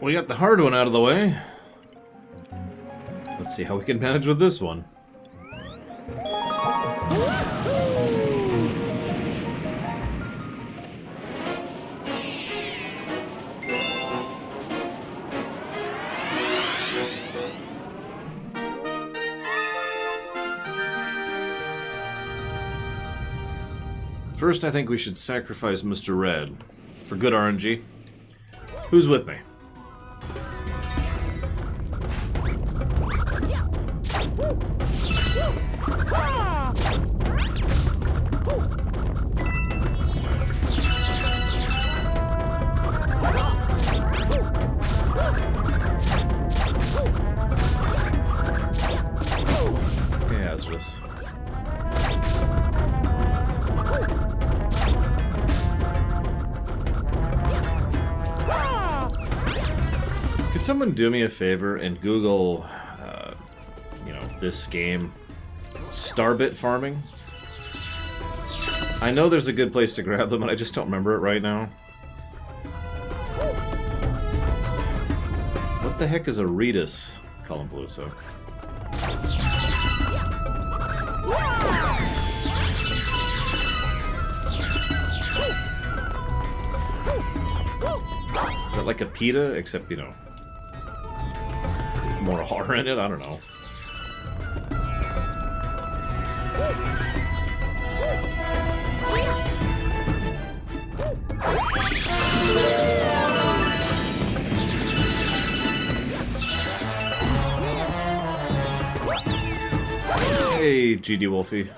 we got the hard one out of the way. Let's see how we can manage with this one. First, I think we should sacrifice Mr. Red for good RNG. Who's with me? Could someone do me a favor and Google, you know, this game, Starbit farming? I know there's a good place to grab them, and I just don't remember it right now. What the heck is a Redis? Call him Bluso. Is that like a pita, except, you know, more R in it? I don't know. Hey, GD Wolfie.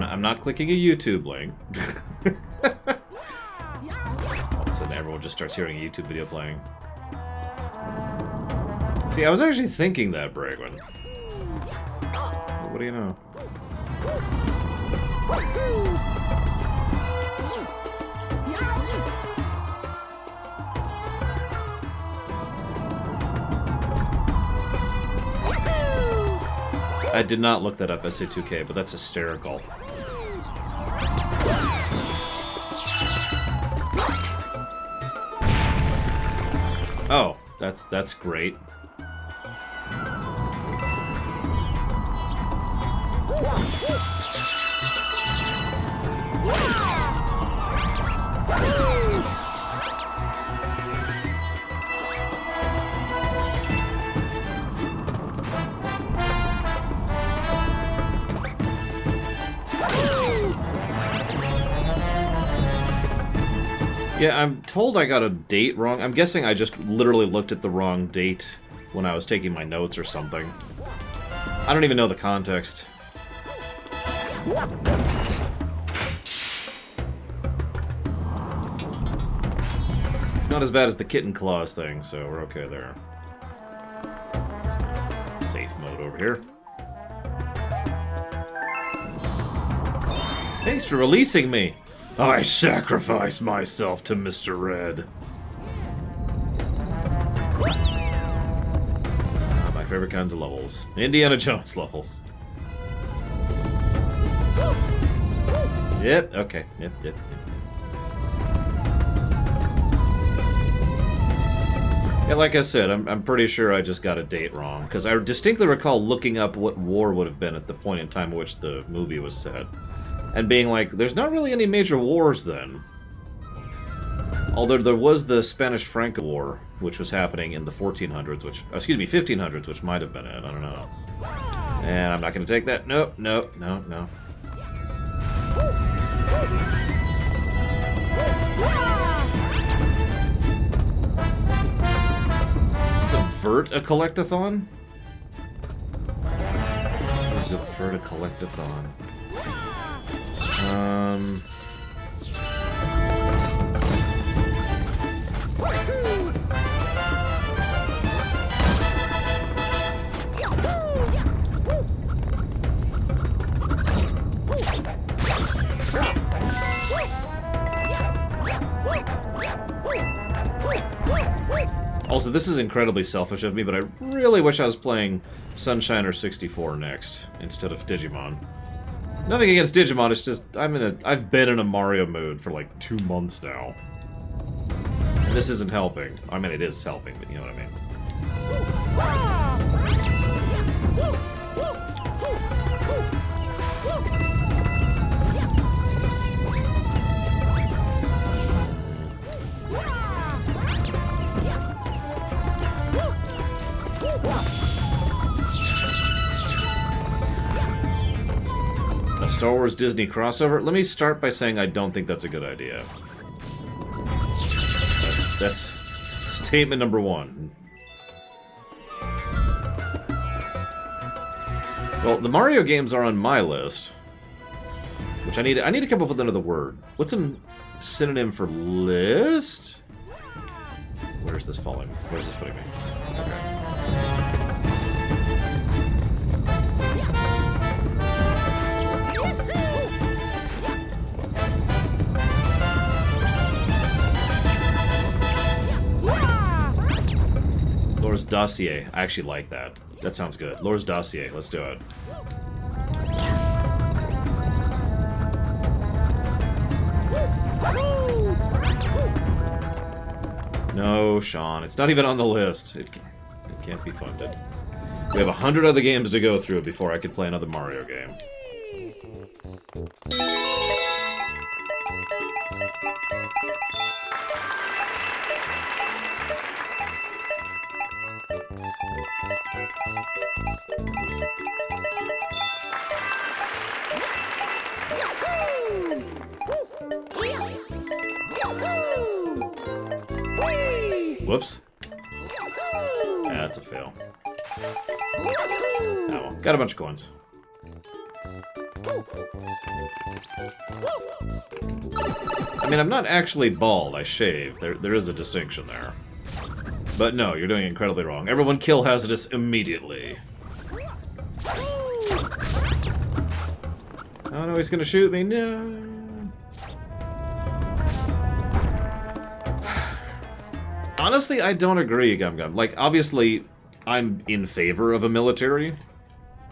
I'm not clicking a YouTube link. All of a sudden everyone just starts hearing a YouTube video playing. See, I was actually thinking that, Bragwin. What do you know? I did not look that up, SA2K, but that's hysterical. Oh, that's great. Yeah, I'm told I got a date wrong. I'm guessing I just literally looked at the wrong date when I was taking my notes or something. I don't even know the context. It's not as bad as the kitten claws thing, so we're okay there. Safe mode over here. Thanks for releasing me! I sacrifice myself to Mr. Red. My favorite kinds of levels. Indiana Jones levels. Yep, okay. Yep. Yeah, like I said, I'm pretty sure I just got a date wrong, because I distinctly recall looking up what war would have been at the point in time in which the movie was set. And being like, there's not really any major wars then. Although there was the Spanish-Franco War, which was happening in the 1400s, which, excuse me, 1500s, which might have been it, I don't know. And I'm not going to take that. No. Subvert a collectathon? Subvert a collectathon. Also, this is incredibly selfish of me, but I really wish I was playing Sunshiner 64 next, instead of Digimon. Nothing against Digimon, it's just, I've been in a Mario mood for like 2 months now. And this isn't helping. I mean, it is helping, but you know what I mean. A Star Wars Disney crossover? Let me start by saying I don't think that's a good idea. That's statement number 1. Well, the Mario games are on my list, which I need to come up with another word. What's a synonym for list? Where's this falling? Where's this putting me? Okay. Laura's Dossier. I actually like that. That sounds good. Laura's Dossier. Let's do it. No, Sean. It's not even on the list. It can't be funded. We have 100 other games to go through before I could play another Mario game. Whoops. That's a fail. Oh well. Got a bunch of coins. I mean, I'm not actually bald. I shave. There is a distinction there. But no, you're doing incredibly wrong. Everyone kill Hazardous immediately. Oh no, he's gonna shoot me. No. Honestly, I don't agree, Gum Gum. Like, obviously, I'm in favor of a military,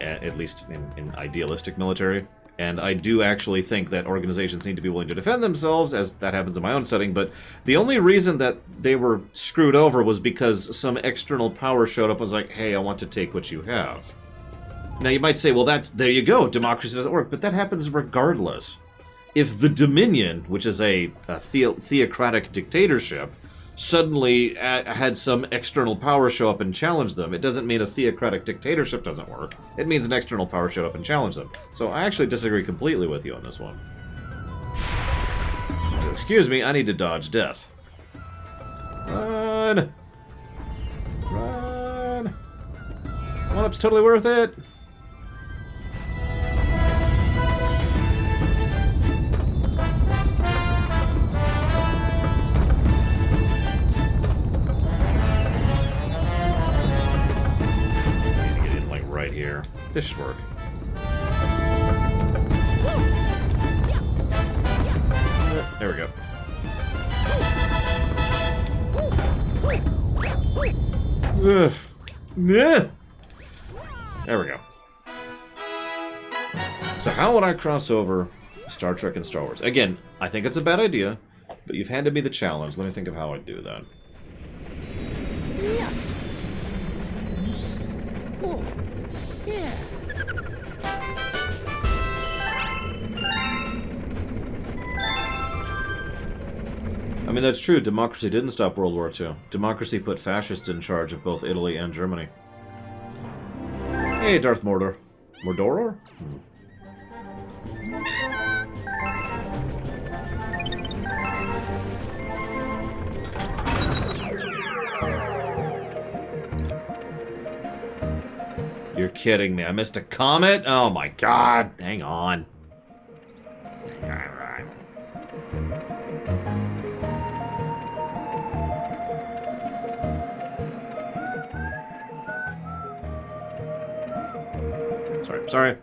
at least in idealistic military, and I do actually think that organizations need to be willing to defend themselves, as that happens in my own setting, but the only reason that they were screwed over was because some external power showed up and was like, hey, I want to take what you have. Now, you might say, well, there you go, democracy doesn't work, but that happens regardless. If the Dominion, which is a theocratic dictatorship, suddenly had some external power show up and challenge them, it doesn't mean a theocratic dictatorship doesn't work. It means an external power showed up and challenged them. So I actually disagree completely with you on this one. Excuse me, I need to dodge death. Run! Run! 1-up's totally worth it! Here. This should work. There we go. There we go. So how would I cross over Star Trek and Star Wars? Again, I think it's a bad idea, but you've handed me the challenge. Let me think of how I'd do that. I mean, that's true. Democracy didn't stop World War II. Democracy put fascists in charge of both Italy and Germany. Hey, Darth Mordor. Mordor? You're kidding me. I missed a comet? Oh my god. Hang on. Alright.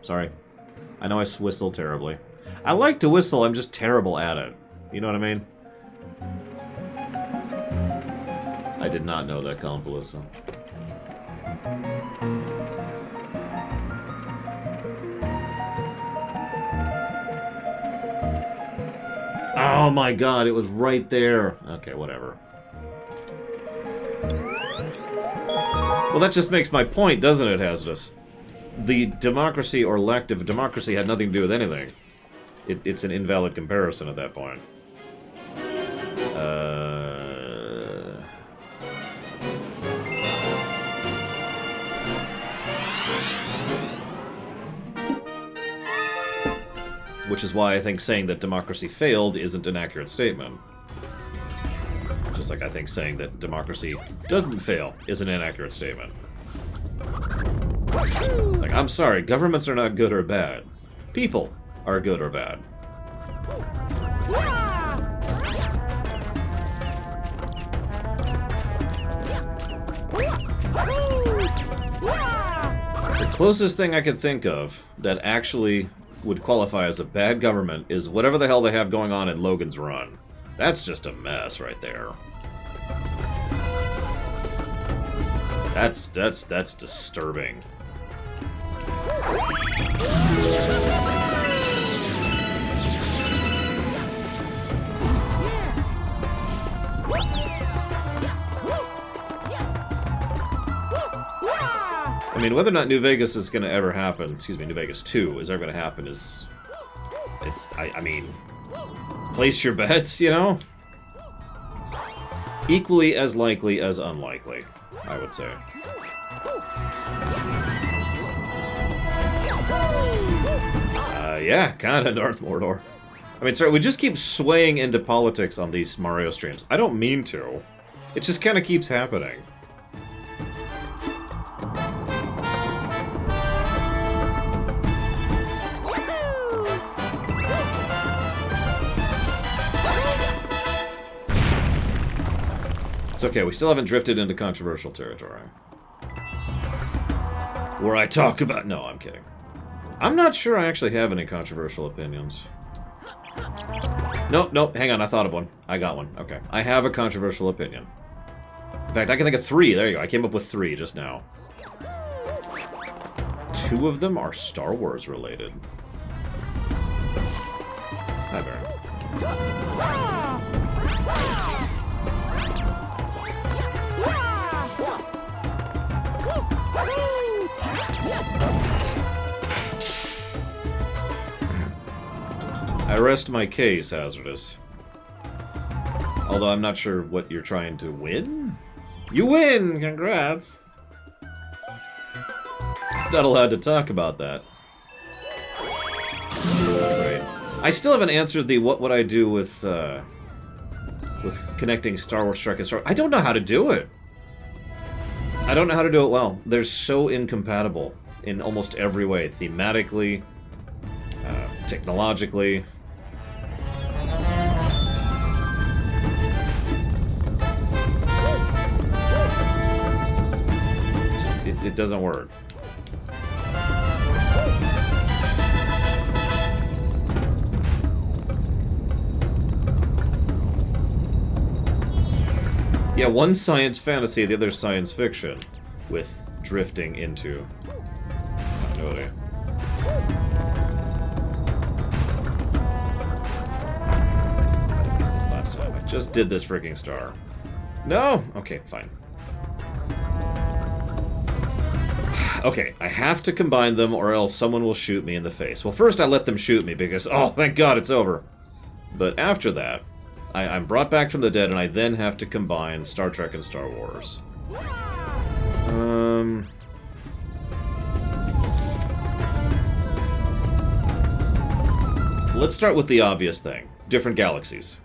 Sorry. I know I whistle terribly. I like to whistle, I'm just terrible at it. You know what I mean? I did not know that, Colin Palooza. Oh my god, it was right there. Okay, whatever. Well, that just makes my point, doesn't it, Hazardous? The democracy or lack of democracy had nothing to do with anything. It's an invalid comparison at that point. Which is why I think saying that democracy failed isn't an accurate statement. Just like I think saying that democracy doesn't fail is an inaccurate statement. Like, I'm sorry, governments are not good or bad. People are good or bad. The closest thing I could think of that actually would qualify as a bad government is whatever the hell they have going on in Logan's Run. That's just a mess right there. That's disturbing. I mean, whether or not New Vegas is going to ever happen, excuse me, New Vegas 2 is ever going to happen is... I mean, place your bets, you know? Equally as likely as unlikely, I would say. Yeah, kinda North Mordor. I mean, sorry, we just keep swaying into politics on these Mario streams. I don't mean to. It just kinda keeps happening. It's okay, we still haven't drifted into controversial territory. Where I talk about... No, I'm kidding. I'm not sure I actually have any controversial opinions. Nope, hang on, I thought of one. I got one, okay. I have a controversial opinion. In fact, I can think of 3. There you go, I came up with 3 just now. 2 of them are Star Wars related. Hi, Baron. I rest my case, Hazardous. Although I'm not sure what you're trying to win? You win! Congrats! Not allowed to talk about that. Right. I still haven't answered the what would I do with connecting Star Wars Trek and Star Wars. I don't know how to do it. I don't know how to do it well. They're so incompatible in almost every way. Thematically, technologically. It doesn't work. Yeah, one's science fantasy, the other's science fiction, with drifting into continuity. This last time, I just did this freaking star. No? Okay, fine. Okay, I have to combine them or else someone will shoot me in the face. Well, first I let them shoot me because, oh, thank God it's over. But after that, I'm brought back from the dead and I then have to combine Star Trek and Star Wars. Let's start with the obvious thing. Different galaxies.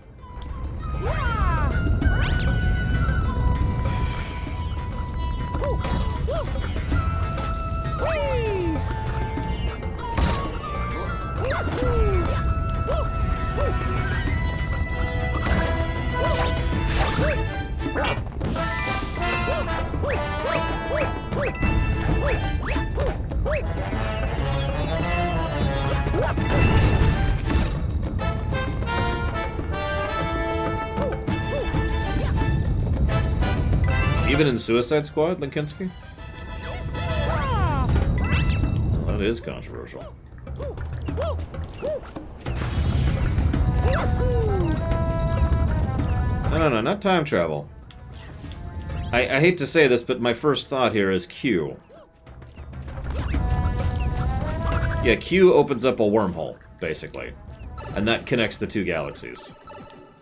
Even in Suicide Squad, Linkinski? That is controversial. No, not time travel. I hate to say this, but my first thought here is Q. Yeah, Q opens up a wormhole, basically. And that connects the two galaxies.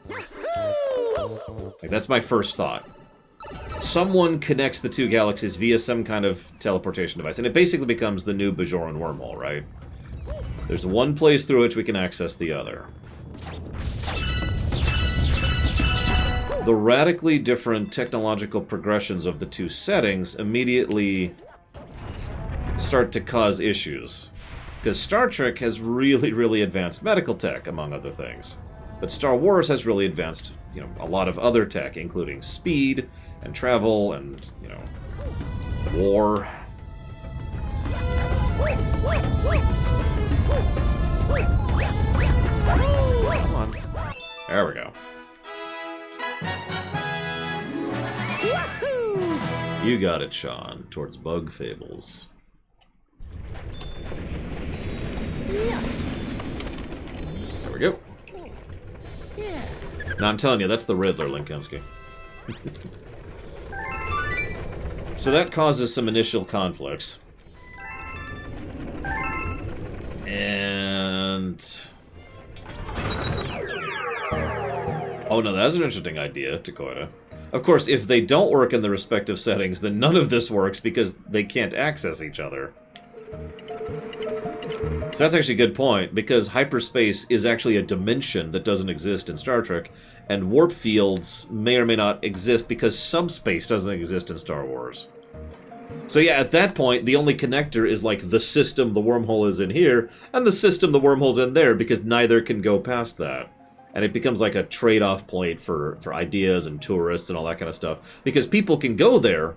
Like, that's my first thought. Someone connects the two galaxies via some kind of teleportation device, and it basically becomes the new Bajoran wormhole, right? There's one place through which we can access the other. The radically different technological progressions of the two settings immediately start to cause issues. Because Star Trek has really, really advanced medical tech, among other things. But Star Wars has really advanced, you know, a lot of other tech, including speed and travel and, you know, war. Come on. There we go. You got it, Sean. Towards Bug Fables. There we go. Now, I'm telling you, that's the Riddler, Linkinski. So that causes some initial conflicts. And... oh no, that's an interesting idea, Takoida. Of course, if they don't work in the respective settings, then none of this works because they can't access each other. So that's actually a good point, because hyperspace is actually a dimension that doesn't exist in Star Trek, and warp fields may or may not exist because subspace doesn't exist in Star Wars. So yeah, at that point, the only connector is like the system the wormhole is in here, and the system the wormhole's in there, because neither can go past that. And it becomes like a trade-off point for ideas and tourists and all that kind of stuff. Because people can go there,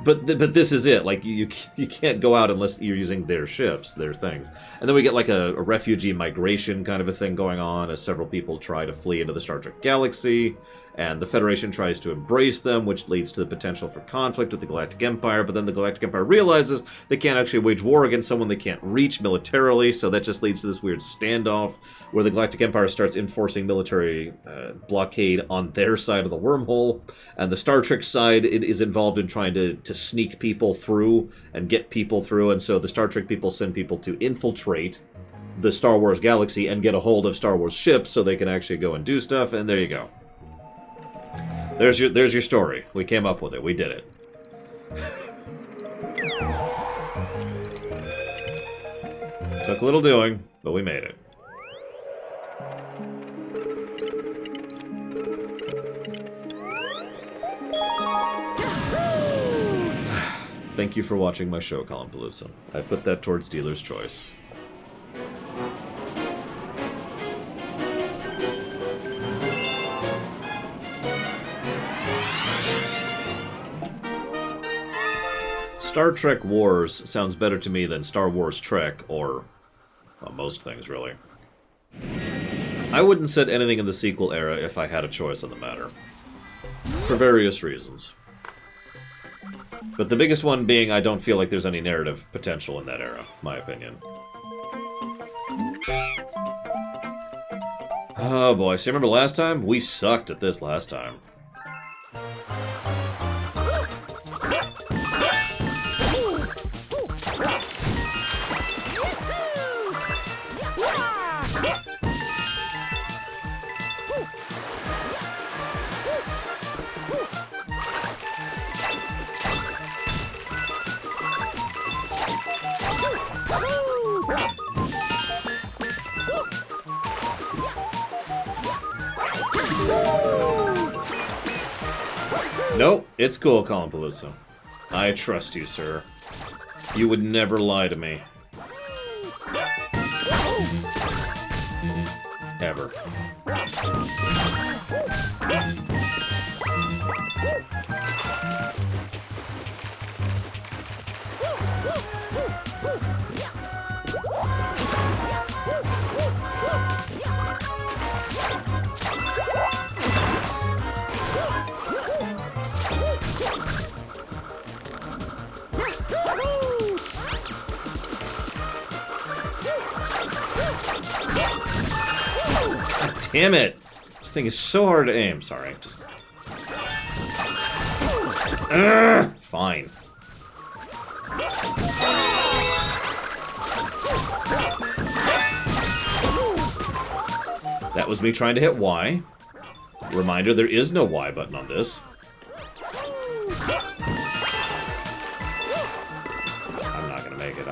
but this is it. Like, you can't go out unless you're using their ships, their things. And then we get like a refugee migration kind of a thing going on as several people try to flee into the Star Trek galaxy. And the Federation tries to embrace them, which leads to the potential for conflict with the Galactic Empire. But then the Galactic Empire realizes they can't actually wage war against someone they can't reach militarily. So that just leads to this weird standoff where the Galactic Empire starts enforcing military blockade on their side of the wormhole. And the Star Trek side is involved in trying to sneak people through and get people through. And so the Star Trek people send people to infiltrate the Star Wars galaxy and get a hold of Star Wars ships so they can actually go and do stuff. And there you go. There's your story. We came up with it. We did it. Took a little doing, but we made it. Thank you for watching my show, Colin Palooza. I put that towards dealer's choice. Star Trek Wars sounds better to me than Star Wars Trek, or well, most things, really. I wouldn't set anything in the sequel era if I had a choice on the matter. For various reasons. But the biggest one being I don't feel like there's any narrative potential in that era, my opinion. Oh boy, so you remember last time? We sucked at this last time. Nope, it's cool, Colin Palooza. I trust you, sir. You would never lie to me. Ever. damn it! This thing is so hard to aim. Sorry, just... Fine. That was me trying to hit Y. Reminder, there is no Y button on this. I'm not gonna make it.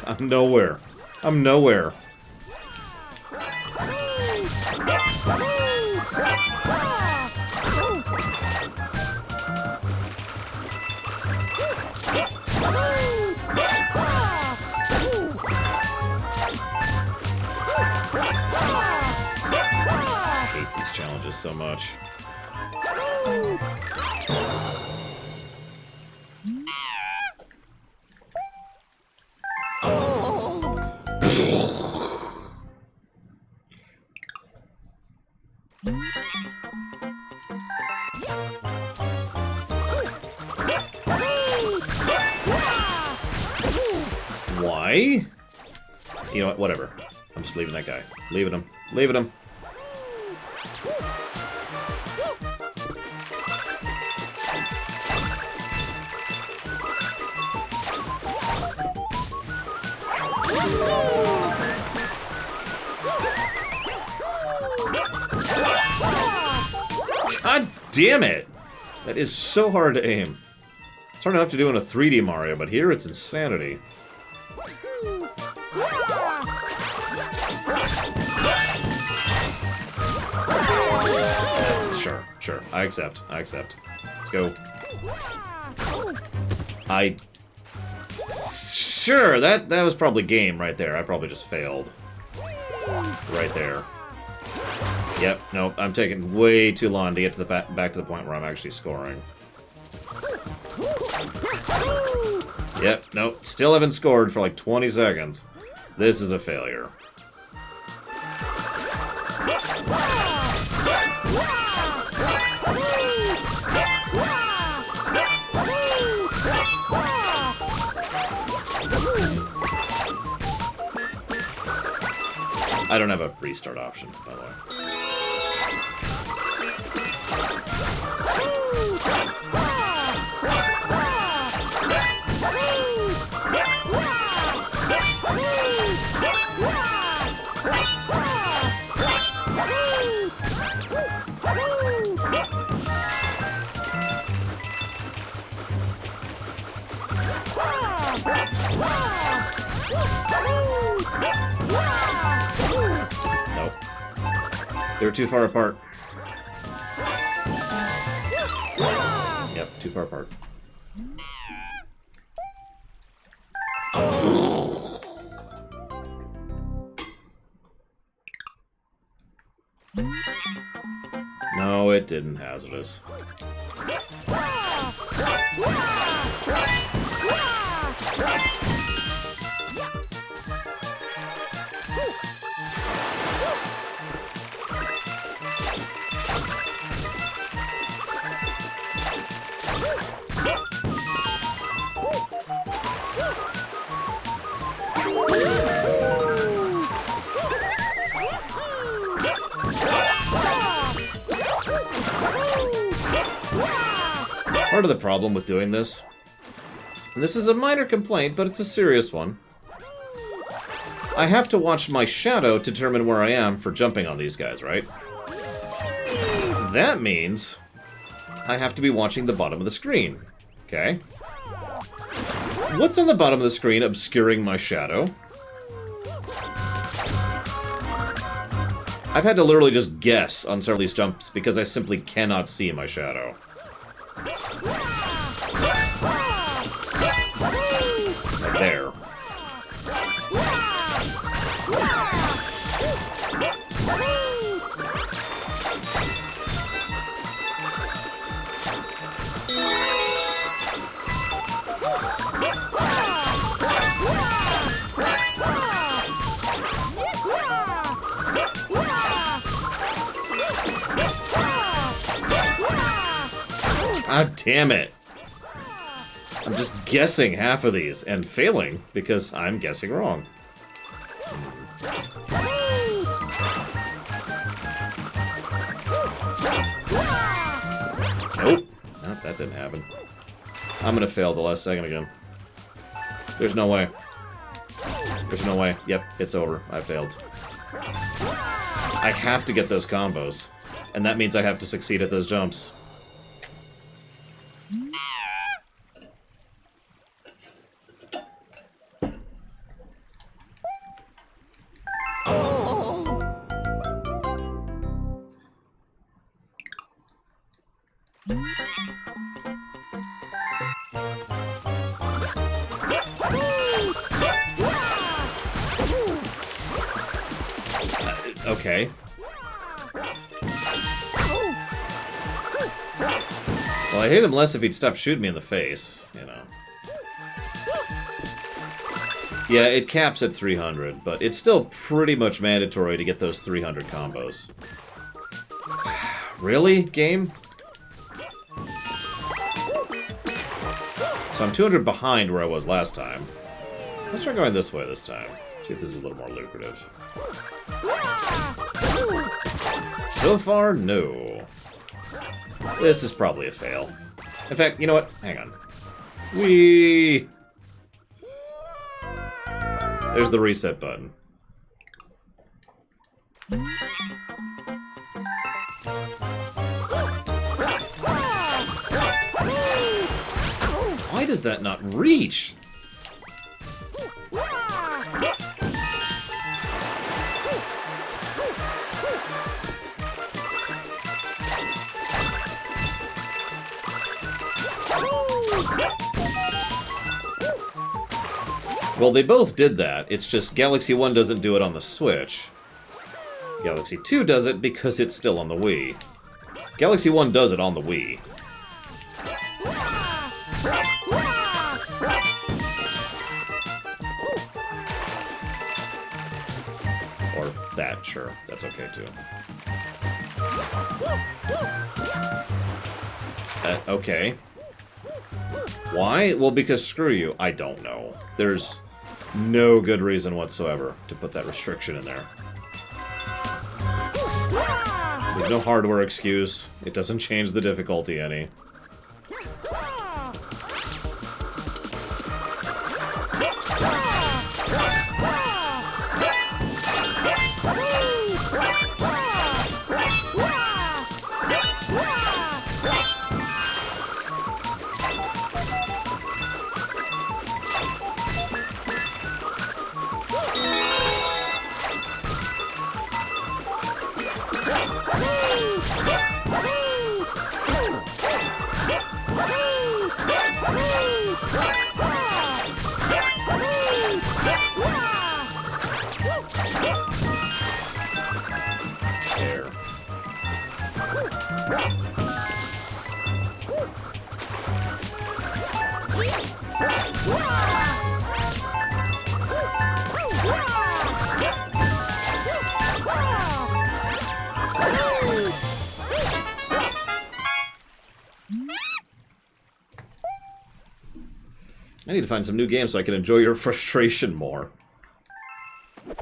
I'm nowhere. I'm nowhere. I hate these challenges so much. Why? You know what? Whatever. I'm just leaving that guy. Leaving him. Leaving him. God damn it! That is so hard to aim. It's hard enough to do in a 3D Mario, but here it's insanity. Sure. I accept. Let's go. Sure, that was probably game right there. I probably just failed. Right there. Yep, nope, I'm taking way too long to get to the back to the point where I'm actually scoring. Yep, nope, still haven't scored for like 20 seconds. This is a failure. I don't have a restart option, by the way. Nope. They're too far apart. Yep, too far apart. No, it didn't hazardous. Part of the problem with doing this, and this is a minor complaint, but it's a serious one, I have to watch my shadow to determine where I am for jumping on these guys, right? That means I have to be watching the bottom of the screen, okay? What's on the bottom of the screen obscuring my shadow? I've had to literally just guess on several of these jumps because I simply cannot see my shadow. Like there. God damn it. I'm just guessing half of these and failing because I'm guessing wrong. that didn't happen. I'm gonna fail the last second again. There's no way. There's no way. Yep, it's over. I failed. I have to get those combos. And that means I have to succeed at those jumps. Okay. Well, I hate him less if he'd stop shooting me in the face, you know. Yeah, it caps at 300, but it's still pretty much mandatory to get those 300 combos. Really, game? So I'm 200 behind where I was last time. Let's try going this way this time. See if this is a little more lucrative. So far, no. This is probably a fail. In fact, you know what? Hang on. Whee! There's the reset button. Why does that not reach? Well, they both did that. It's just Galaxy 1 doesn't do it on the Switch. Galaxy 2 does it because it's still on the Wii. Galaxy 1 does it on the Wii. Or that, sure. That's okay, too. Okay. Why? Well, because screw you. I don't know. There's no good reason whatsoever to put that restriction in there. There's no hardware excuse. It doesn't change the difficulty any. I need to find some new games so I can enjoy your frustration more.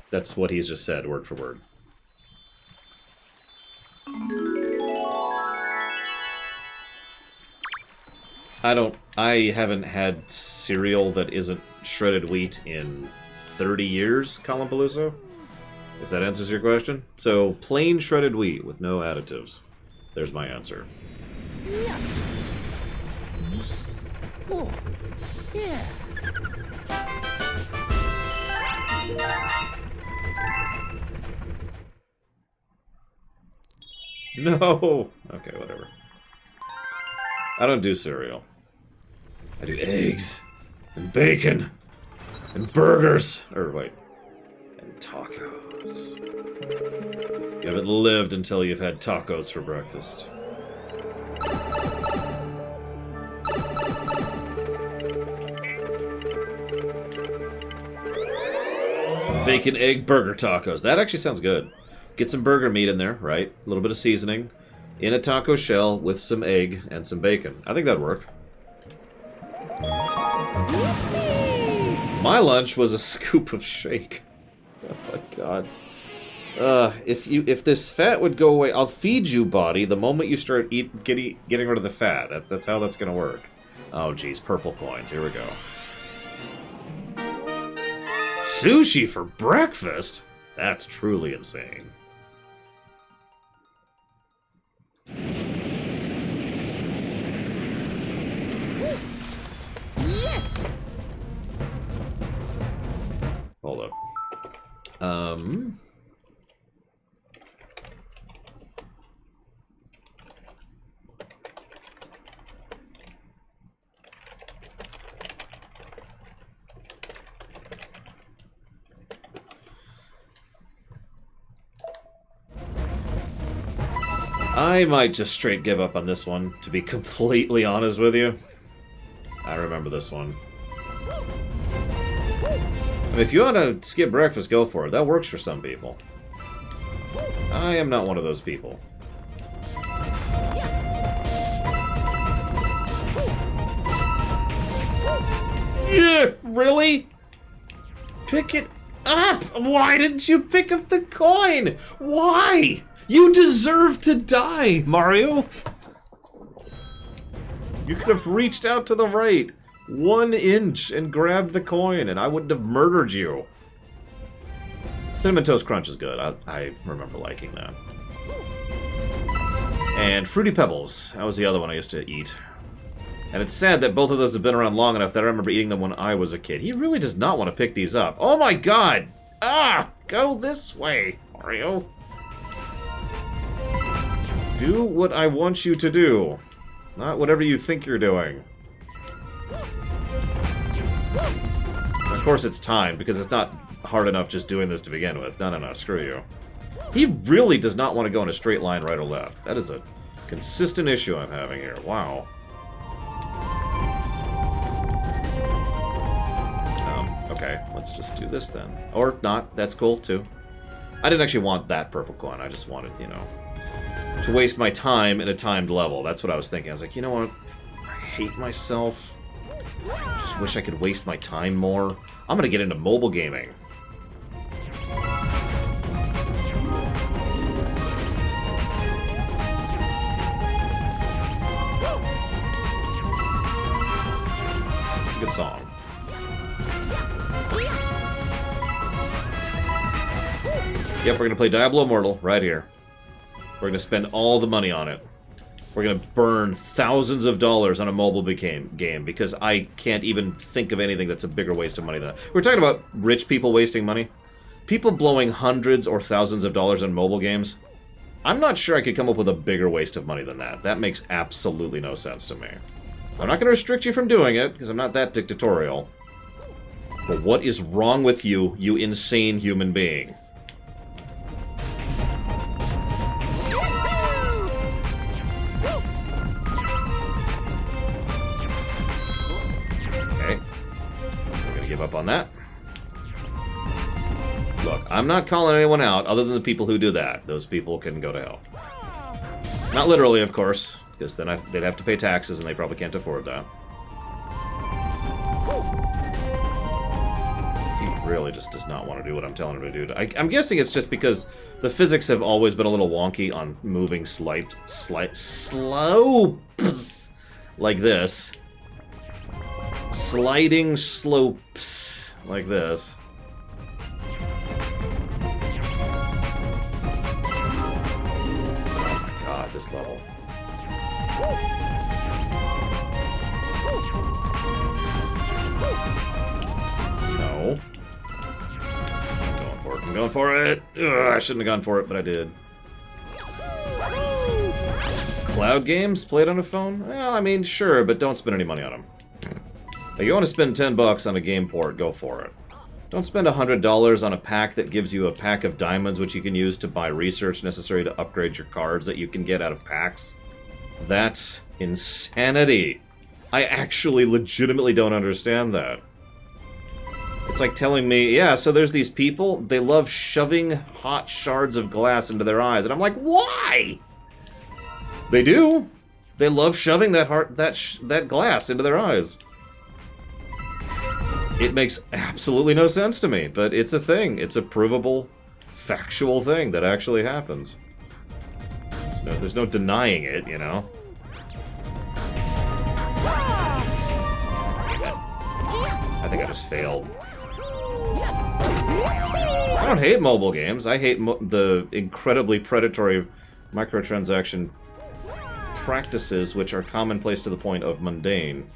That's what he's just said, word for word. I haven't had cereal that isn't shredded wheat in 30 years, Colin Paluzzo, if that answers your question. So, plain shredded wheat with no additives. There's my answer. Yeah. Oh. Yeah. No! Okay, whatever. I don't do cereal. I do eggs, and bacon, and burgers. Or wait, and tacos. You haven't lived until you've had tacos for breakfast. Bacon, egg, burger tacos. That actually sounds good. Get some burger meat in there, right? A little bit of seasoning. In a taco shell with some egg and some bacon. I think that'd work. My lunch was a scoop of shake. Oh my god. If this fat would go away, I'll feed you, body, the moment you start getting rid of the fat. That's how that's gonna work. Oh, geez, purple coins. Here we go. Sushi for breakfast? That's truly insane. Yes. Hold up. I might just straight give up on this one, to be completely honest with you. I remember this one. I mean, if you want to skip breakfast, go for it. That works for some people. I am not one of those people. Yeah, really? Pick it up! Why didn't you pick up the coin? Why? You deserve to die, Mario! You could have reached out to the right 1 inch and grabbed the coin, and I wouldn't have murdered you. Cinnamon Toast Crunch is good. I remember liking that. And Fruity Pebbles. That was the other one I used to eat. And it's sad that both of those have been around long enough that I remember eating them when I was a kid. He really does not want to pick these up. Oh my god! Ah! Go this way, Mario. Do what I want you to do. Not whatever you think you're doing. Of course it's time, because it's not hard enough just doing this to begin with. No, screw you. He really does not want to go in a straight line right or left. That is a consistent issue I'm having here. Wow. Okay, let's just do this then. Or not, that's cool too. I didn't actually want that purple coin, I just wanted, you know, to waste my time in a timed level. That's what I was thinking. I was like, you know what? I hate myself. Just wish I could waste my time more. I'm gonna get into mobile gaming. It's a good song. Yep, we're gonna play Diablo Immortal right here. We're gonna spend all the money on it. We're gonna burn thousands of dollars on a mobile game because I can't even think of anything that's a bigger waste of money than that. We're talking about rich people wasting money. People blowing hundreds or thousands of dollars on mobile games. I'm not sure I could come up with a bigger waste of money than that. That makes absolutely no sense to me. I'm not gonna restrict you from doing it, because I'm not that dictatorial. But what is wrong with you, you insane human being? Give up on that. Look, I'm not calling anyone out other than the people who do that. Those people can go to hell. Not literally, of course, because then they'd have to pay taxes and they probably can't afford that. He really just does not want to do what I'm telling him to do. I'm guessing it's just because the physics have always been a little wonky on moving slopes like this. Sliding slopes like this. Oh my god, this level. No. I'm going for it. Ugh, I shouldn't have gone for it, but I did. Cloud games played on a phone? Well, I mean, sure, but don't spend any money on them. If you want to spend $10 on a game port, go for it. Don't spend $100 on a pack that gives you a pack of diamonds which you can use to buy research necessary to upgrade your cards that you can get out of packs. That's insanity. I actually legitimately don't understand that. It's like telling me, yeah, so there's these people, they love shoving hot shards of glass into their eyes, and I'm like, why? They do. They love shoving that glass into their eyes. It makes absolutely no sense to me, but it's a thing. It's a provable factual thing that actually happens. There's no denying it, you know? I think I just failed. I don't hate mobile games. I hate the incredibly predatory microtransaction practices which are commonplace to the point of mundane.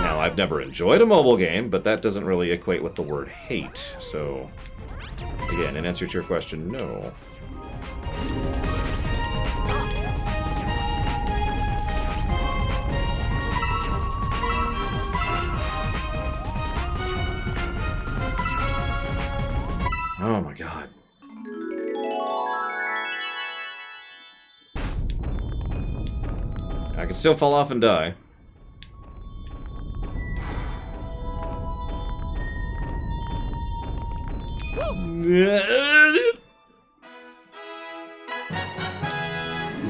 Now, I've never enjoyed a mobile game, but that doesn't really equate with the word hate. So, again, in answer to your question, no. Oh my god. I can still fall off and die.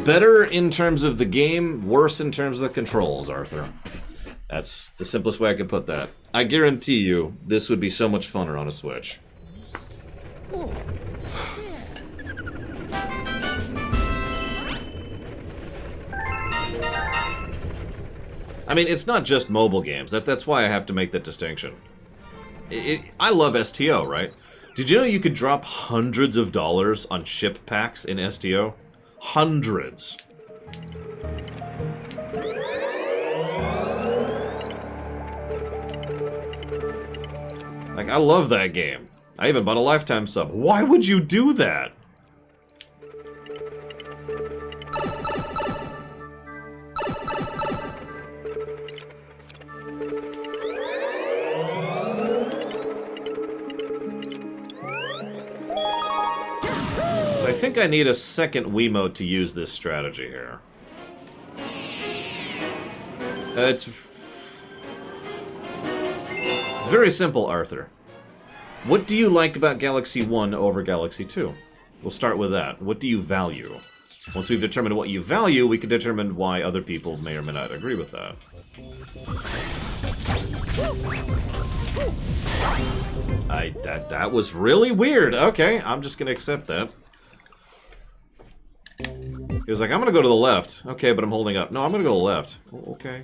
Better in terms of the game, worse in terms of the controls, Arthur. That's the simplest way I could put that. I guarantee you, this would be so much funner on a Switch. I mean, it's not just mobile games. That's why I have to make that distinction. I love STO, right? Did you know you could drop hundreds of dollars on ship packs in STO? Hundreds. Like, I love that game. I even bought a lifetime sub. Why would you do that? So I think I need a second Wiimote to use this strategy here. It's very simple, Arthur. What do you like about Galaxy 1 over Galaxy 2? We'll start with that. What do you value? Once we've determined what you value, we can determine why other people may or may not agree with that. That was really weird. Okay, I'm just gonna accept that. He was like, I'm gonna go to the left. Okay, but I'm holding up. No, I'm gonna go to the left. Oh, okay.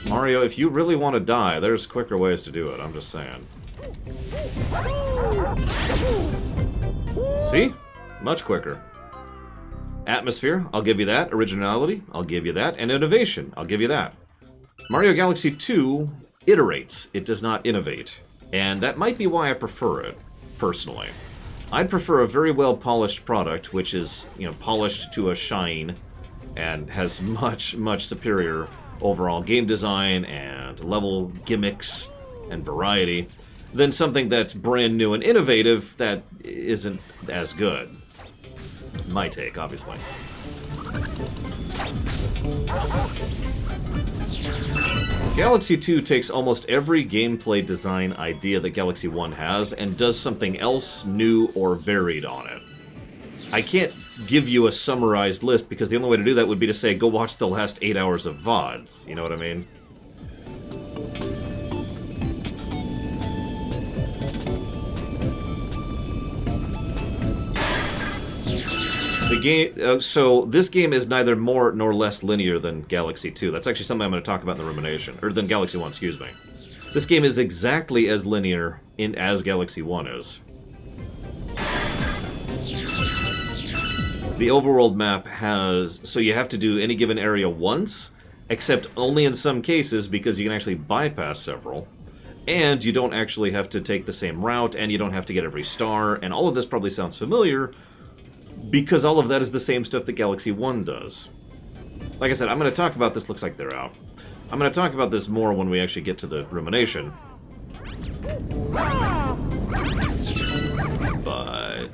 Mario, if you really want to die, there's quicker ways to do it. I'm just saying. See? Much quicker. Atmosphere, I'll give you that. Originality, I'll give you that. And innovation, I'll give you that. Mario Galaxy 2 iterates. It does not innovate. And that might be why I prefer it, personally. I'd prefer a very well-polished product, which is, you know, polished to a shine, and has much, much superior overall game design and level gimmicks and variety, than something that's brand new and innovative that isn't as good. My take, obviously. Galaxy 2 takes almost every gameplay design idea that Galaxy 1 has and does something else new or varied on it. I can't give you a summarized list because the only way to do that would be to say, go watch the last 8 hours of VODs. You know what I mean? The game, so this game is neither more nor less linear than Galaxy 2. That's actually something I'm going to talk about in the rumination, or than Galaxy 1, excuse me. This game is exactly as linear as Galaxy 1 is. The overworld map has, so you have to do any given area once, except only in some cases because you can actually bypass several, and you don't actually have to take the same route, and you don't have to get every star, and all of this probably sounds familiar, because all of that is the same stuff that Galaxy 1 does. Like I said, I'm going to talk about this, looks like they're out. I'm going to talk about this more when we actually get to the rumination. But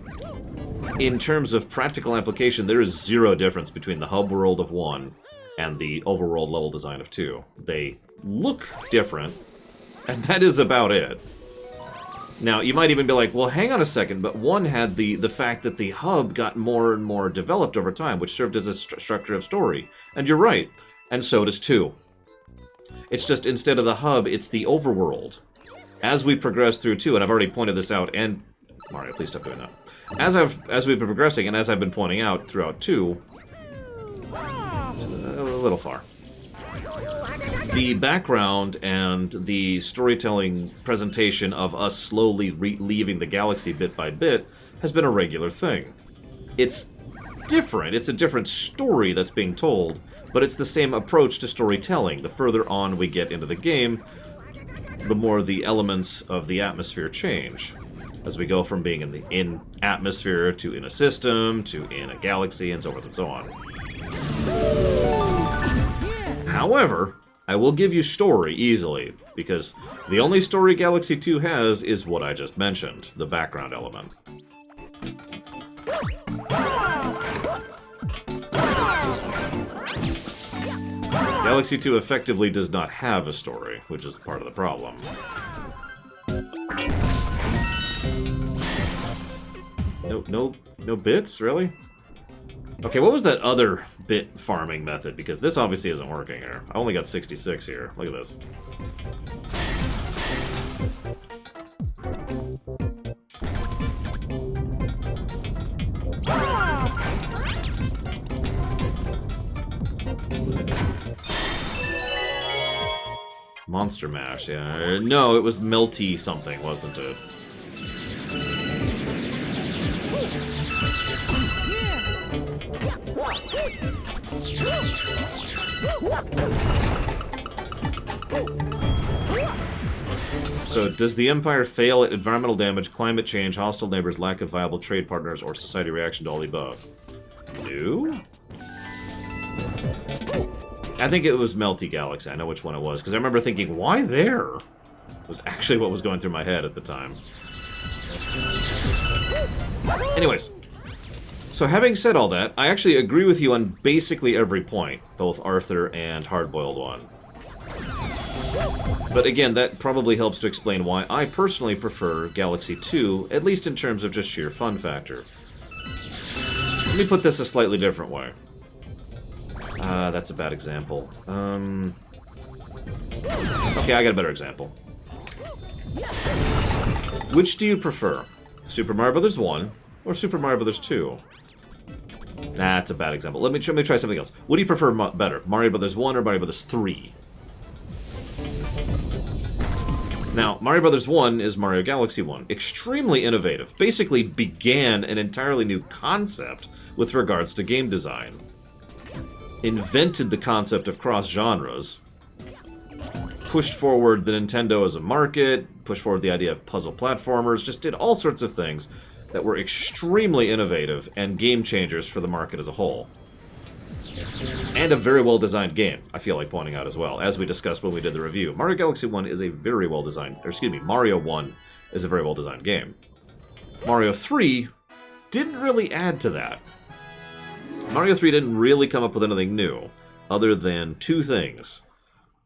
in terms of practical application, there is zero difference between the hub world of 1 and the overworld level design of 2. They look different, and that is about it. Now, you might even be like, well, hang on a second, but 1 had the fact that the hub got more and more developed over time, which served as a structure of story. And you're right, and so does 2. It's just, instead of the hub, it's the overworld. as we progress through 2, and I've already pointed this out, and... Mario, please stop doing that. As we've been progressing, and as I've been pointing out throughout 2... a little far. The background and the storytelling presentation of us slowly leaving the galaxy bit by bit has been a regular thing. It's different. It's a different story that's being told, but it's the same approach to storytelling. The further on we get into the game, the more the elements of the atmosphere change. As we go from being in atmosphere to in a system to in a galaxy and so forth and so on. However, I will give you story easily, because the only story Galaxy 2 has is what I just mentioned, the background element. Galaxy 2 effectively does not have a story, which is part of the problem. No bits, really? Okay, what was that other bit farming method? Because this obviously isn't working here. I only got 66 here. Look at this. Monster Mash, yeah. No, it was Melty something, wasn't it? So, does the Empire fail at environmental damage, climate change, hostile neighbors, lack of viable trade partners, or society reaction to all the above? No? I think it was Melty Galaxy. I know which one it was, because I remember thinking, why there? Was actually what was going through my head at the time. Anyways. So having said all that, I actually agree with you on basically every point, both Arthur and Hardboiled One. But again, that probably helps to explain why I personally prefer Galaxy 2, at least in terms of just sheer fun factor. Let me put this a slightly different way. That's a bad example. Okay, I got a better example. Which do you prefer? Super Mario Bros. 1 or Super Mario Bros. 2? Nah, that's a bad example. Let me try something else. What do you prefer better? Mario Bros. 1 or Mario Bros. 3? Now, Mario Bros. 1 is Mario Galaxy 1. Extremely innovative. Basically began an entirely new concept with regards to game design. Invented the concept of cross-genres. Pushed forward the Nintendo as a market. Pushed forward the idea of puzzle platformers. Just did all sorts of things that were extremely innovative and game changers for the market as a whole. And a very well-designed game, I feel like pointing out as well, as we discussed when we did the review. Mario Galaxy 1 is a very well-designed... or excuse me, Mario 1 is a very well-designed game. Mario 3 didn't really add to that. Mario 3 didn't really come up with anything new, other than two things.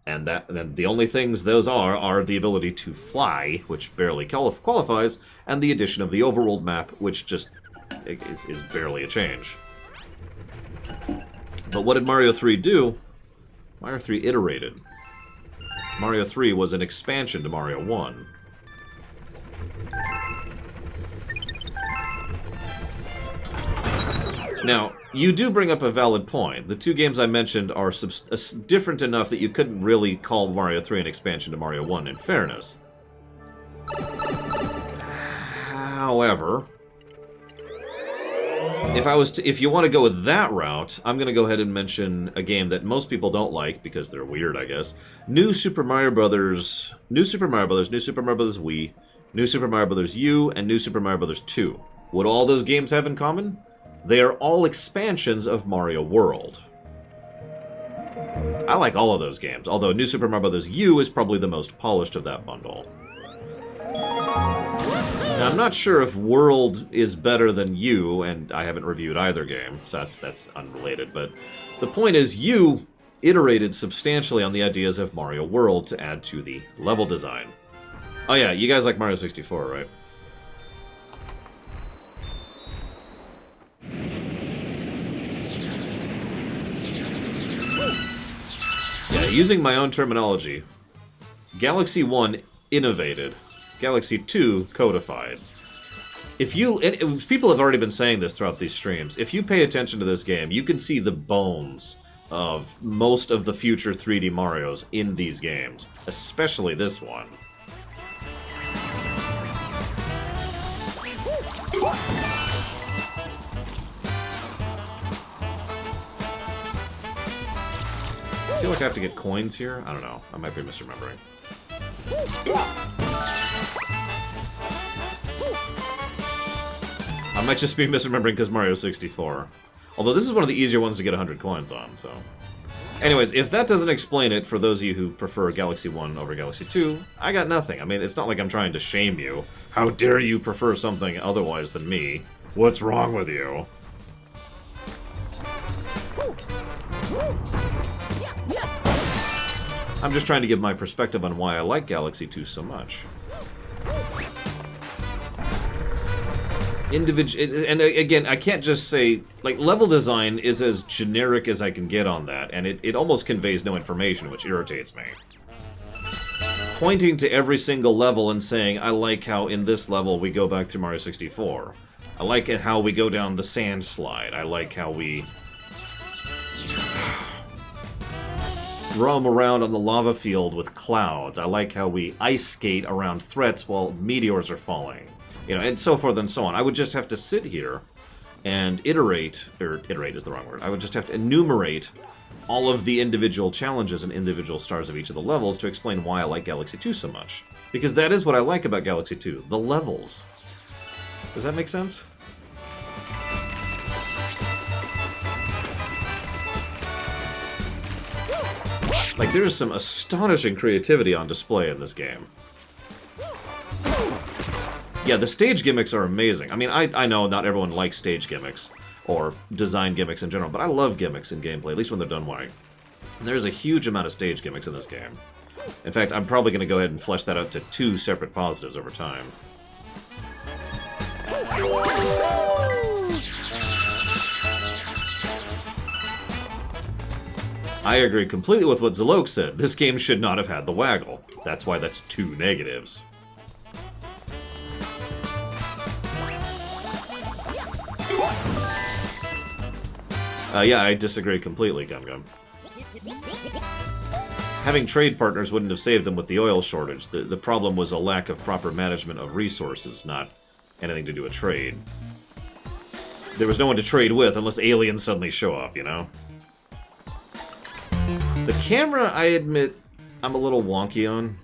And the only things those are the ability to fly, which barely qualifies, and the addition of the overworld map, which just is barely a change. But what did Mario 3 do? Mario 3 iterated. Mario 3 was an expansion to Mario 1. Now, you do bring up a valid point. The two games I mentioned are different enough that you couldn't really call Mario 3 an expansion to Mario 1, in fairness. However, if you want to go with that route, I'm going to go ahead and mention a game that most people don't like, because they're weird, I guess. New Super Mario Bros., New Super Mario Bros., New Super Mario Bros. Wii, New Super Mario Bros. U, and New Super Mario Bros. 2. What all those games have in common? They are all expansions of Mario World. I like all of those games, although New Super Mario Bros. U is probably the most polished of that bundle. Now, I'm not sure if World is better than U, and I haven't reviewed either game, so that's unrelated, but the point is U iterated substantially on the ideas of Mario World to add to the level design. Oh yeah, you guys like Mario 64, right? Yeah, using my own terminology, Galaxy 1 innovated Galaxy 2 codified. If you... people have already been saying this throughout these streams. If you pay attention to this game, you can see the bones of most of the future 3D Marios in these games. Especially this one. I feel like I have to get coins here. I don't know. I might be misremembering. I might just be misremembering because Mario 64. Although this is one of the easier ones to get 100 coins on, so... Anyways, if that doesn't explain it for those of you who prefer Galaxy 1 over Galaxy 2, I got nothing. I mean, it's not like I'm trying to shame you. How dare you prefer something otherwise than me? What's wrong with you? I'm just trying to give my perspective on why I like Galaxy 2 so much. And again, I can't just say, like, level design is as generic as I can get on that, and it almost conveys no information, which irritates me. Pointing to every single level and saying, I like how in this level we go back through Mario 64. I like it how we go down the sand slide. I like how we roam around on the lava field with clouds. I like how we ice skate around threats while meteors are falling. You know, and so forth and so on. I would just have to sit here and iterate is the wrong word. I would just have to enumerate all of the individual challenges and individual stars of each of the levels to explain why I like Galaxy 2 so much. Because that is what I like about Galaxy 2, the levels. Does that make sense? Like, there is some astonishing creativity on display in this game. Yeah, the stage gimmicks are amazing. I mean, I know not everyone likes stage gimmicks, or design gimmicks in general, but I love gimmicks in gameplay, at least when they're done right. And there's a huge amount of stage gimmicks in this game. In fact, I'm probably going to go ahead and flesh that out to 2 separate positives over time. I agree completely with what Zaloke said. This game should not have had the waggle. That's why that's 2 negatives. Yeah, I disagree completely, Gum Gum. Having trade partners wouldn't have saved them with the oil shortage. The problem was a lack of proper management of resources, not anything to do with trade. There was no one to trade with unless aliens suddenly show up, you know? The camera, I admit, I'm a little wonky on.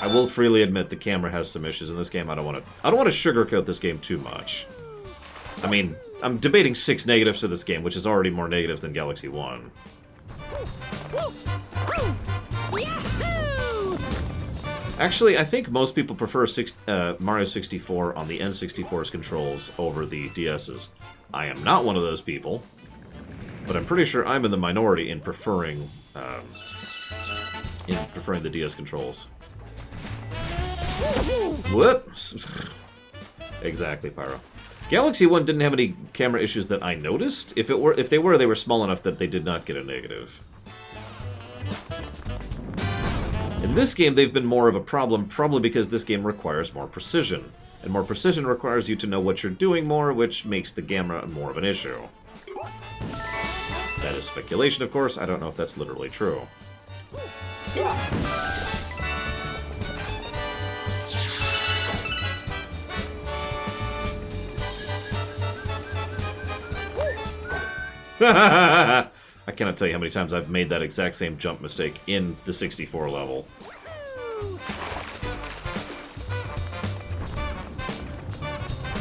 I will freely admit the camera has some issues in this game. I don't want to sugarcoat this game too much. I mean, I'm debating 6 negatives to this game, which is already more negatives than Galaxy 1. Actually, I think most people prefer Mario 64 on the N64's controls over the DS's. I am not one of those people, but I'm pretty sure I'm in the minority in preferring the DS controls. Whoops! Exactly, Pyro. Galaxy 1 didn't have any camera issues that I noticed. If they were small enough that they did not get a negative. In this game, they've been more of a problem, probably because this game requires more precision. And more precision requires you to know what you're doing more, which makes the camera more of an issue. That is speculation, of course. I don't know if that's literally true. I cannot tell you how many times I've made that exact same jump mistake in the 64 level.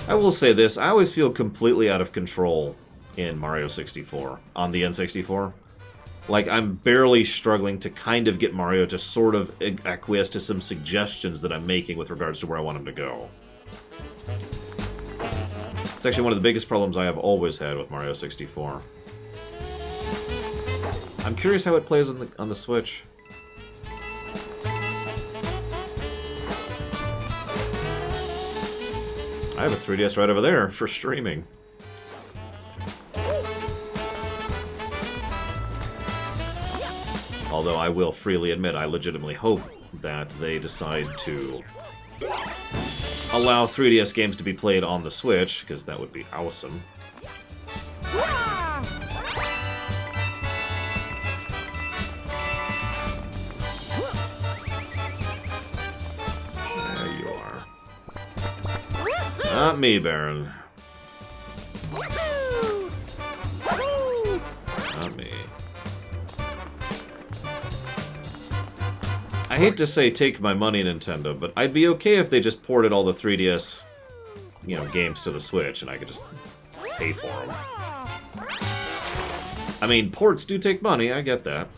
I will say this, I always feel completely out of control in Mario 64, on the N64. Like, I'm barely struggling to kind of get Mario to sort of acquiesce to some suggestions that I'm making with regards to where I want him to go. It's actually one of the biggest problems I have always had with Mario 64. I'm curious how it plays on the Switch. I have a 3DS right over there for streaming. Although I will freely admit, I legitimately hope that they decide to allow 3DS games to be played on the Switch, because that would be awesome. There you are. Not me, Baron. Not me. I hate to say take my money, Nintendo, but I'd be okay if they just ported all the 3DS, you know, games to the Switch and I could just pay for them. I mean, ports do take money, I get that.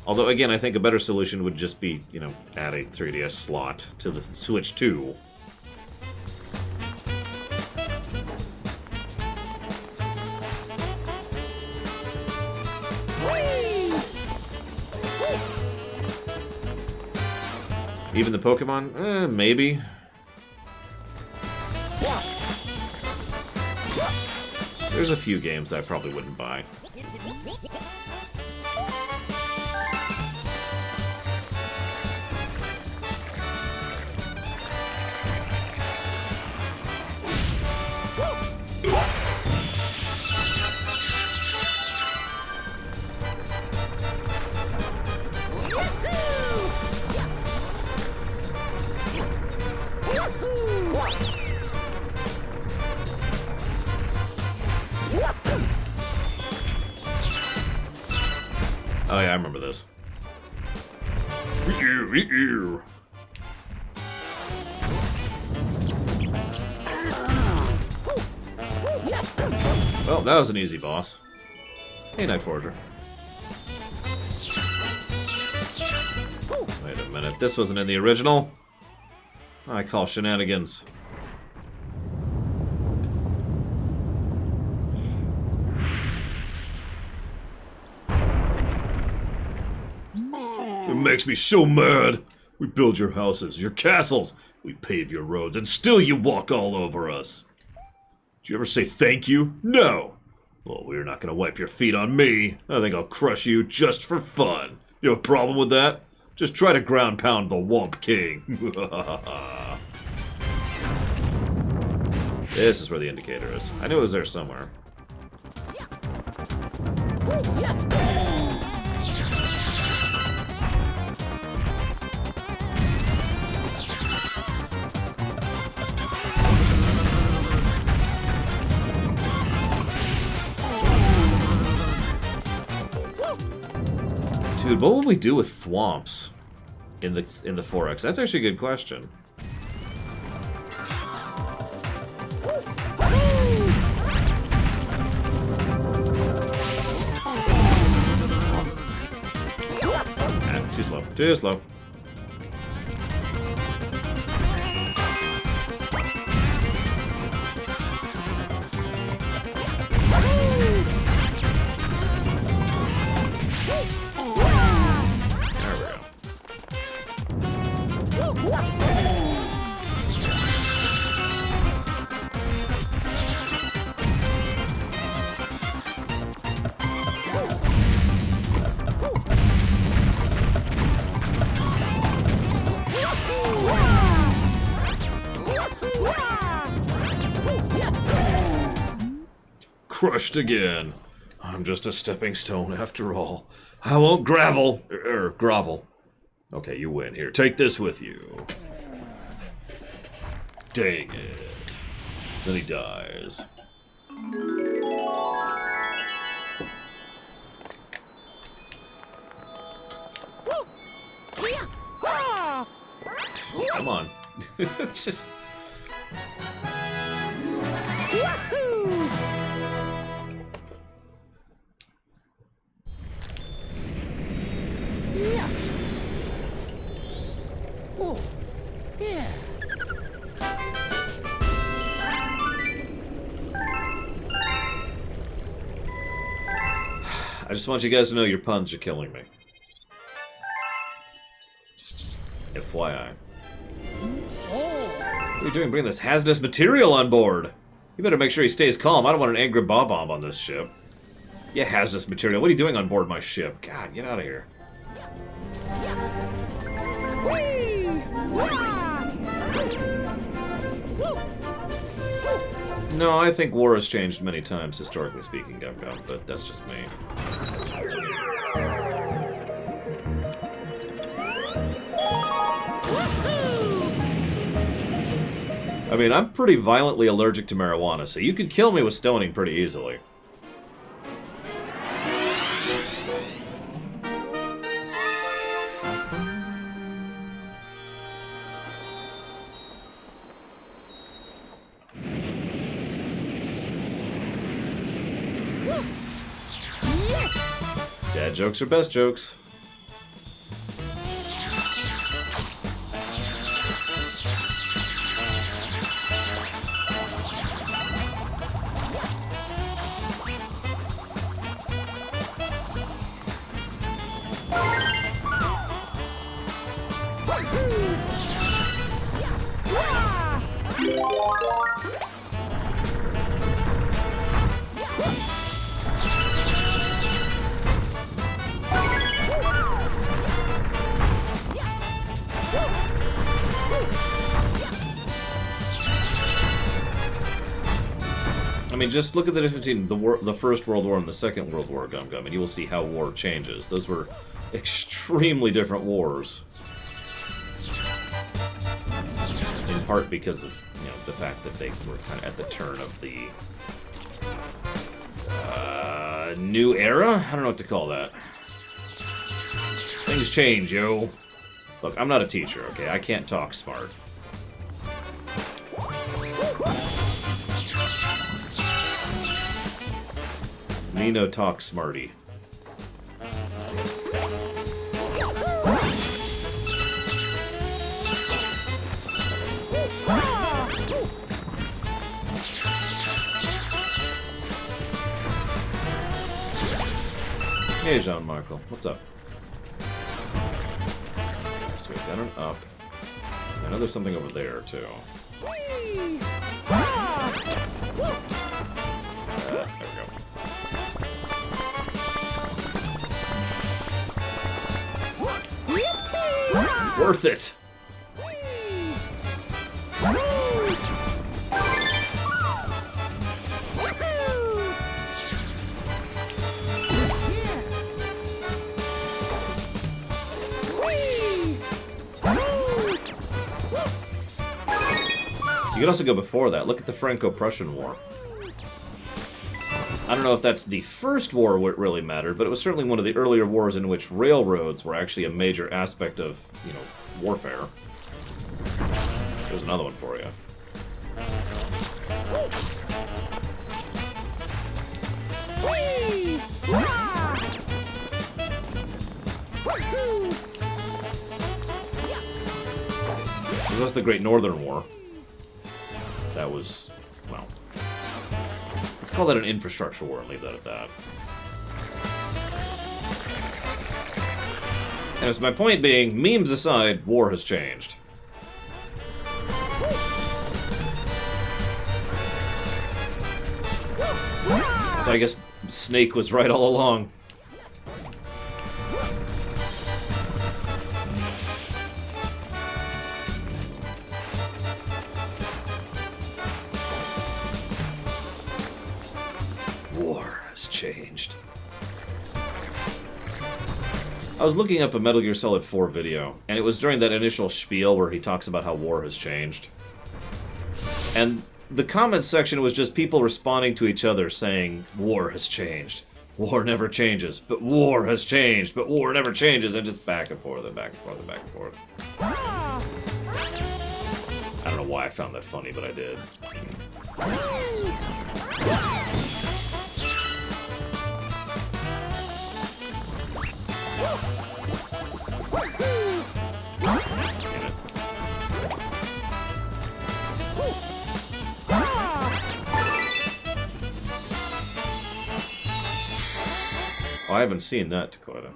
Although, again, I think a better solution would just be, you know, add a 3DS slot to the Switch 2. Even the Pokemon? Maybe. There's a few games I probably wouldn't buy. Oh yeah, I remember this. Well, that was an easy boss. Hey, Night Forger. Wait a minute, this wasn't in the original? I call shenanigans. It makes me so mad. We build your houses, your castles, we pave your roads, and still you walk all over us. Did you ever say thank you? No. Well, we're not gonna wipe your feet on me. I think I'll crush you just for fun. You have a problem with that? Just try to ground pound the Womp King. This is where the indicator is. I knew it was there somewhere. Dude, what would we do with thwomps in the 4X? That's actually a good question. Too slow. Too slow. Crushed again. I'm just a stepping stone after all. I won't grovel. Okay, you win. Here, take this with you. Dang it. Then he dies. Come on. It's just... Oh, yeah. I just want you guys to know your puns are killing me. Just FYI. So, What are you doing bringing this hazardous material on board? You better make sure he stays calm. I don't want an angry bob-omb on this ship. Yeah, hazardous material. What are you doing on board my ship? God, get out of here. No, I think war has changed many times, historically speaking, Gum Gum, but that's just me. I mean, I'm pretty violently allergic to marijuana, so you could kill me with stoning pretty easily. Dad jokes are best jokes. I mean, just look at the difference between the First World War and the Second World War, Gum Gum, and you will see how war changes. Those were extremely different wars. In part because of, you know, the fact that they were kind of at the turn of the new era? I don't know what to call that. Things change, yo. Look, I'm not a teacher, okay? I can't talk smart. Me no talk smarty. Hey, Jean-Marco. What's up? So we've got an up. I know there's something over there, too. There we go. Worth it! You could also go before that. Look at the Franco-Prussian War. I don't know if that's the first war where it really mattered, but it was certainly one of the earlier wars in which railroads were actually a major aspect of, you know, warfare. There's another one for you. There was the Great Northern War. That was, well, let's call that an infrastructure war and leave that at that. And as my point being, memes aside, war has changed. So I guess Snake was right all along. War has changed. I was looking up a Metal Gear Solid 4 video, and it was during that initial spiel where he talks about how war has changed. And the comments section was just people responding to each other saying, war has changed. War never changes, but war has changed, but war never changes, and just back and forth and back and forth and back and forth. I don't know why I found that funny, but I did. Oh, I haven't seen that, Dakota.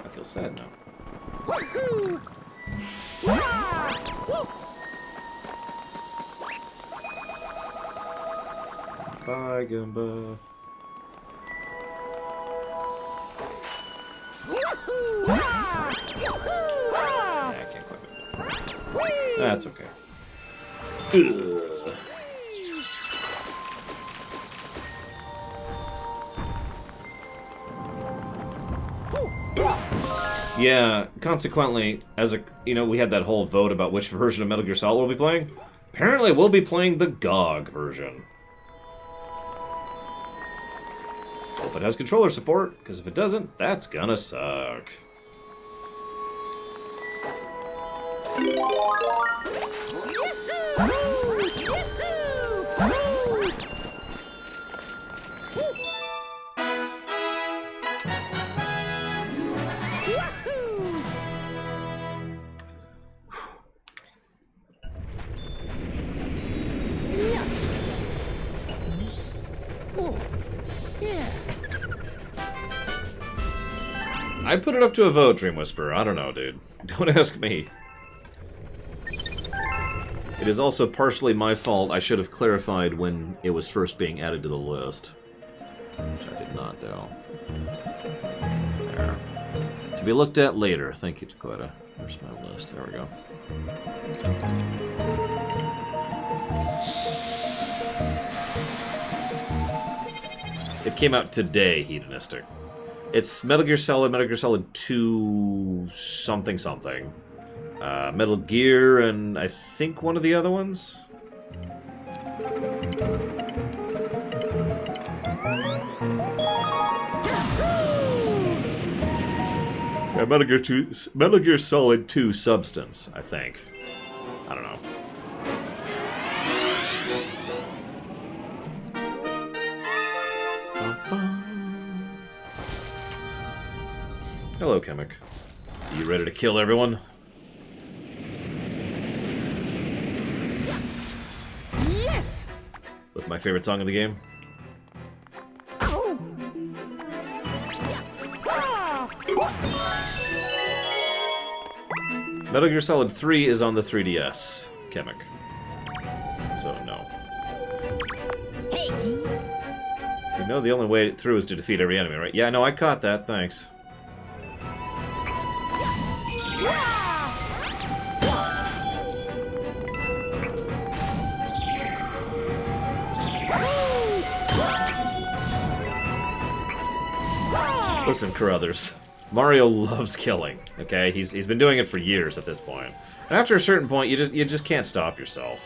I feel sad now. Bye, Goomba. That's okay. Ugh. Yeah, consequently, we had that whole vote about which version of Metal Gear Solid we'll be playing. Apparently, we'll be playing the GOG version. Hope it has controller support, because if it doesn't, that's gonna suck. Oh, yeah. I put it up to a vote, Dream Whisperer. I don't know, dude. Don't ask me. It is also partially my fault. I should have clarified when it was first being added to the list. Which I did not do. There. To be looked at later. Thank you, Dakota. Where's my list? There we go. It came out today, Hedonistic. It's Metal Gear Solid 2 something something. Metal Gear and I think one of the other ones? Yeah, Metal Gear Solid 2 Substance, I think. I don't know. Hello, Chemic. Are you ready to kill everyone? Yes. With my favorite song in the game? Oh. Metal Gear Solid 3 is on the 3DS, Chemic. So, no. Hey. You know the only way through is to defeat every enemy, right? Yeah, no, I caught that, thanks. Listen, Carruthers. Mario loves killing, okay? He's been doing it for years at this point. And after a certain point, you just can't stop yourself.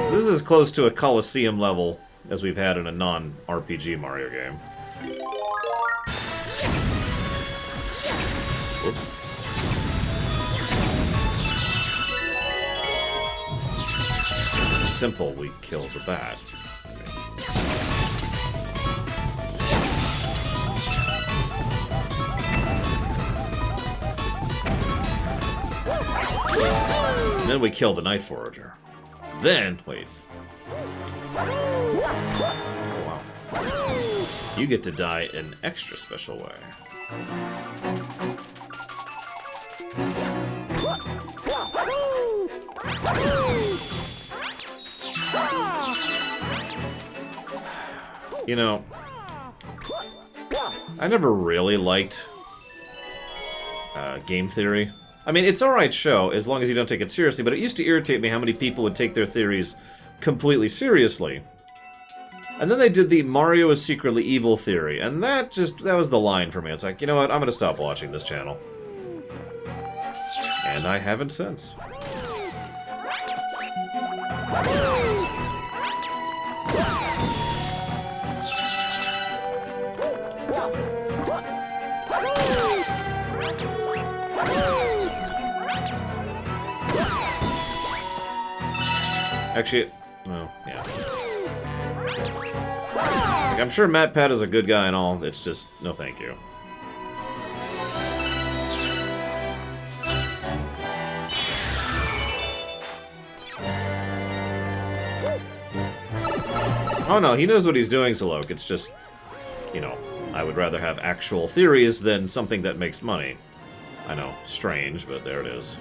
So this is as close to a Coliseum level as we've had in a non-RPG Mario game. Whoops. Simple, we killed the bat. And then we kill the Night Forager. Then, wait. Oh, wow. You get to die in an extra special way. You know, I never really liked game theory. I mean, it's an alright show, as long as you don't take it seriously, but it used to irritate me how many people would take their theories completely seriously. And then they did the Mario is secretly evil theory, and that was the line for me. It's like, you know what, I'm gonna stop watching this channel. And I haven't since. Actually, well, yeah. Like, I'm sure MatPat is a good guy and all, it's just, no thank you. Oh no, he knows what he's doing, Zalok. It's just, you know, I would rather have actual theories than something that makes money. I know, strange, but there it is.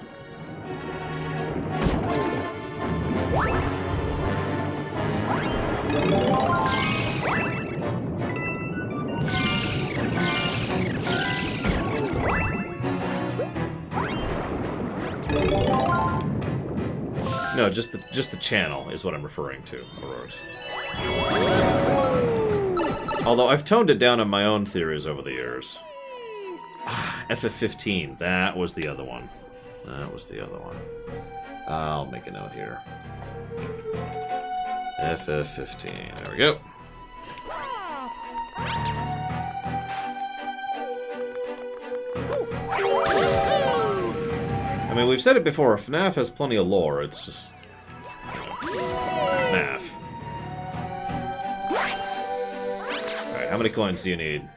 No, just the channel is what I'm referring to, Auroras. Although I've toned it down on my own theories over the years. FF15, that was the other one. That was the other one. I'll make a note here. FF15, there we go. I mean, we've said it before, FNAF has plenty of lore, it's just... FNAF. Alright, how many coins do you need?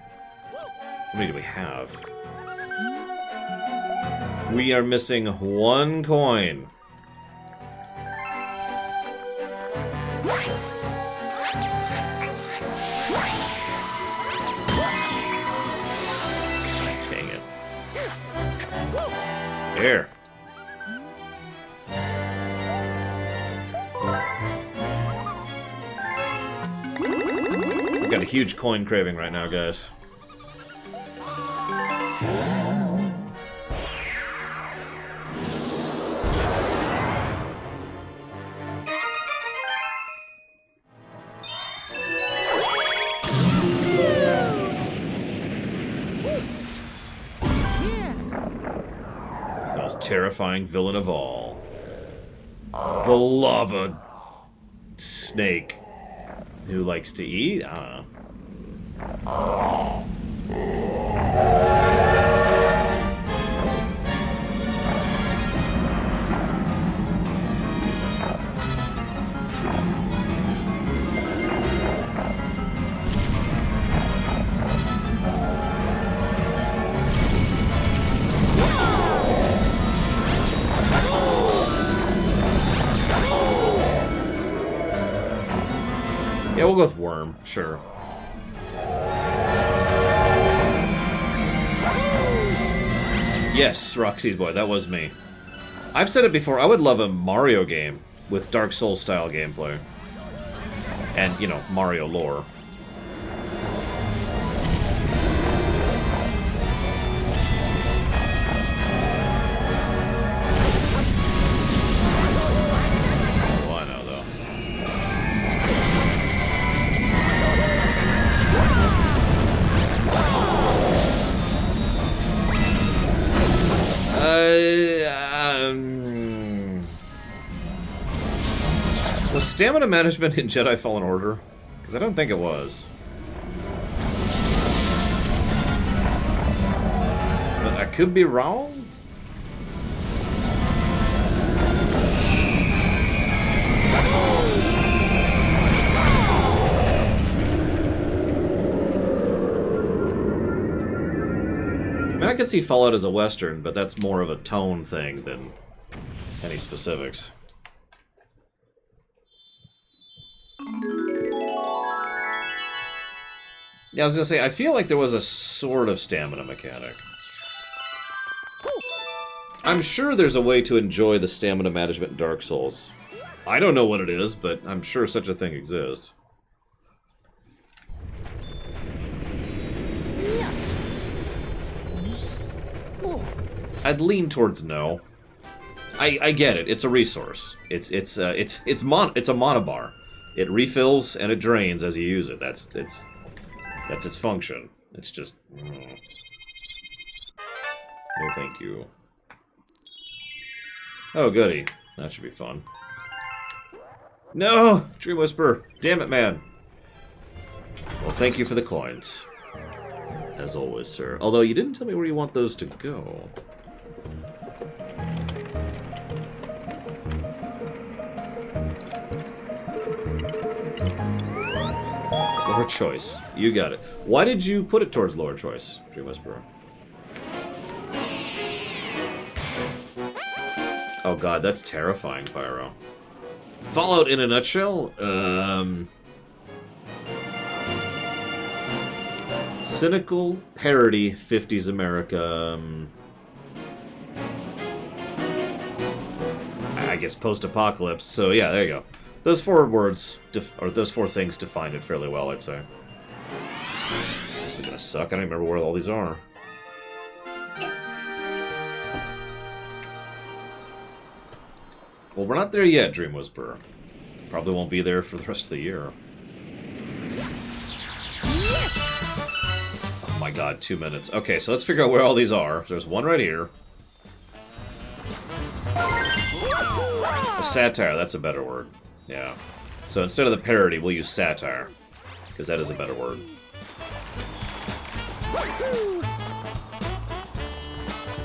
How many do we have? We are missing 1 coin. Dang it. There. I've got a huge coin craving right now, guys. It's the most terrifying villain of all. The lava snake who likes to eat? I don't know. Yeah, we'll go with Worm, sure. Yes, Roxy's boy, that was me. I've said it before, I would love a Mario game with Dark Souls style gameplay. And, you know, Mario lore. Oh, I know, though. Was stamina management in Jedi Fallen Order? Because I don't think it was. But I could be wrong? I mean, I could see Fallout as a Western, but that's more of a tone thing than any specifics. Yeah, I was gonna say, I feel like there was a sort of stamina mechanic. I'm sure there's a way to enjoy the stamina management in Dark Souls. I don't know what it is, but I'm sure such a thing exists. I'd lean towards no. I get it. It's a resource. It's a monobar. It refills and it drains as you use it. That's its function. It's just no, thank you. Oh, goody. That should be fun. No, Dream Whisperer. Damn it, man. Well, thank you for the coins, as always, sir. Although you didn't tell me where you want those to go. Lower choice. You got it. Why did you put it towards lower choice, Dream Whisperer? Oh god, that's terrifying, Pyro. Fallout in a nutshell? Cynical parody 50s America. I guess post-apocalypse. So yeah, there you go. Those 4 words, or those 4 things define it fairly well, I'd say. This is gonna suck. I don't remember where all these are. Well, we're not there yet, Dream Whisperer. Probably won't be there for the rest of the year. Oh my god, 2 minutes. Okay, so let's figure out where all these are. There's one right here. A satire, that's a better word. Yeah. So instead of the parody, we'll use satire. Because that is a better word.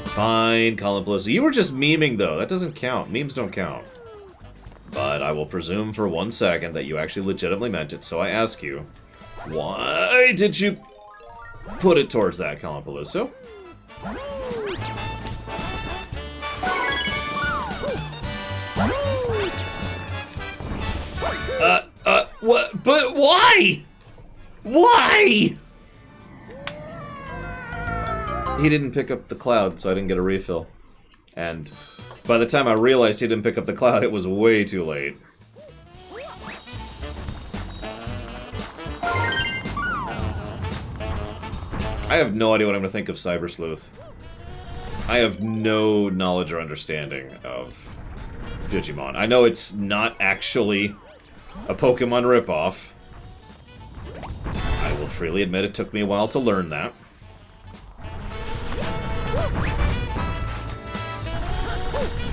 Fine, Colin Pelosi. You were just memeing, though. That doesn't count. Memes don't count. But I will presume for 1 second that you actually legitimately meant it, so I ask you, why did you put it towards that, Colin Peluso? What? But why? Why? He didn't pick up the cloud, so I didn't get a refill. And by the time I realized he didn't pick up the cloud, it was way too late. I have no idea what I'm going to think of Cyber Sleuth. I have no knowledge or understanding of Digimon. I know it's not actually a Pokemon ripoff. I will freely admit it took me a while to learn that.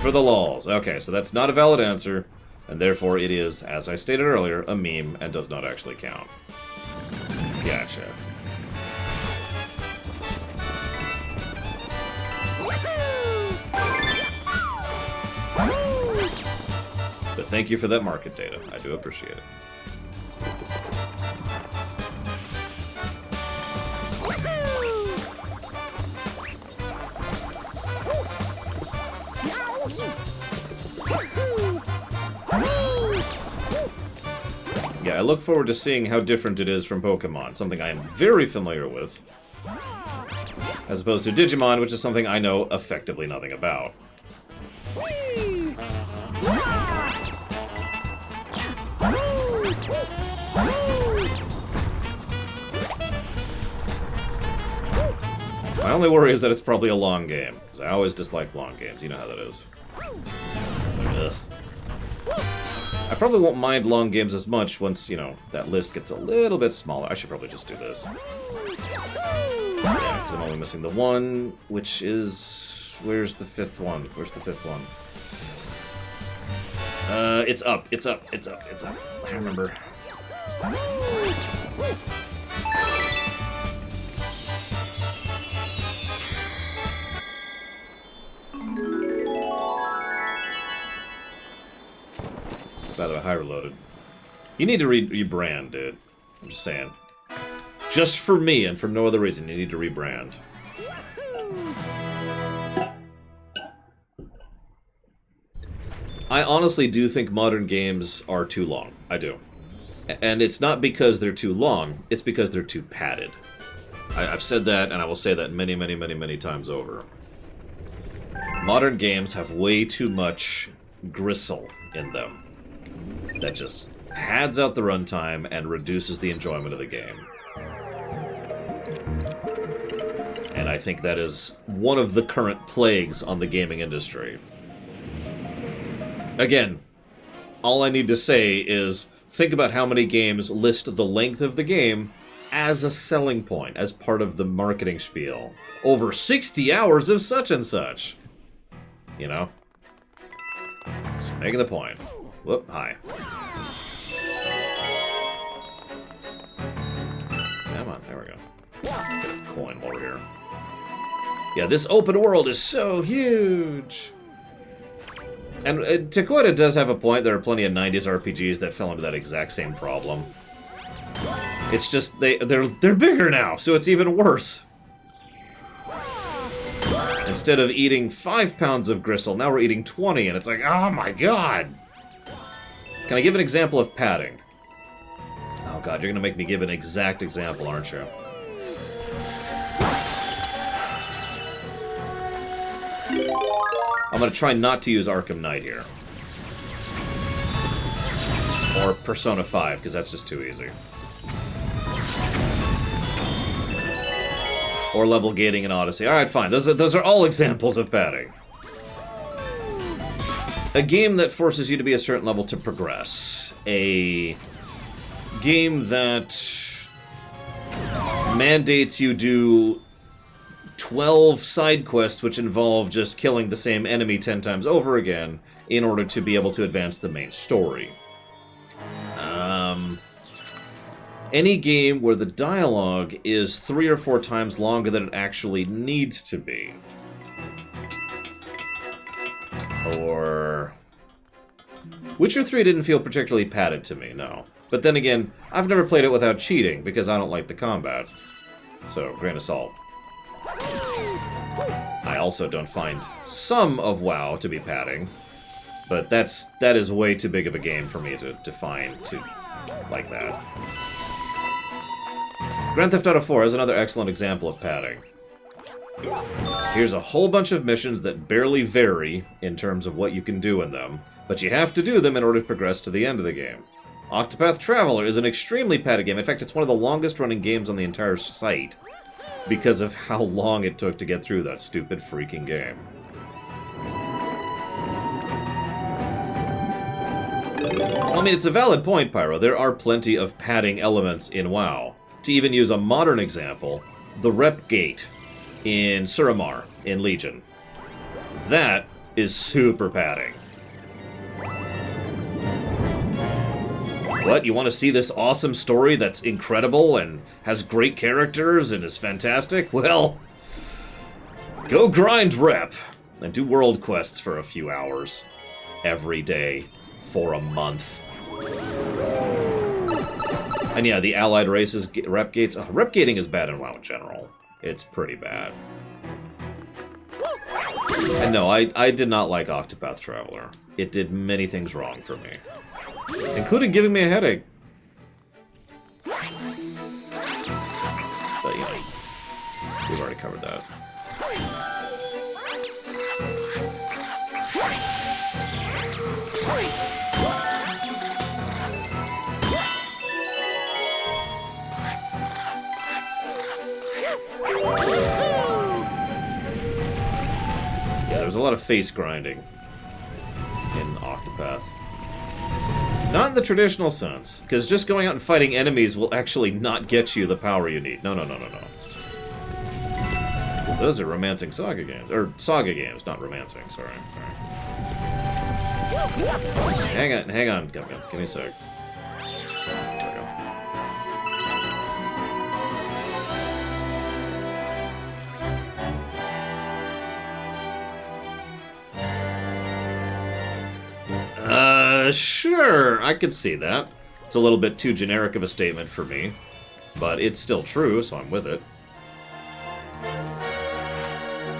For the lols. Okay, so that's not a valid answer, and therefore it is, as I stated earlier, a meme and does not actually count. Gotcha. But thank you for that market data. I do appreciate it. Yeah, I look forward to seeing how different it is from Pokemon, something I am very familiar with, as opposed to Digimon, which is something I know effectively nothing about. My only worry is that it's probably a long game, because I always dislike long games. You know how that is. It's like, ugh. I probably won't mind long games as much once, you know, that list gets a little bit smaller. I should probably just do this. Yeah, because I'm only missing the one, which is... Where's the fifth one? Where's the fifth one? It's up. It's up. It's up. It's up. I remember. By the way, high reloaded. You need to rebrand, dude. I'm just saying. Just for me and for no other reason, you need to rebrand. I honestly do think modern games are too long. I do. And it's not because they're too long, it's because they're too padded. I've said that, and I will say that many, many, many, many times over. Modern games have way too much gristle in them. That just pads out the runtime and reduces the enjoyment of the game. And I think that is one of the current plagues on the gaming industry. Again, all I need to say is, think about how many games list the length of the game as a selling point, as part of the marketing spiel. Over 60 hours of such and such. You know? Just making the point. Whoop, hi. Come on, there we go. Coin over here. Yeah, this open world is so huge! And Takoida does have a point. There are plenty of 90s RPGs that fell into that exact same problem. It's just, they're bigger now, so it's even worse. Instead of eating 5 pounds of gristle, now we're eating 20, and it's like, oh my god! Can I give an example of padding? Oh god, you're gonna make me give an exact example, aren't you? I'm gonna try not to use Arkham Knight here. Or Persona 5, because that's just too easy. Or level gating in Odyssey. Alright, fine. Those are all examples of padding. A game that forces you to be a certain level to progress. A game that mandates you do 12 side quests which involve just killing the same enemy 10 times over again in order to be able to advance the main story. Any game where the dialogue is 3 or 4 times longer than it actually needs to be. Or... Witcher 3 didn't feel particularly padded to me, no. But then again, I've never played it without cheating, because I don't like the combat. So, grain of salt. I also don't find some of WoW to be padding. But that is way too big of a game for me to define like that. Grand Theft Auto 4 is another excellent example of padding. Here's a whole bunch of missions that barely vary in terms of what you can do in them, but you have to do them in order to progress to the end of the game. Octopath Traveler is an extremely padded game. In fact, it's one of the longest running games on the entire site because of how long it took to get through that stupid freaking game. I mean, it's a valid point, Pyro. There are plenty of padding elements in WoW. To even use a modern example, the Rep Gate in Suramar in Legion. That is super padding. What? You want to see this awesome story that's incredible and has great characters and is fantastic? Well, go grind Rep and do world quests for a few hours every day for a month. And yeah, the allied races, rep gates. Rep gating is bad in WoW in general. It's pretty bad. And no, I did not like Octopath Traveler. It did many things wrong for me. Including giving me a headache. But, you know, we've already covered that. Yeah, there was a lot of face grinding in Octopath. Not in the traditional sense, because just going out and fighting enemies will actually not get you the power you need. No. Because those are romancing saga games. Or saga games, not romancing, sorry. Hang on, give me a sec. There we go. Sure, I could see that. It's a little bit too generic of a statement for me, but it's still true, so I'm with it.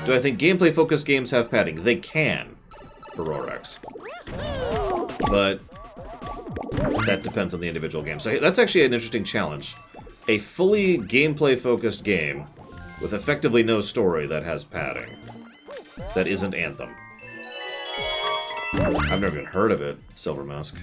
Do I think gameplay-focused games have padding? They can, for Rorax. But that depends on the individual game. So that's actually an interesting challenge. A fully gameplay-focused game with effectively no story that has padding. That isn't Anthem. I've never even heard of it, Silver Mask.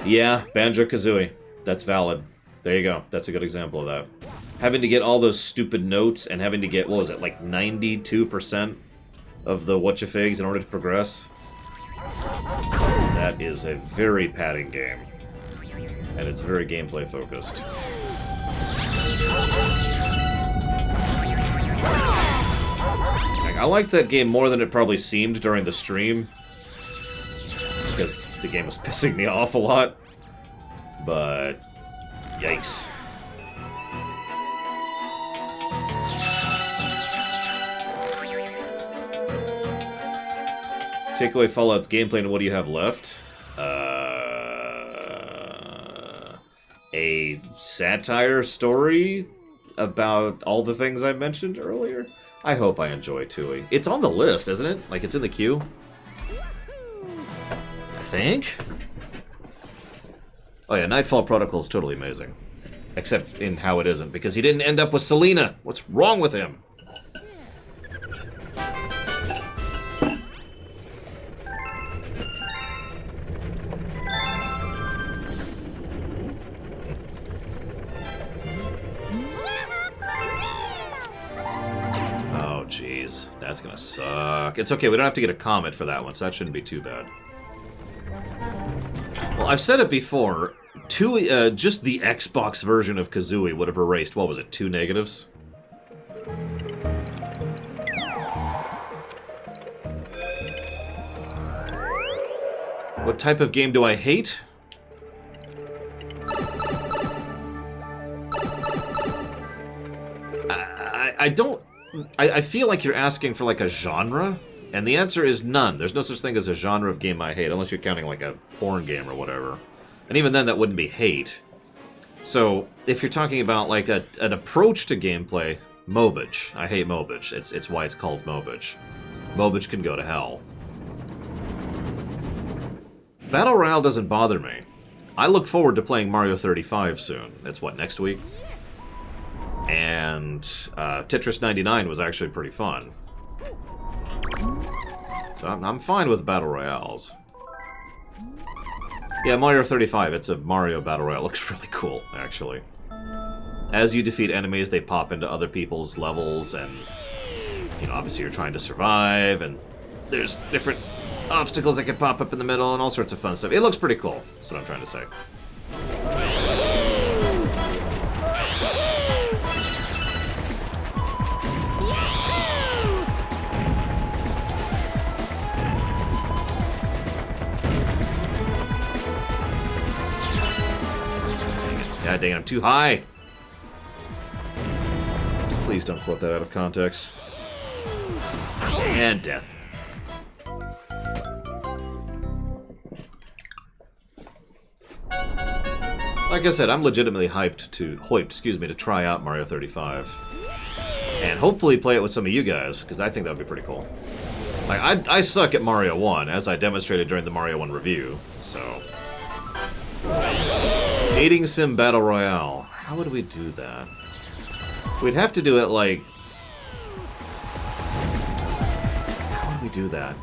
Yeah, Banjo-Kazooie. That's valid. There you go. That's a good example of that. Having to get all those stupid notes and having to get, what was it, like 92% of the whatchafigs in order to progress? That is a very padding game. And it's very gameplay focused. I liked that game more than it probably seemed during the stream. Because the game was pissing me off a lot. But... yikes. Take away Fallout's gameplay and what do you have left? A satire story about all the things I mentioned earlier? I hope I enjoy Tui. It's on the list, isn't it? Like, it's in the queue? I think? Oh yeah, Nightfall Protocol is totally amazing. Except in how it isn't, because he didn't end up with Selena! What's wrong with him? That's gonna suck. It's okay, we don't have to get a comet for that one, so that shouldn't be too bad. Well, I've said it before. Just the Xbox version of Kazooie would have erased, what was it, 2 negatives? What type of game do I hate? I don't... I feel like you're asking for, like, a genre, and the answer is none. There's no such thing as a genre of game I hate, unless you're counting, like, a porn game or whatever. And even then, that wouldn't be hate. So, if you're talking about, like, an approach to gameplay, Mobage. I hate Mobage. It's why it's called Mobage. Mobage can go to hell. Battle Royale doesn't bother me. I look forward to playing Mario 35 soon. It's what, next week? And Tetris 99 was actually pretty fun. So I'm fine with Battle Royales. Yeah, Mario 35, it's a Mario Battle Royale. It looks really cool, actually. As you defeat enemies, they pop into other people's levels, and, you know, obviously you're trying to survive, and there's different obstacles that can pop up in the middle, and all sorts of fun stuff. It looks pretty cool, that's what I'm trying to say. God dang it, I'm too high! Please don't quote that out of context. And death. Like I said, I'm legitimately hyped to try out Mario 35. And hopefully play it with some of you guys, because I think that would be pretty cool. Like, I suck at Mario 1, as I demonstrated during the Mario 1 review, so... Dating Sim Battle Royale. How would we do that? We'd have to do it like... How would we do that?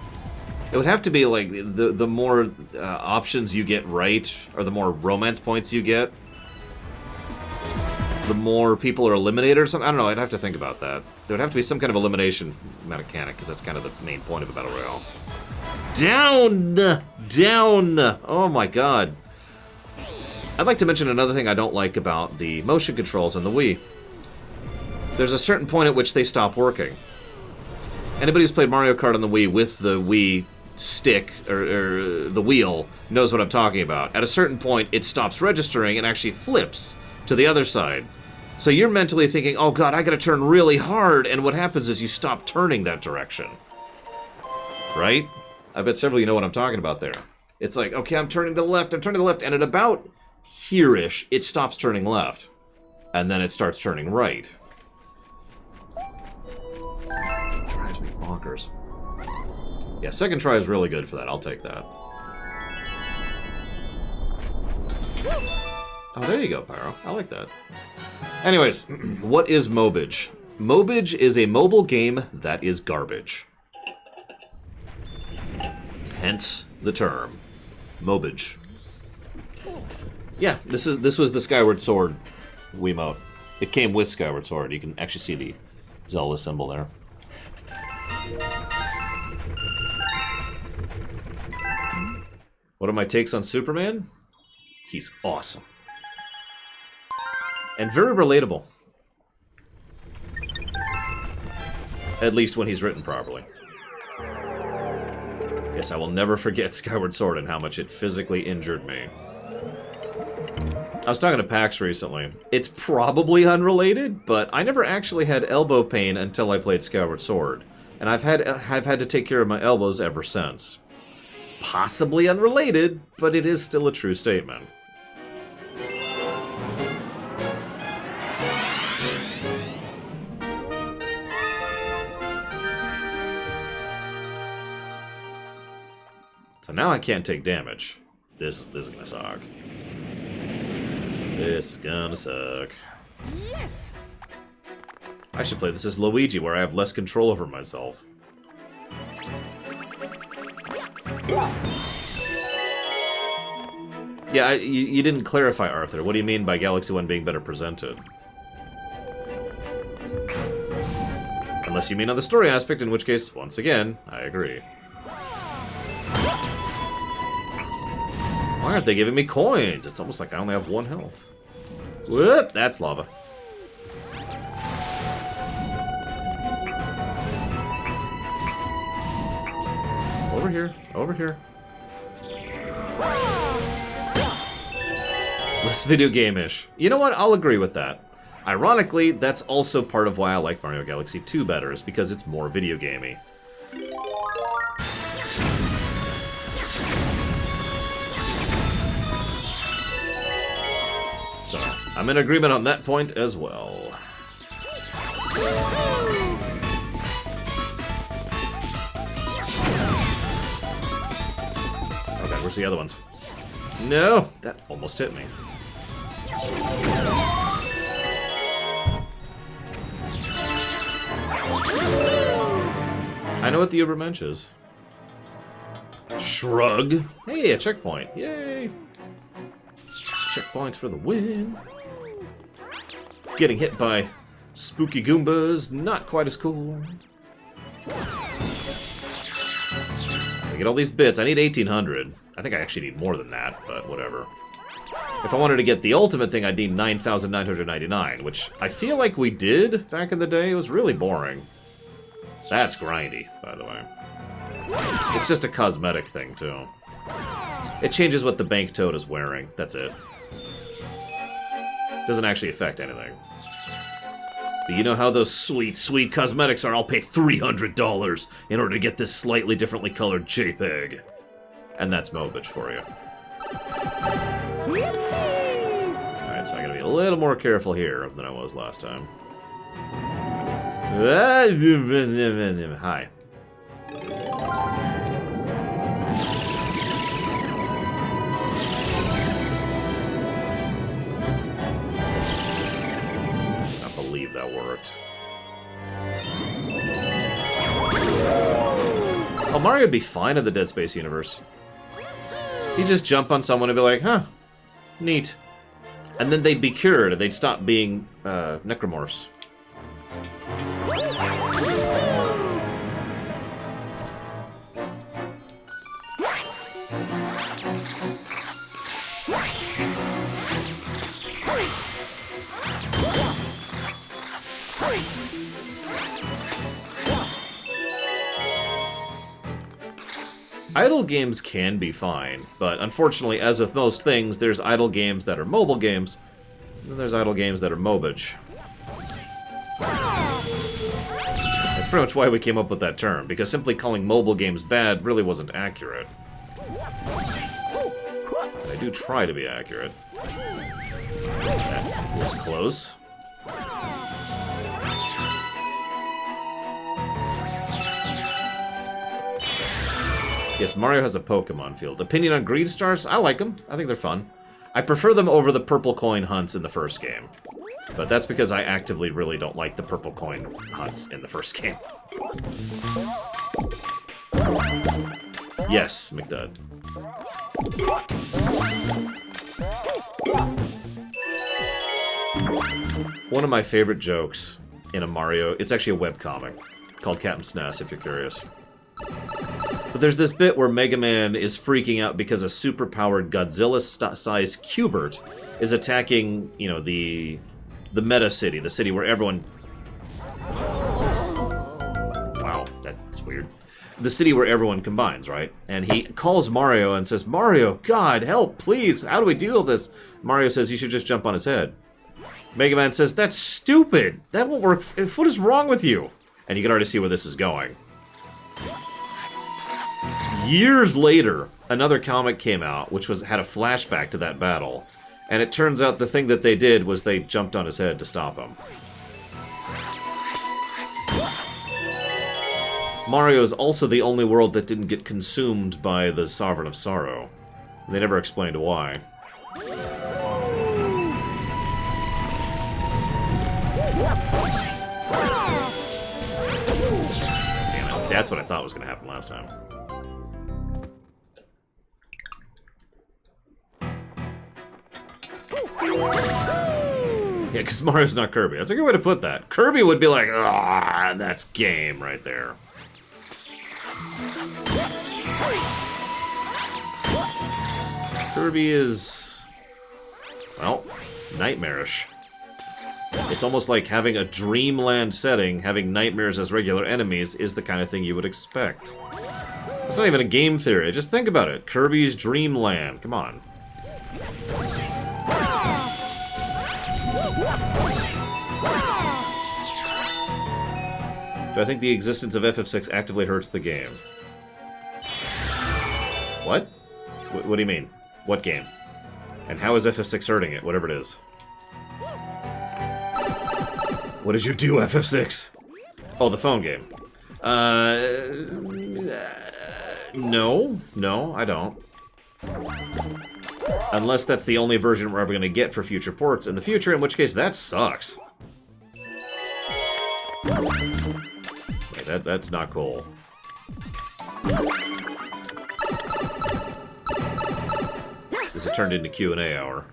It would have to be like the more options you get right, or the more romance points you get, the more people are eliminated or something. I don't know, I'd have to think about that. There would have to be some kind of elimination mechanic, because that's kind of the main point of a Battle Royale. Down! Down! Oh my god. I'd like to mention another thing I don't like about the motion controls on the Wii. There's a certain point at which they stop working. Anybody who's played Mario Kart on the Wii with the Wii stick, or the wheel, knows what I'm talking about. At a certain point, it stops registering and actually flips to the other side. So you're mentally thinking, oh god, I gotta turn really hard, and what happens is you stop turning that direction. Right? I bet several of you know what I'm talking about there. It's like, okay, I'm turning to the left, and at about here-ish, it stops turning left. And then it starts turning right. Drives me bonkers. Yeah, second try is really good for that. I'll take that. Oh, there you go, Pyro. I like that. Anyways, what is Mobage? Mobage is a mobile game that is garbage. Hence the term. Mobage. Yeah, this was the Skyward Sword Wiimote. It came with Skyward Sword. You can actually see the Zelda symbol there. What are my takes on Superman? He's awesome. And very relatable. At least when he's written properly. Yes, I will never forget Skyward Sword and how much it physically injured me. I was talking to PAX recently. It's probably unrelated, but I never actually had elbow pain until I played Skyward Sword. And I've had to take care of my elbows ever since. Possibly unrelated, but it is still a true statement. So now I can't take damage. This is gonna suck. This is gonna suck. Yes. I should play this as Luigi, where I have less control over myself. Yeah, you didn't clarify, Arthur. What do you mean by Galaxy 1 being better presented? Unless you mean on the story aspect, in which case, once again, I agree. Why aren't they giving me coins? It's almost like I only have 1 health. Whoop! That's lava. Over here. Over here. Less video game-ish. You know what? I'll agree with that. Ironically, that's also part of why I like Mario Galaxy 2 better, is because it's more video gamey. So, I'm in agreement on that point as well. Okay, where's the other ones? No! That almost hit me. I know what the Ubermensch is. Shrug. Hey, a checkpoint. Yay! Checkpoints for the win. Getting hit by spooky Goombas, not quite as cool. I get all these bits. I need 1,800. I think I actually need more than that, but whatever. If I wanted to get the ultimate thing, I'd need 9,999, which I feel like we did back in the day. It was really boring. That's grindy, by the way. It's just a cosmetic thing, too. It changes what the bank toad is wearing. That's it. Doesn't actually affect anything. But you know how those sweet, sweet cosmetics are? I'll pay $300 in order to get this slightly differently colored JPEG. And that's Mobitch for you. Alright, so I gotta be a little more careful here than I was last time. Hi. I believe that worked. Oh, Mario would be fine in the Dead Space universe. He'd just jump on someone and be like, huh, neat. And then they'd be cured and they'd stop being necromorphs. Idle games can be fine, but unfortunately, as with most things, there's idle games that are mobile games, and there's idle games that are Mobitch. That's pretty much why we came up with that term, because simply calling mobile games bad really wasn't accurate. They do try to be accurate. That was close. Yes, Mario has a Pokemon field. Opinion on Green Stars? I like them. I think they're fun. I prefer them over the purple coin hunts in the first game. But that's because I actively really don't like the purple coin hunts in the first game. Yes, McDud. One of my favorite jokes in a Mario... It's actually a webcomic called Captain SNES, if you're curious. But there's this bit where Mega Man is freaking out because a super-powered Godzilla-sized Q*bert is attacking, you know, the Meta City, the city where everyone... Wow, that's weird. The city where everyone combines, right? And he calls Mario and says, Mario, God, help, please, how do we deal with this? Mario says, you should just jump on his head. Mega Man says, that's stupid! That won't work. What is wrong with you? And you can already see where this is going. Years later, another comic came out, which had a flashback to that battle. And it turns out the thing that they did was they jumped on his head to stop him. Mario is also the only world that didn't get consumed by the Sovereign of Sorrow. They never explained why. Damn it. See, that's what I thought was going to happen last time. Yeah, because Mario's not Kirby. That's a good way to put that. Kirby would be like, ah, that's game right there. Kirby is, well, nightmarish. It's almost like having a dreamland setting, having nightmares as regular enemies is the kind of thing you would expect. It's not even a game theory. Just think about it. Kirby's Dreamland. Come on. Do I think the existence of FF6 actively hurts the game? What? What do you mean? What game? And how is FF6 hurting it, whatever it is? What did you do, FF6? Oh, the phone game. No, I don't. Unless that's the only version we're ever going to get for future ports in the future, in which case that sucks. Wait, that's not cool. This has turned into Q&A hour.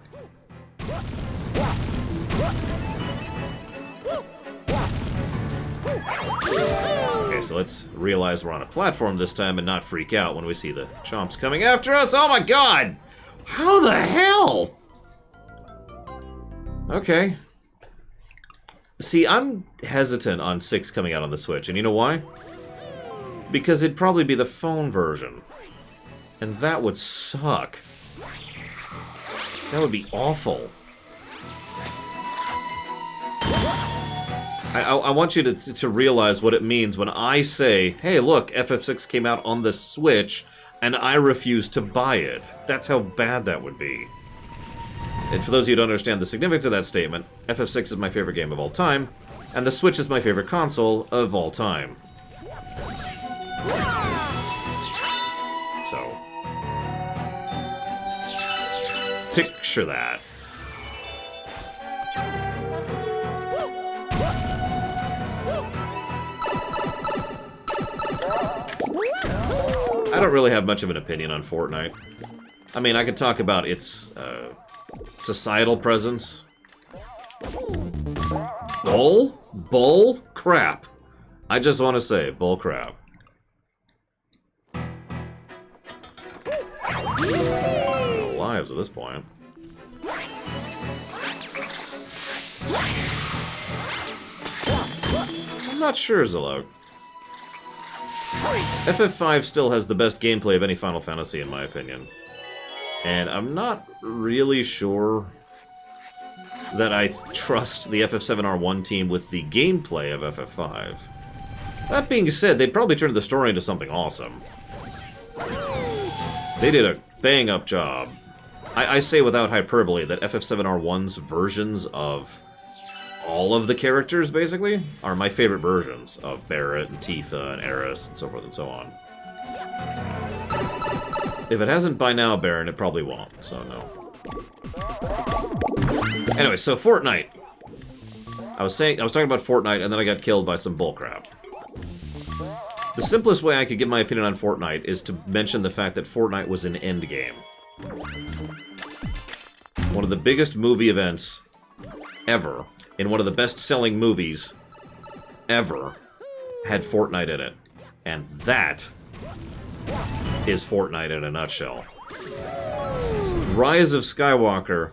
Okay, so let's realize we're on a platform this time and not freak out when we see the chomps coming after us. Oh my god! How the hell? Okay. See, I'm hesitant on 6 coming out on the Switch, and you know why? Because it'd probably be the phone version. And that would suck. That would be awful. I want you to realize what it means when I say, hey, look, FF6 came out on the Switch, and I refuse to buy it. That's how bad that would be. And for those of you who don't understand the significance of that statement, FF6 is my favorite game of all time, and the Switch is my favorite console of all time. So, picture that. I don't really have much of an opinion on Fortnite. I mean, I could talk about its societal presence. Bull crap. I just want to say, bull crap. Lives at this point. I'm not sure, Zillow. FF5 still has the best gameplay of any Final Fantasy, in my opinion. And I'm not really sure that I trust the FF7R1 team with the gameplay of FF5. That being said, they'd probably turn the story into something awesome. They did a bang-up job. I say without hyperbole that FF7R1's versions of all of the characters, basically, are my favorite versions of Barret and Tifa and Aeris and so forth and so on. If it hasn't by now, Baron, it probably won't, so no. Anyway, so Fortnite. I was talking about Fortnite, and then I got killed by some bullcrap. The simplest way I could give my opinion on Fortnite is to mention the fact that Fortnite was an endgame. One of the biggest movie events ever, in one of the best-selling movies ever, had Fortnite in it. And that is Fortnite in a nutshell. Rise of Skywalker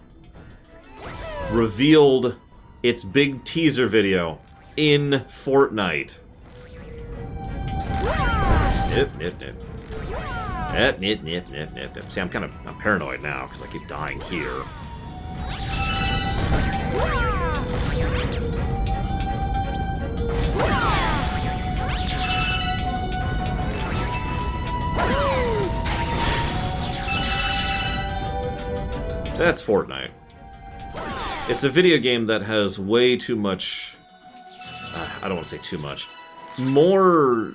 revealed its big teaser video in Fortnite. Nip. See, I'm paranoid now because I keep dying here. That's Fortnite. It's a video game that has way too much... I don't want to say too much. More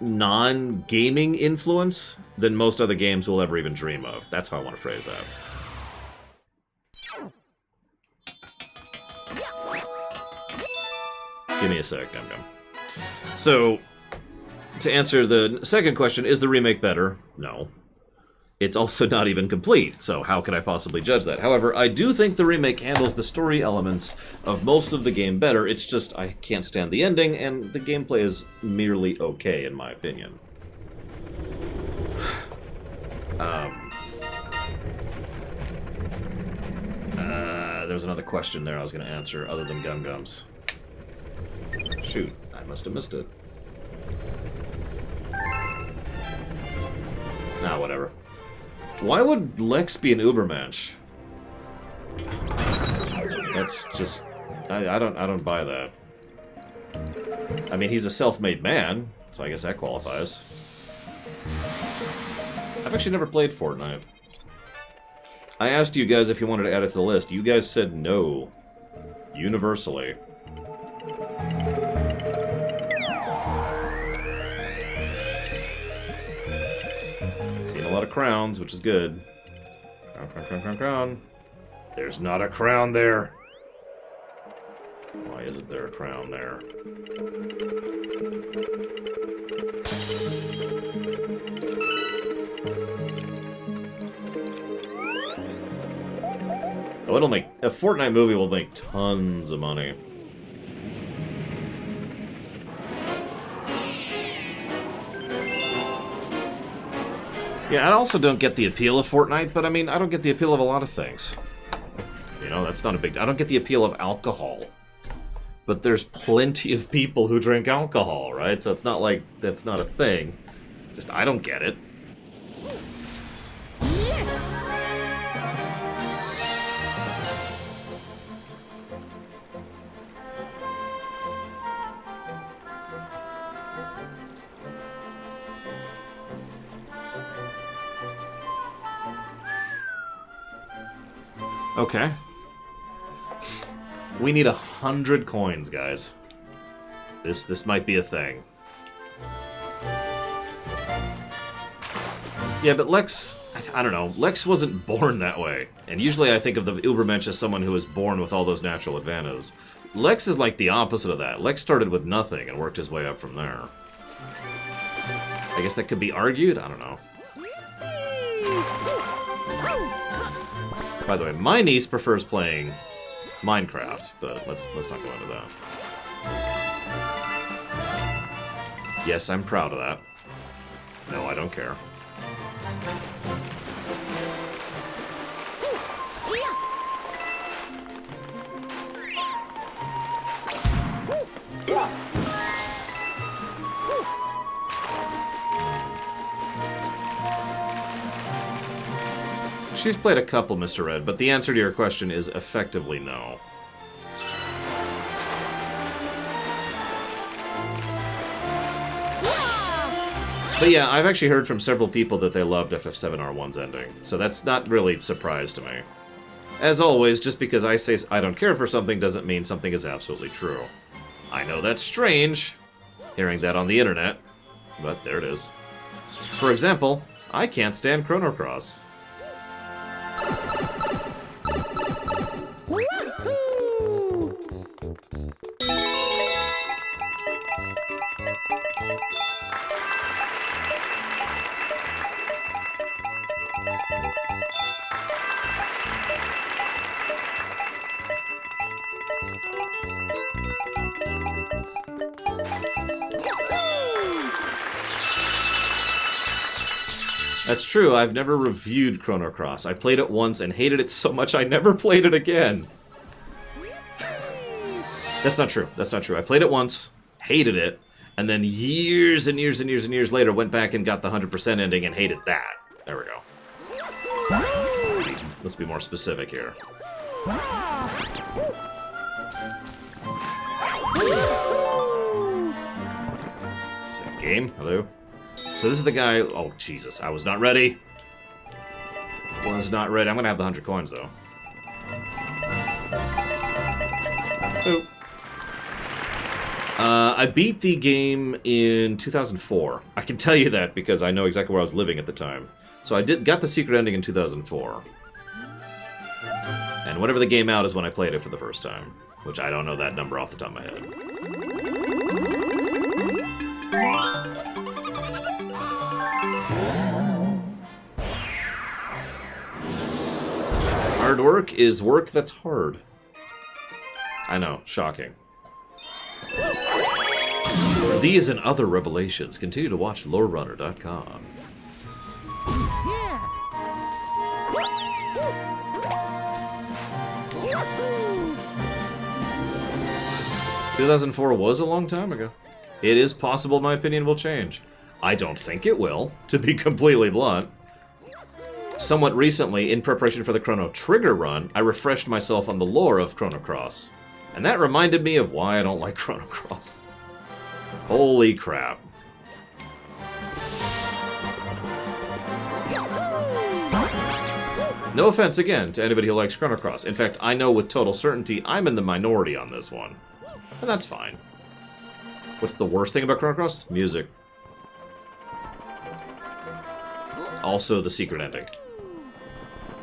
non-gaming influence than most other games will ever even dream of. That's how I want to phrase that. Give me a sec, Gum Gum. So, to answer the second question, is the remake better? No. it's also not even complete, so how could I possibly judge that? However, I do think the remake handles the story elements of most of the game better. It's just I can't stand the ending, and the gameplay is merely okay, in my opinion. There was another question there I was going to answer, other than Gum Gums. Shoot, I must have missed it. Nah, whatever. Why would Lex be an Ubermensch? That's just... I don't buy that. I mean, he's a self-made man, so I guess that qualifies. I've actually never played Fortnite. I asked you guys if you wanted to add it to the list. You guys said no. Universally. Seen a lot of crowns, which is good. Crown, crown, crown, crown, crown. There's not a crown there. Why isn't there a crown there? Oh, it'll make... A Fortnite movie will make tons of money. Yeah, I also don't get the appeal of Fortnite, but I mean, I don't get the appeal of a lot of things. You know, that's not a big... I don't get the appeal of alcohol. But there's plenty of people who drink alcohol, right? So it's not like that's not a thing. Just, I don't get it. Okay. We need 100 coins, guys. This might be a thing. Yeah, but Lex... I don't know. Lex wasn't born that way. And usually I think of the Ubermensch as someone who was born with all those natural advantages. Lex is like the opposite of that. Lex started with nothing and worked his way up from there. I guess that could be argued? I don't know. By the way, my niece prefers playing Minecraft, but let's not go into that. Yes, I'm proud of that. No, I don't care. She's played a couple, Mr. Red, but the answer to your question is effectively no. But yeah, I've actually heard from several people that they loved FF7R1's ending, so that's not really a surprise to me. As always, just because I say I don't care for something doesn't mean something is absolutely true. I know that's strange, hearing that on the internet, but there it is. For example, I can't stand Chrono Cross. That's true, I've never reviewed Chrono Cross. I played it once and hated it so much I never played it again. That's not true, that's not true. I played it once, hated it, and then years and years and years and years later went back and got the 100% ending and hated that. There we go. Let's be more specific here. Is that game? Hello? So this is the guy... Oh, Jesus. I was not ready. Was not ready. I'm going to have the 100 coins, though. Oop. I beat the game in 2004. I can tell you that because I know exactly where I was living at the time. So I got the secret ending in 2004. And whenever the game out is when I played it for the first time. Which I don't know that number off the top of my head. Hard work is work that's hard. I know, shocking. For these and other revelations, continue to watch LoreRunner.com. Yeah. 2004 was a long time ago. It is possible my opinion will change. I don't think it will, to be completely blunt. Somewhat recently, in preparation for the Chrono Trigger run, I refreshed myself on the lore of Chrono Cross. And that reminded me of why I don't like Chrono Cross. Holy crap. No offense, again, to anybody who likes Chrono Cross. In fact, I know with total certainty I'm in the minority on this one. And that's fine. What's the worst thing about Chrono Cross? Music. Also, the secret ending.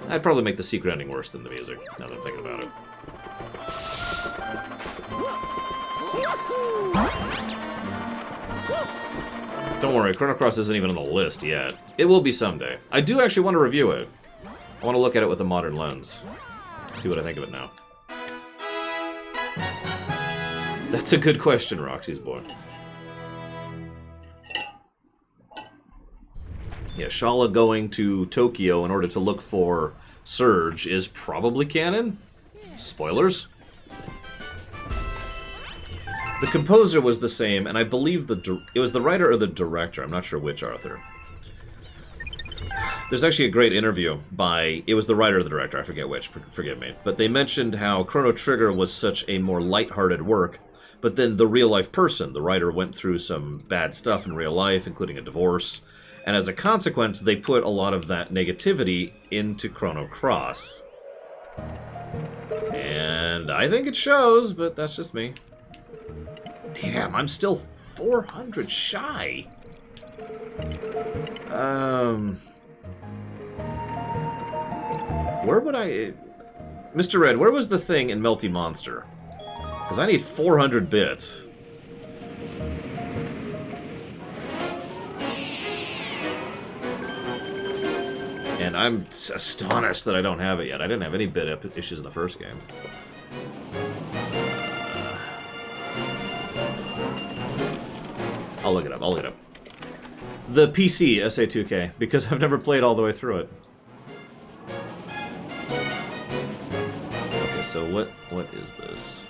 I'd probably make the secret ending worse than the music, now that I'm thinking about it. Don't worry, Chrono Cross isn't even on the list yet. It will be someday. I do actually want to review it. I want to look at it with a modern lens. See what I think of it now. That's a good question, Roxy's boy. Yeah, Shala going to Tokyo in order to look for Surge is probably canon. Spoilers. The composer was the same, and I believe it was the writer or the director. I'm not sure which, Arthur. There's actually a great interview by... It was the writer or the director, I forget which, forgive me. But they mentioned how Chrono Trigger was such a more lighthearted work, but then the real-life person, the writer, went through some bad stuff in real life, including a divorce. And as a consequence, they put a lot of that negativity into Chrono Cross. And I think it shows, but that's just me. Damn, I'm still 400 shy. Where would I... Mr. Red, where was the thing in Melty Monster? Because I need 400 bits. And I'm astonished that I don't have it yet. I didn't have any bit issues in the first game. I'll look it up, I'll look it up. The PC SA2K, because I've never played all the way through it. Okay, so what is this?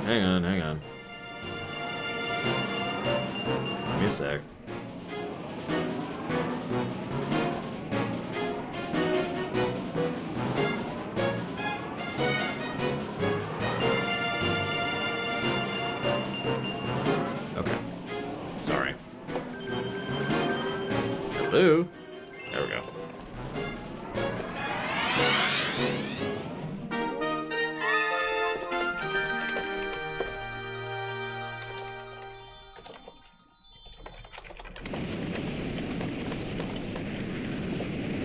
Hang on, hang on. Give me a sec. Okay. Sorry. Hello? There we go.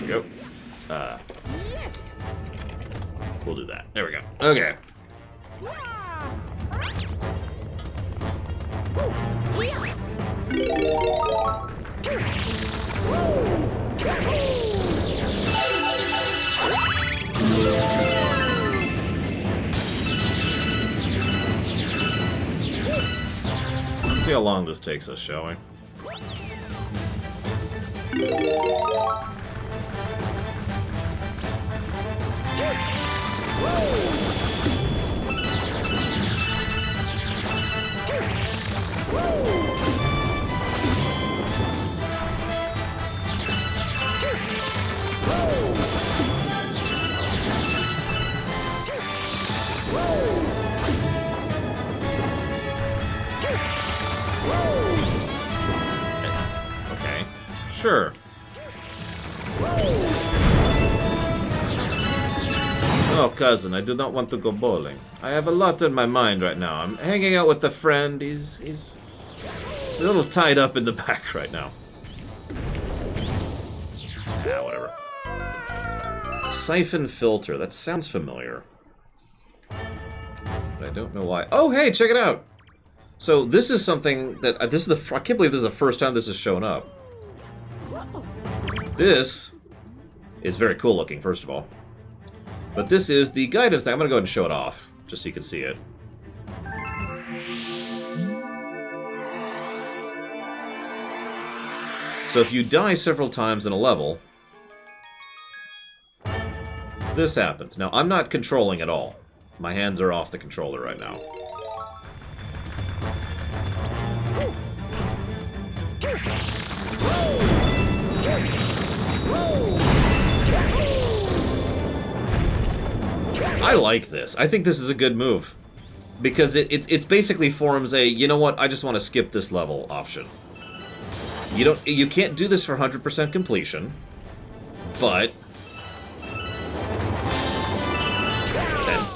Go. Yes. We'll do that. There we go. Okay. Let's see how long this takes us, shall we? Okay. Sure. Oh, cousin, I do not want to go bowling. I have a lot in my mind right now. I'm hanging out with a friend. He's a little tied up in the back right now. Ah, whatever. Siphon filter. That sounds familiar. But I don't know why. Oh, hey, check it out! So this is something that this is the I can't believe this is the first time this has shown up. This is very cool looking, first of all. But this is the guidance thing. I'm going to go ahead and show it off, just so you can see it. So if you die several times in a level, this happens. Now, I'm not controlling at all. My hands are off the controller right now. I like this. I think this is a good move. Because it's basically forms a, you know what, I just want to skip this level option. You can't do this for 100% completion, but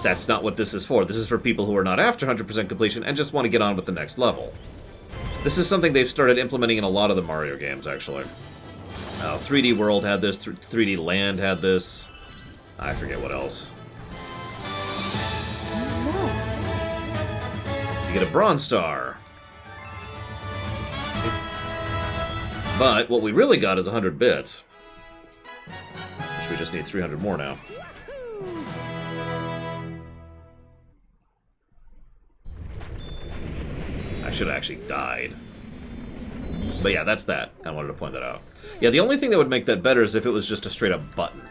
that's not what this is for. This is for people who are not after 100% completion and just want to get on with the next level. This is something they've started implementing in a lot of the Mario games, actually. 3D World had this, 3D Land had this. I forget what else. You get a Bronze Star. But what we really got is 100 bits. Which we just need 300 more now. I should have actually died. But yeah, that's that. I wanted to point that out. Yeah, the only thing that would make that better is if it was just a straight-up button.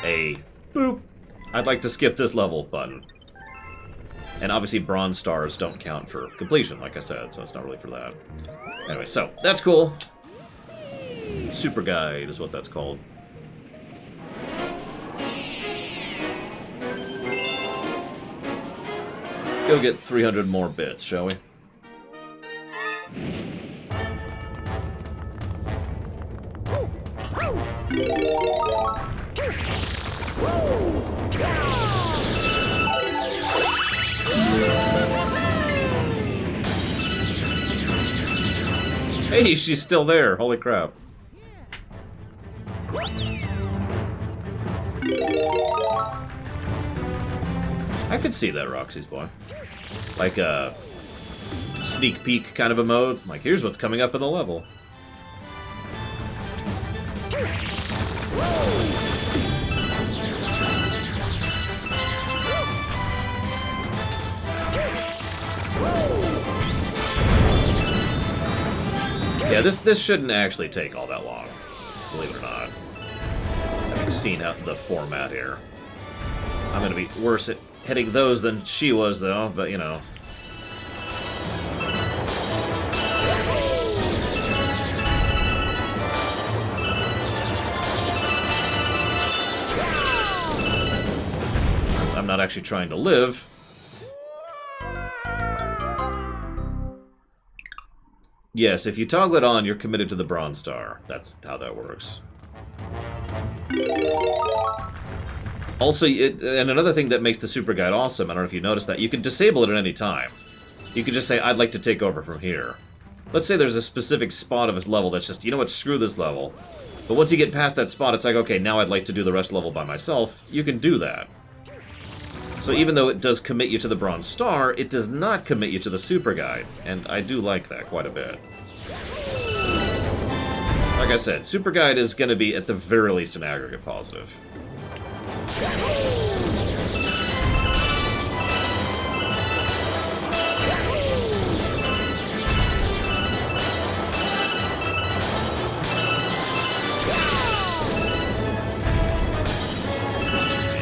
A boop. I'd like to skip this level button. And obviously Bronze Stars don't count for completion, like I said, so it's not really for that. Anyway, so, that's cool. Super Guide is what that's called. Let's go get 300 more bits, shall we? Hey, she's still there. Holy crap. I could see that, Roxy's boy. Like a sneak peek kind of a mode. Like, here's what's coming up in the level. Yeah, this shouldn't actually take all that long, believe it or not. Having seen out the format here. I'm gonna be worse at hitting those than she was, though, but you know. Since I'm not actually trying to live. Yes, if you toggle it on, you're committed to the Bronze Star. That's how that works. Also, and another thing that makes the Super Guide awesome, I don't know if you noticed that, you can disable it at any time. You can just say, I'd like to take over from here. Let's say there's a specific spot of this level that's just, you know what, screw this level. But once you get past that spot, it's like, okay, now I'd like to do the rest of the level by myself. You can do that. So even though it does commit you to the Bronze Star, it does not commit you to the Super Guide. And I do like that quite a bit. Like I said, Super Guide is going to be, at the very least, an aggregate positive.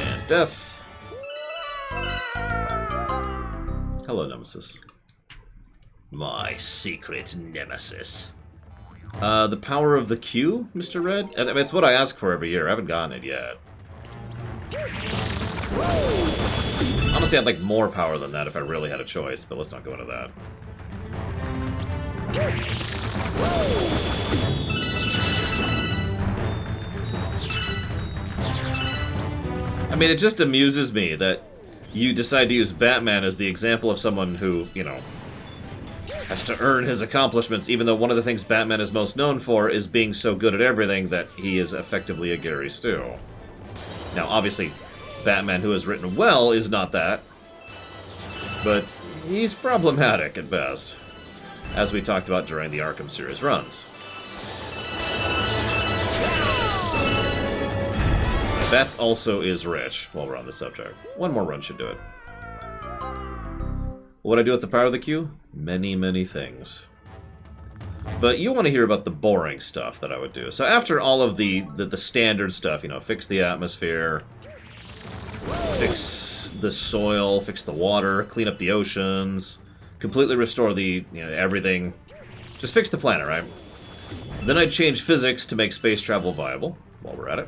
And death. Hello, Nemesis. My secret nemesis. The power of the Q, Mr. Red? I mean, it's what I ask for every year. I haven't gotten it yet. Honestly, I'd like more power than that if I really had a choice, but let's not go into that. I mean, it just amuses me that you decide to use Batman as the example of someone who, you know, has to earn his accomplishments, even though one of the things Batman is most known for is being so good at everything that he is effectively a Gary Stu. Now, obviously, Batman who is written well is not that, but he's problematic at best, as we talked about during the Arkham series runs. Bats also is rich, while we're on the subject. One more run should do it. What would I do with the power of the Q? Many, many things. But you want to hear about the boring stuff that I would do. So after all of the standard stuff, you know, fix the atmosphere, fix the soil, fix the water, clean up the oceans, completely restore the, you know, everything. Just fix the planet, right? Then I'd change physics to make space travel viable, while we're at it.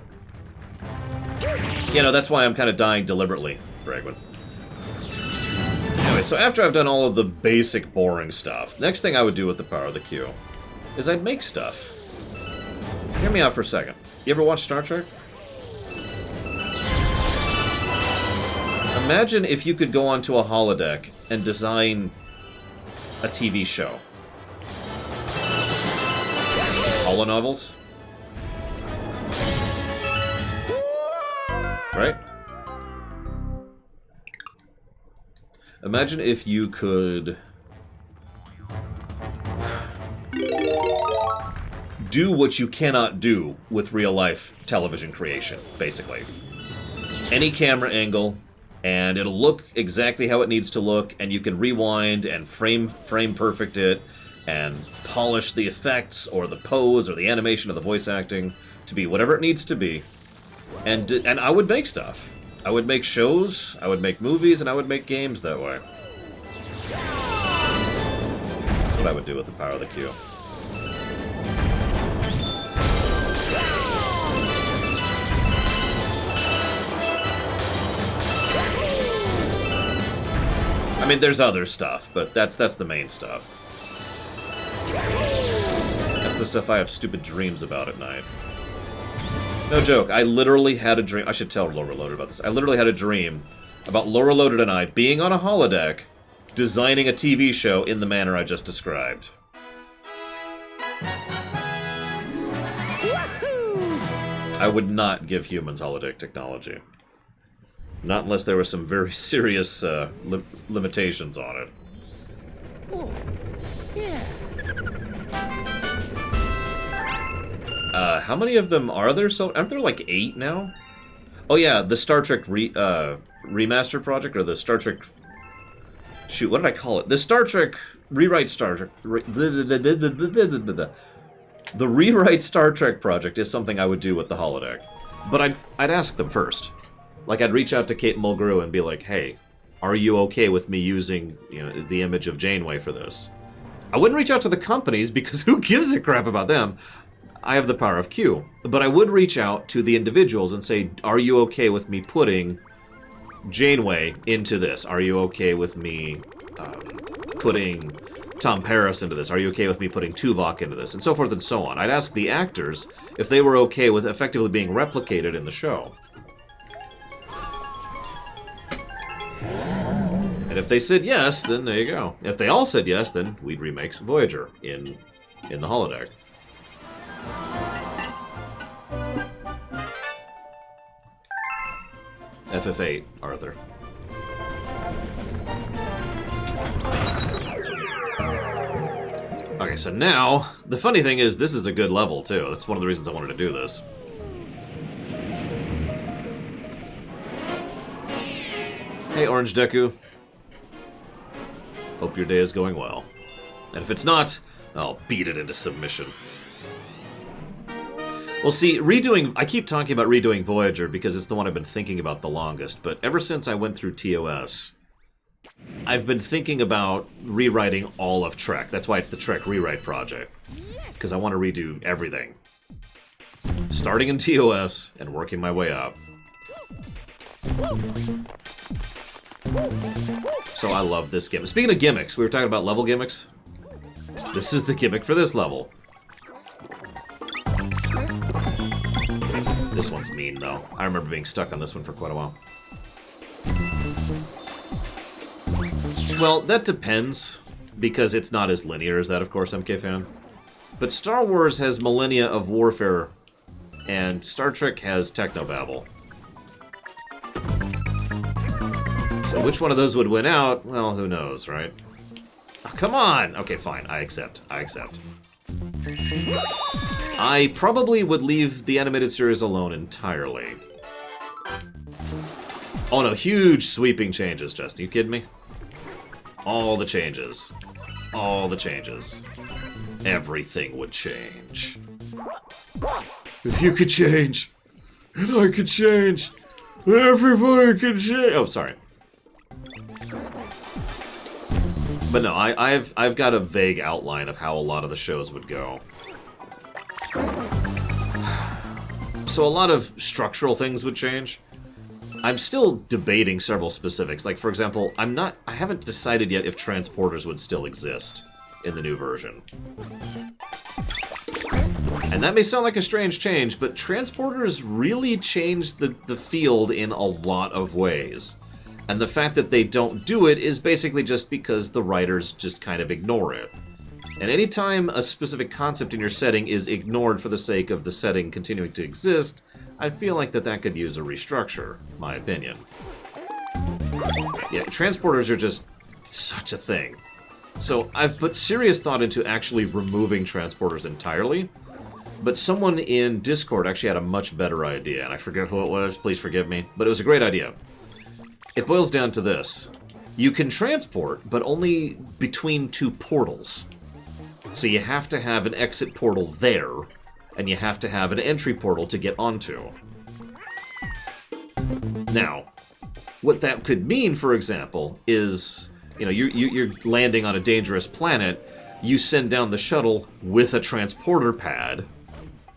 You know, that's why I'm kind of dying deliberately, Bragman. Anyway, so after I've done all of the basic boring stuff, next thing I would do with the power of the Q is I'd make stuff. Hear me out for a second. You ever watch Star Trek? Imagine if you could go onto a holodeck and design a TV show. Holonovels? Right? Imagine if you could do what you cannot do with real-life television creation, basically. Any camera angle, and it'll look exactly how it needs to look, and you can rewind and frame perfect it, and polish the effects, or the pose, or the animation, or the voice acting, to be whatever it needs to be. And I would make stuff. I would make shows, I would make movies, and I would make games that way. That's what I would do with the power of the Q. I mean, there's other stuff, but that's the main stuff. That's the stuff I have stupid dreams about at night. No joke, I literally had a dream. I should tell Laura Loaded about this. I literally had a dream about Laura Loaded and I being on a holodeck, designing a TV show in the manner I just described. I would not give humans holodeck technology. Not unless there were some very serious limitations on it. Oh, yeah. How many of them are there? So aren't there like 8 now? Oh yeah, the Star Trek remaster project, or the Star Trek... Shoot, what did I call it? The Star Trek rewrite Star Trek... The rewrite Star Trek project is something I would do with the holodeck. But I'd ask them first. Like, I'd reach out to Kate Mulgrew and be like, hey, are you okay with me using, you know, the image of Janeway for this? I wouldn't reach out to the companies, because who gives a crap about them? I have the power of Q. But I would reach out to the individuals and say, are you okay with me putting Janeway into this? Are you okay with me putting Tom Paris into this? Are you okay with me putting Tuvok into this? And so forth and so on. I'd ask the actors if they were okay with effectively being replicated in the show. And if they said yes, then there you go. If they all said yes, then we'd remake Voyager in the holodeck. FF8, Arthur. Okay, so now, the funny thing is, this is a good level, too. That's one of the reasons I wanted to do this. Hey, Orange Deku. Hope your day is going well. And if it's not, I'll beat it into submission. Well, see, I keep talking about redoing Voyager because it's the one I've been thinking about the longest, but ever since I went through TOS, I've been thinking about rewriting all of Trek. That's why it's the Trek Rewrite Project. Because I want to redo everything. Starting in TOS and working my way up. So I love this gimmick. Speaking of gimmicks, we were talking about level gimmicks. This is the gimmick for this level. This one's mean, though. I remember being stuck on this one for quite a while. Well, that depends, because it's not as linear as that, of course, MK fan. But Star Wars has millennia of warfare, and Star Trek has technobabble. So which one of those would win out? Well, who knows, right? Oh, come on! Okay, fine. I accept. I accept. I probably would leave the animated series alone entirely. Oh no, huge sweeping changes, Justin. You kidding me? All the changes. All the changes. Everything would change. If you could change, and I could change, everybody could change. Oh, sorry. But no, I've got a vague outline of how a lot of the shows would go. So a lot of structural things would change. I'm still debating several specifics. Like, for example, I haven't decided yet if transporters would still exist in the new version. And that may sound like a strange change, but transporters really changed the field in a lot of ways. And the fact that they don't do it is basically just because the writers just kind of ignore it. And anytime a specific concept in your setting is ignored for the sake of the setting continuing to exist, I feel like that could use a restructure, my opinion. Yeah, transporters are just such a thing. So I've put serious thought into actually removing transporters entirely, but someone in Discord actually had a much better idea, and I forget who it was, please forgive me, but it was a great idea. It boils down to this. You can transport, but only between two portals. So you have to have an exit portal there, and you have to have an entry portal to get onto. Now, what that could mean, for example, is, you know, you're landing on a dangerous planet, you send down the shuttle with a transporter pad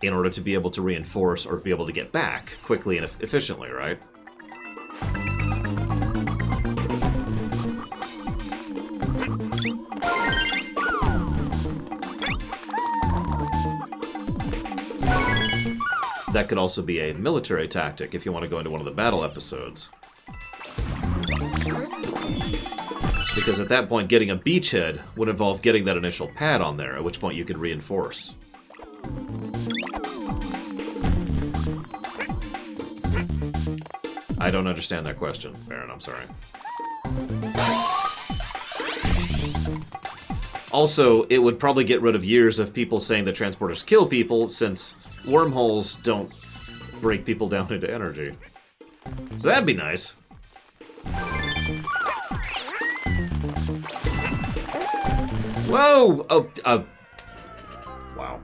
in order to be able to reinforce or be able to get back quickly and efficiently, right? That could also be a military tactic if you want to go into one of the battle episodes. Because at that point, getting a beachhead would involve getting that initial pad on there, at which point you could reinforce. I don't understand that question, Baron, I'm sorry. Also, it would probably get rid of years of people saying that transporters kill people, since wormholes don't break people down into energy. So that'd be nice. Whoa! Oh, wow.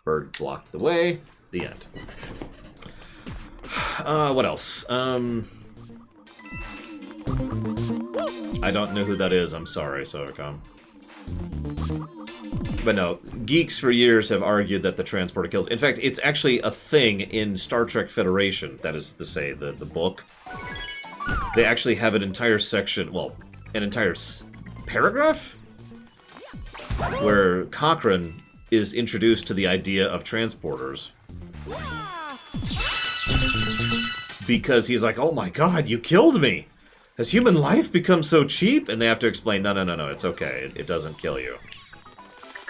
Bird blocked the way. The end. What else? I don't know who that is. I'm sorry, Sodercom. But no, geeks for years have argued that the transporter kills. In fact, it's actually a thing in Star Trek Federation, that is to say, the book. They actually have an entire section, well, an entire paragraph? Where Cochrane is introduced to the idea of transporters. Because he's like, oh my god, you killed me! Has human life become so cheap? And they have to explain, no, it's okay, it doesn't kill you.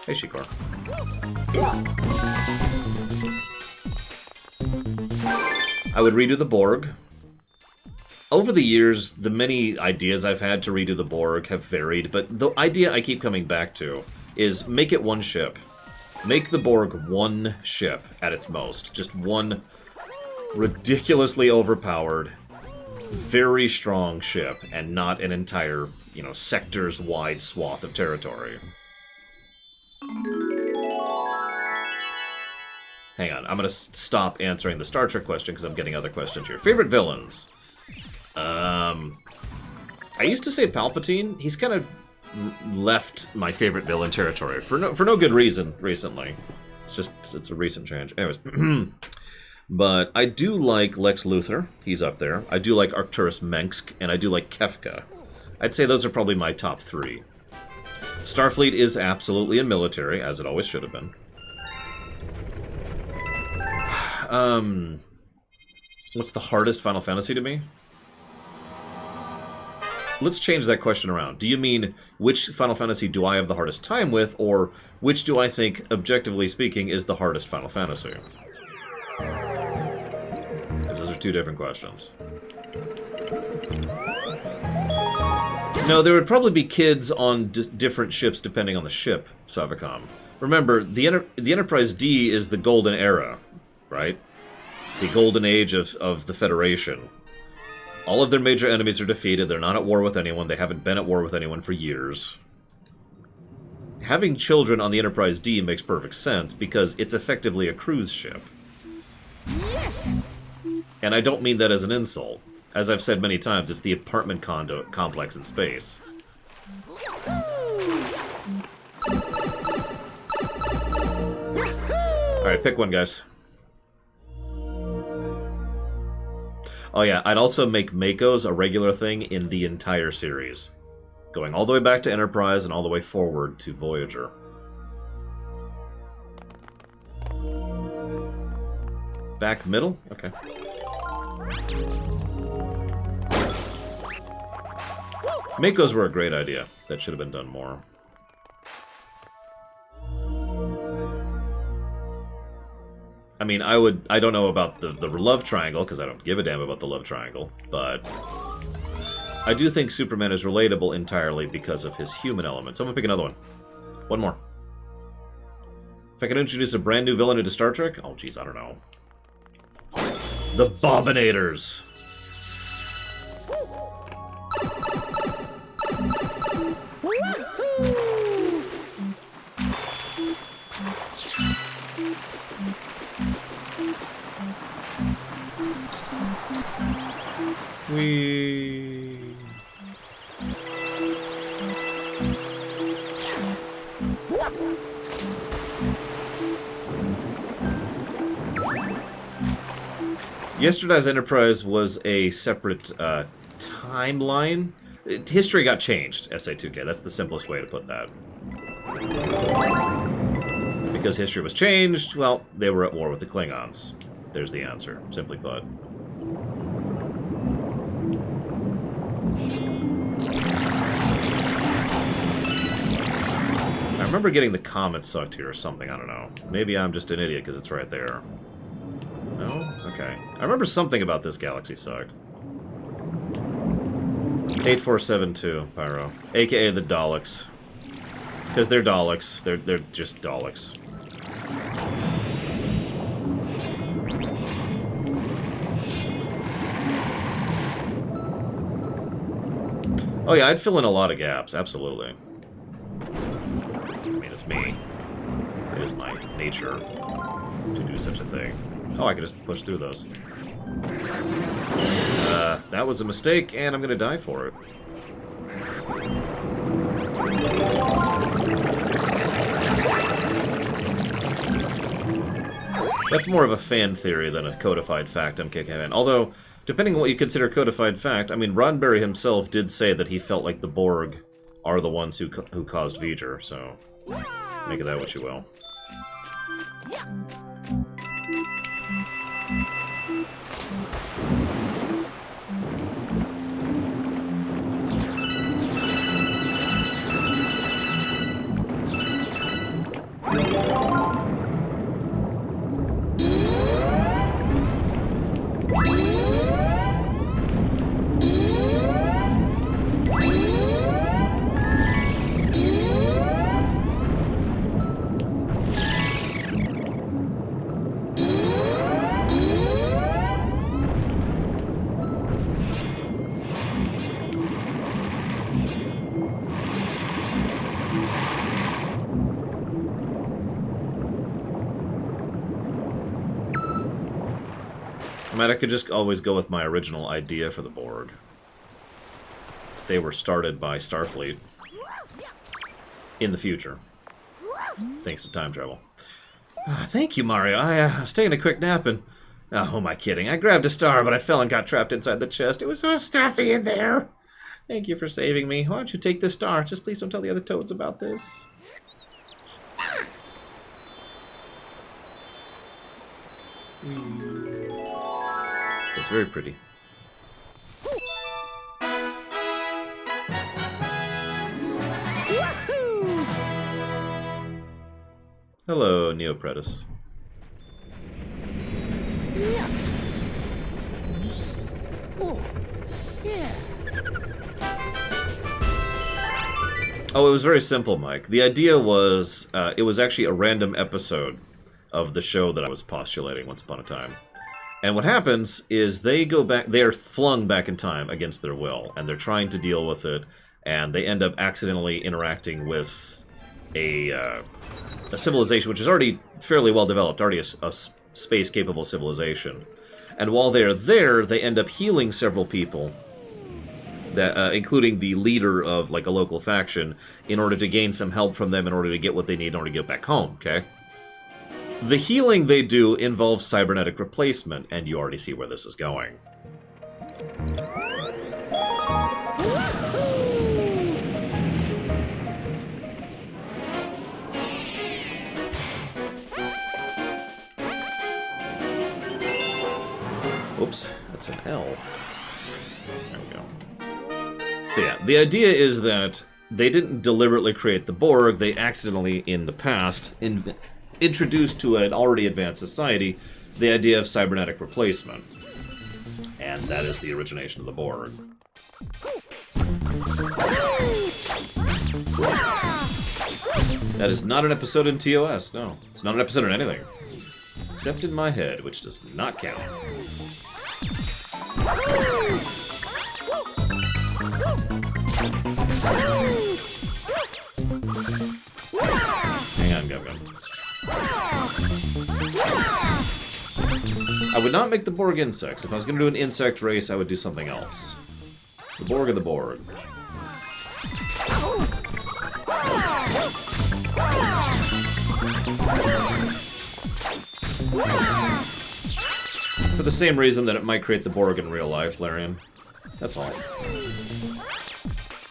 Hey, Shikor. I would redo the Borg. Over the years, the many ideas I've had to redo the Borg have varied, but the idea I keep coming back to is make it one ship. Make the Borg one ship at its most. Just one ridiculously overpowered, very strong ship, and not an entire, you know, sectors-wide swath of territory. Hang on, I'm gonna stop answering the Star Trek question because I'm getting other questions here. Favorite villains? I used to say Palpatine. He's kind of left my favorite villain territory for no good reason recently. It's a recent change. Anyways, but I do like Lex Luthor. He's up there. I do like Arcturus Mengsk, and I do like Kefka. I'd say those are probably my top three. Starfleet is absolutely a military, as it always should have been. What's the hardest Final Fantasy to me? Let's change that question around. Do you mean which Final Fantasy do I have the hardest time with, or which do I think, objectively speaking, is the hardest Final Fantasy? Those are two different questions. No, there would probably be kids on different ships depending on the ship, Savicom. Remember, the Enterprise D is the golden era, right? The golden age of the Federation. All of their major enemies are defeated, they're not at war with anyone, they haven't been at war with anyone for years. Having children on the Enterprise D makes perfect sense, because it's effectively a cruise ship. Yes. And I don't mean that as an insult. As I've said many times, it's the apartment condo complex in space. Alright, pick one, guys. Oh yeah, I'd also make Makos a regular thing in the entire series. Going all the way back to Enterprise and all the way forward to Voyager. Back middle? Okay. Makos were a great idea. That should have been done more. I mean, I don't know about the love triangle, because I don't give a damn about the love triangle, but I do think Superman is relatable entirely because of his human element. So I'm gonna pick another one. One more. If I could introduce a brand new villain into Star Trek? Oh, geez, I don't know. The Bombinators! Wee. Yesterday's Enterprise was a separate timeline. History got changed, SA2K. That's the simplest way to put that. Because history was changed, well, they were at war with the Klingons. There's the answer, simply put. I remember getting the comet sucked here or something, I don't know. Maybe I'm just an idiot because it's right there. No? Okay. I remember something about this galaxy sucked. 8472, Pyro. AKA the Daleks. Because they're Daleks. They're just Daleks. Oh yeah, I'd fill in a lot of gaps, absolutely. I mean, it's me. It is my nature to do such a thing. Oh, I can just push through those. That was a mistake, and I'm gonna die for it. That's more of a fan theory than a codified fact I'm kicking in. Although, depending on what you consider codified fact, I mean, Roddenberry himself did say that he felt like the Borg are the ones who caused V'ger, so make of that what you will. I mean, I could just always go with my original idea for the Borg. They were started by Starfleet. In the future. Thanks to time travel. Thank you, Mario. I was taking a quick nap and... Oh, who am I kidding? I grabbed a star, but I fell and got trapped inside the chest. It was so stuffy in there. Thank you for saving me. Why don't you take this star? Just please don't tell the other toads about this. It's very pretty. Hello, Neopretis. Oh, Yeah. Oh, it was very simple, Mike. The idea was, it was actually a random episode of the show that I was postulating once upon a time. And what happens is they go back, they're flung back in time against their will, and they're trying to deal with it, and they end up accidentally interacting with a civilization which is already fairly well developed, already a space-capable civilization. And while they're there, they end up healing several people, that including the leader of like a local faction, in order to gain some help from them in order to get what they need in order to get back home, okay? The healing they do involves cybernetic replacement, and you already see where this is going. Oops, that's an L. There we go. So yeah, the idea is that they didn't deliberately create the Borg, they accidentally, in the past, introduced to an already advanced society the idea of cybernetic replacement. And that is the origination of the Borg. That is not an episode in TOS, no. It's not an episode in anything. Except in my head, which does not count. Hang on, Gum Gum. I would not make the Borg insects. If I was going to do an insect race, I would do something else. The Borg of the Borg. For the same reason that it might create the Borg in real life, Larian. That's all.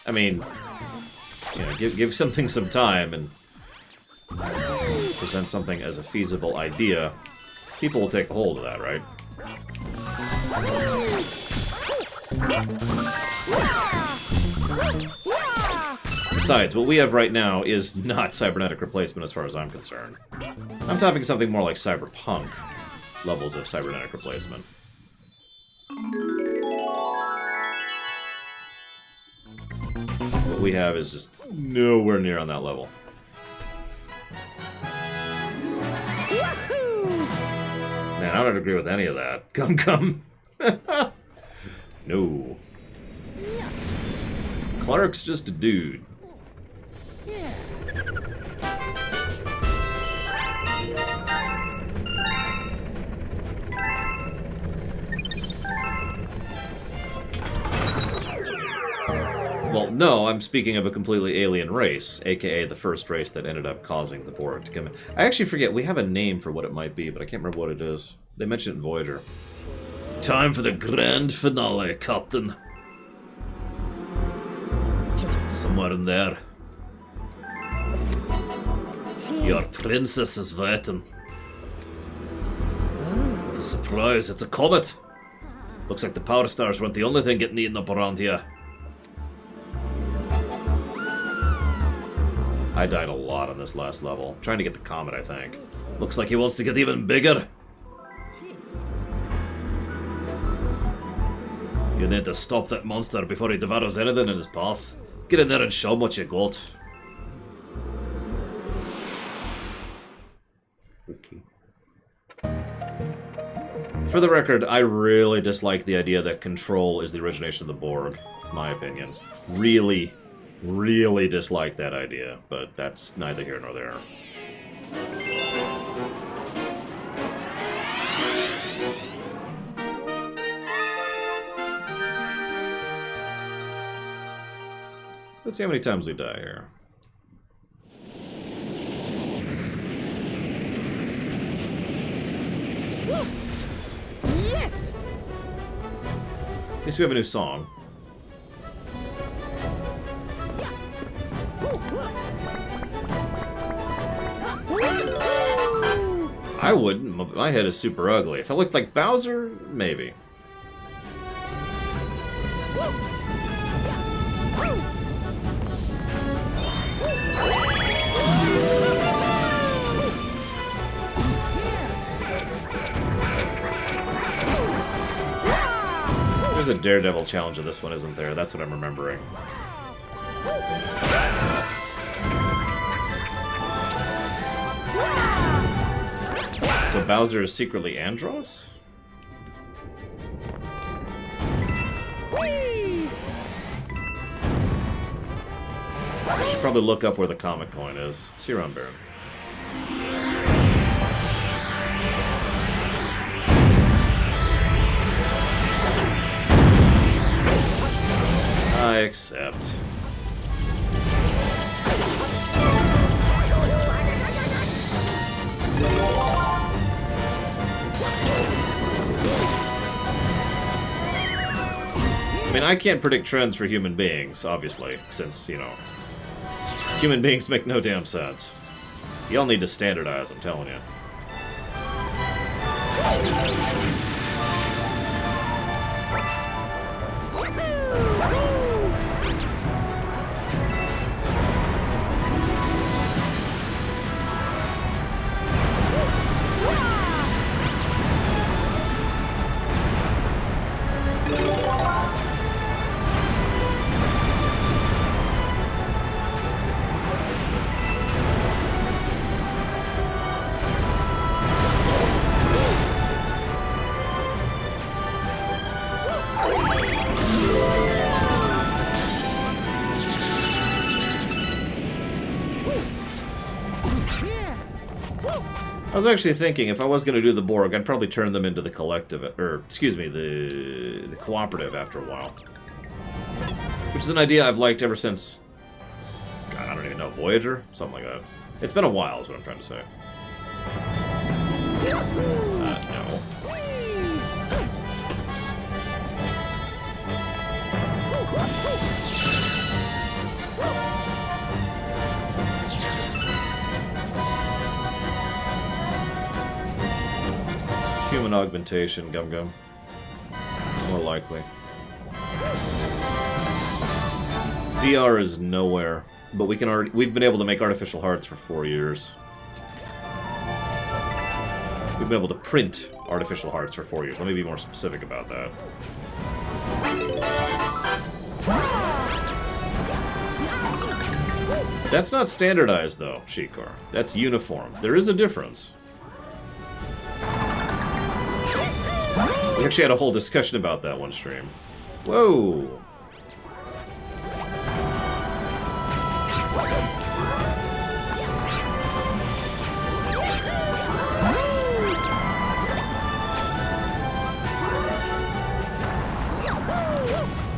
I mean, you know, give something some time and present something as a feasible idea. People will take a hold of that, right? Besides, what we have right now is not cybernetic replacement as far as I'm concerned. I'm talking something more like cyberpunk levels of cybernetic replacement. What we have is just nowhere near on that level. Man, I don't agree with any of that. Come. No. Clark's just a dude. Yeah. Well, no, I'm speaking of a completely alien race, aka the first race that ended up causing the Borg to come in. I actually forget, we have a name for what it might be, but I can't remember what it is. They mentioned it in Voyager. Time for the grand finale, Captain. Somewhere in there. Your princess is waiting. What a surprise, it's a comet! Looks like the power stars weren't the only thing getting eaten up around here. I died a lot on this last level. Trying to get the comet, I think. Looks like he wants to get even bigger. You need to stop that monster before he devours anything in his path. Get in there and show him what you got. Okay. For the record, I really dislike the idea that control is the origination of the Borg, in my opinion. Really dislike that idea, but that's neither here nor there. Let's see how many times we die here. Yes. At least we have a new song. I wouldn't. My head is super ugly. If I looked like Bowser, maybe. There's is a Daredevil challenge in this one, isn't there? That's what I'm remembering. So Bowser is secretly Andross? I should probably look up where the comic coin is. See you around, Baron. I accept. I mean, I can't predict trends for human beings, obviously, since, you know, human beings make no damn sense. Y'all need to standardize, I'm telling you. I was actually thinking, if I was going to do the Borg, I'd probably turn them into the collective, or, excuse me, the cooperative after a while. Which is an idea I've liked ever since, God, I don't even know, Voyager? Something like that. It's been a while, is what I'm trying to say. No. Human augmentation, Gum Gum. More likely. VR is nowhere, but we've been able to make artificial hearts for 4 years. We've been able to print artificial hearts for 4 years. Let me be more specific about that. That's not standardized, though, Shikar. That's uniform. There is a difference. We actually had a whole discussion about that one stream. Whoa!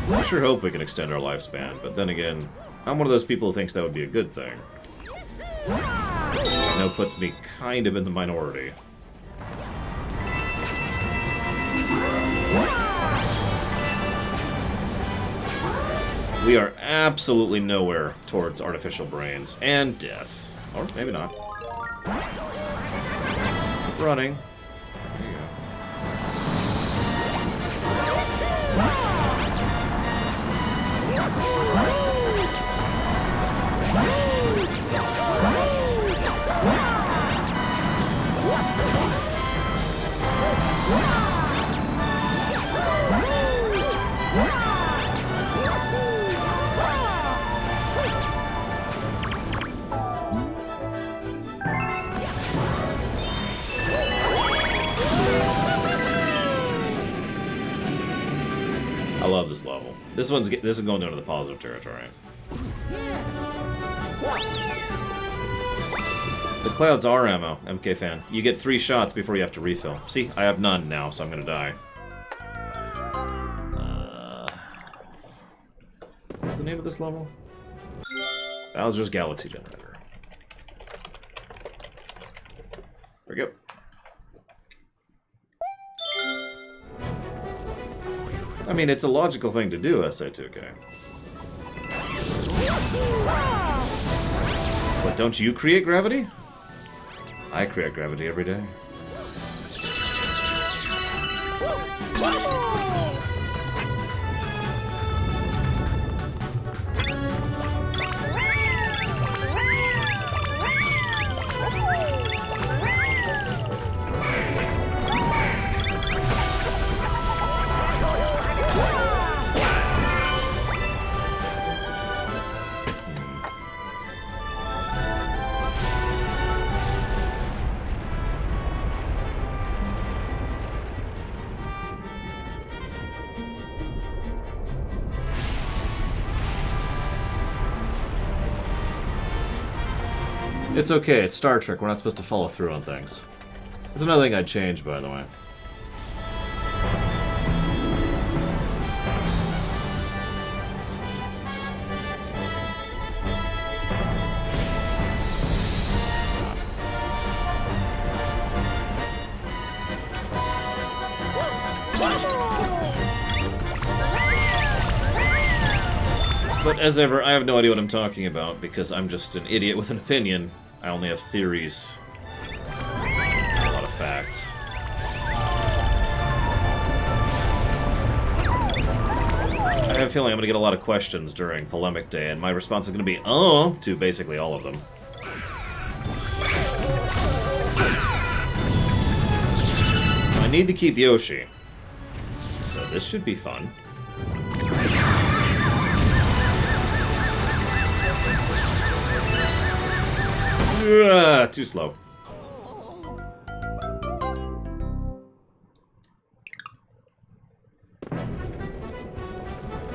I sure hope we can extend our lifespan, but then again, I'm one of those people who thinks that would be a good thing. I know puts me kind of in the minority. We are absolutely nowhere towards artificial brains and death. Or maybe not. Keep running. There you go. I love this level. This is going into the positive territory. The clouds are ammo, MK fan. You get 3 shots before you have to refill. See, I have none now, so I'm gonna die. What's the name of this level? Bowser's Galaxy Generator. There we go. I mean, it's a logical thing to do, SA2K. But don't you create gravity? I create gravity every day. It's okay, it's Star Trek, we're not supposed to follow through on things. That's another thing I'd change, by the way. But as ever, I have no idea what I'm talking about because I'm just an idiot with an opinion. I only have theories. Not a lot of facts. I have a feeling I'm going to get a lot of questions during Polemic Day, and my response is going to be, oh, to basically all of them. I need to keep Yoshi. So this should be fun. Too slow.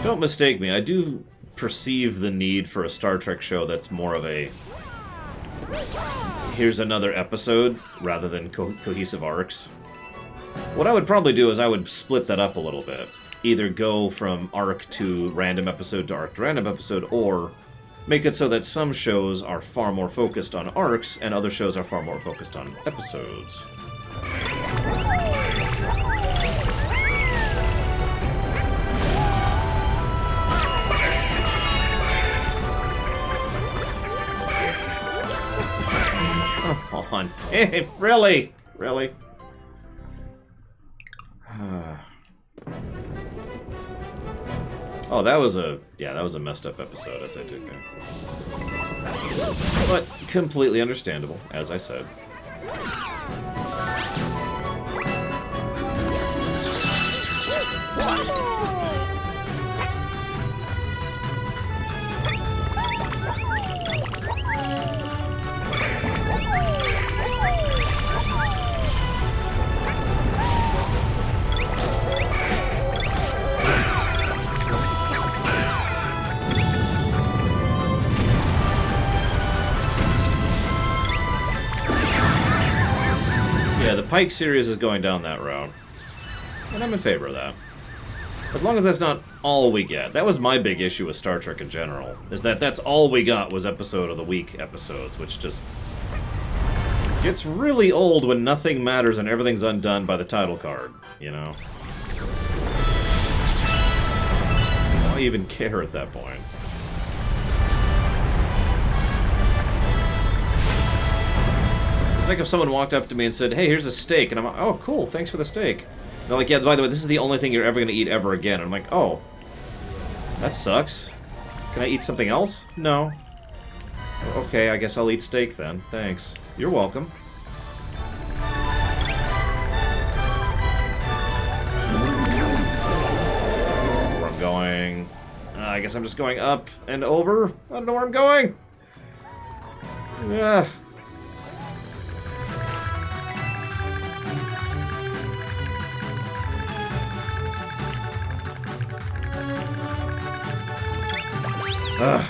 Don't mistake me, I do perceive the need for a Star Trek show that's more of a here's another episode rather than cohesive arcs. What I would probably do is I would split that up a little bit. Either go from arc to random episode to arc to random episode, or make it so that some shows are far more focused on arcs and other shows are far more focused on episodes. Come on. Hey, really? Really? Oh, that was a messed up episode, as I took there. But completely understandable, as I said. Yeah, the Pike series is going down that route. And I'm in favor of that. As long as that's not all we get. That was my big issue with Star Trek in general, is that that's all we got was episode of the week episodes, which just gets really old when nothing matters and everything's undone by the title card, you know? Why even care at that point? It's like if someone walked up to me and said, hey, here's a steak, and I'm like, oh, cool, thanks for the steak. And they're like, yeah, by the way, this is the only thing you're ever going to eat ever again. And I'm like, oh, that sucks. Can I eat something else? No. Okay, I guess I'll eat steak then. Thanks. You're welcome. Where I'm going. I guess I'm just going up and over. I don't know where I'm going. Yeah.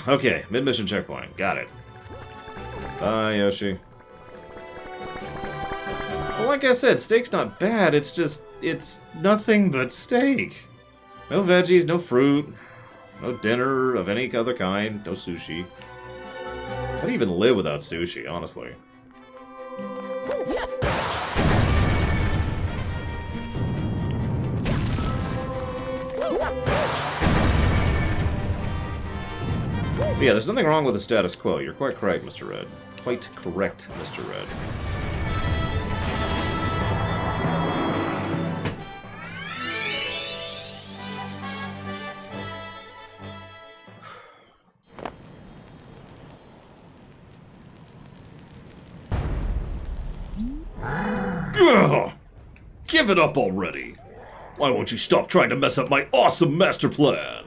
Okay, mid-mission checkpoint. Got it. Bye, Yoshi. Well, like I said, steak's not bad, it's just, it's nothing but steak. No veggies, no fruit, no dinner of any other kind, no sushi. How do you even live without sushi, honestly? But yeah, there's nothing wrong with the status quo. You're quite correct, Mr. Red. Quite correct, Mr. Red. Ugh! Give it up already! Why won't you stop trying to mess up my awesome master plan?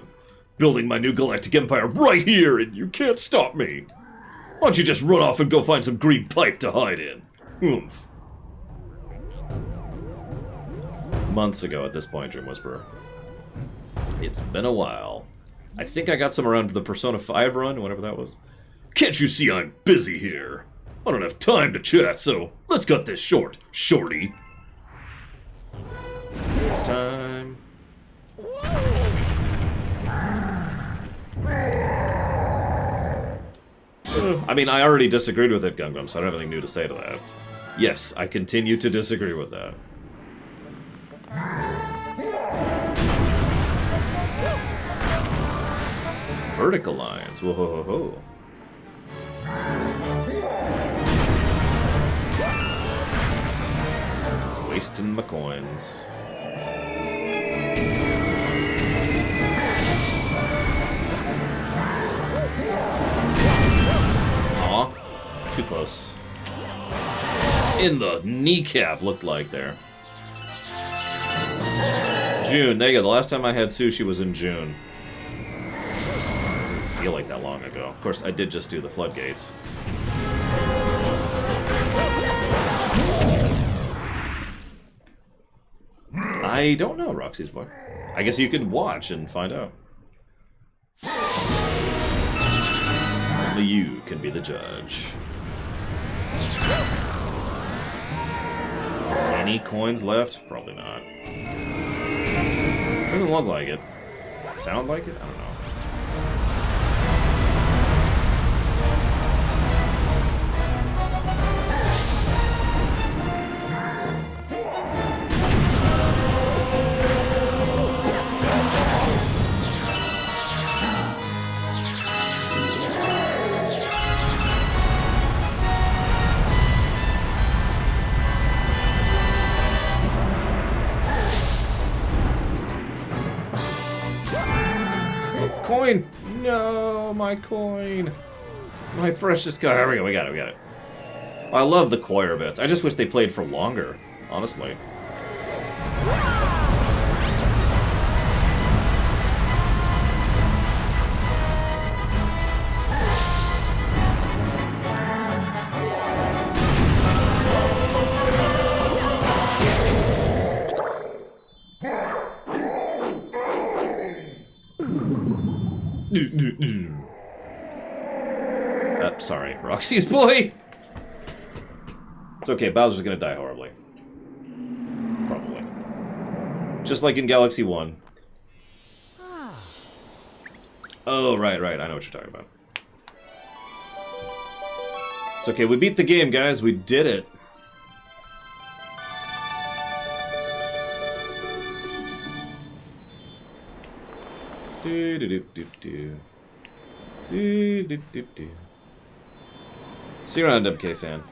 Building my new galactic empire right here, and you can't stop me. Why don't you just run off and go find some green pipe to hide in? Oomph. Months ago at this point, Dream Whisperer. It's been a while. I think I got some around the Persona 5 run, whatever that was. Can't you see I'm busy here? I don't have time to chat, so let's cut this short, shorty. It's time. I mean, I already disagreed with it, Gungam, so I don't have anything new to say to that. Yes, I continue to disagree with that. Vertical lines. Whoa, ho, ho, ho. Wasting my coins. Aw, too close. In the kneecap, looked like there. June. There you go. The last time I had sushi was in June. Doesn't feel like that long ago. Of course, I did just do the floodgates. I don't know, Roxy's boy. I guess you could watch and find out. Only you can be the judge. Any coins left? Probably not. Doesn't look like it. Sound like it? I don't know. Coin! No, my coin. My precious coin. Here we go, we got it, we got it. I love the choir bits. I just wish they played for longer, honestly. Sorry, Roxy's boy! It's okay, Bowser's gonna die horribly. Probably. Just like in Galaxy 1. Oh, right, I know what you're talking about. It's okay, we beat the game, guys, we did it. See you around, MK fan.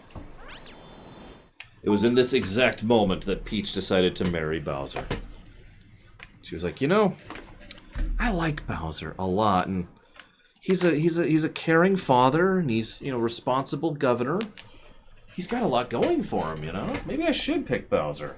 It was in this exact moment that Peach decided to marry Bowser. She was like, you know, I like Bowser a lot, and he's a caring father, and he's, you know, responsible governor. He's got a lot going for him, you know. Maybe I should pick Bowser.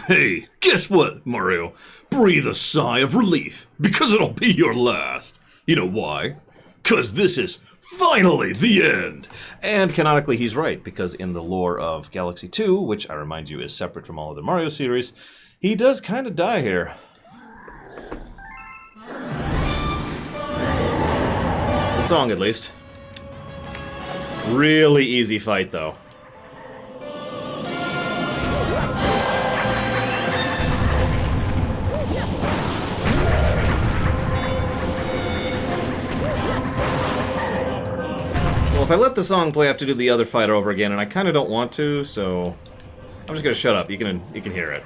Hey, guess what, Mario? Breathe a sigh of relief, because it'll be your last. You know why? 'Cause this is finally the end! And canonically, he's right, because in the lore of Galaxy 2, which I remind you is separate from all of the Mario series, he does kind of die here. Good song, at least. Really easy fight, though. Well, if I let the song play, I have to do the other fight over again, and I kind of don't want to, so I'm just gonna shut up. You can hear it.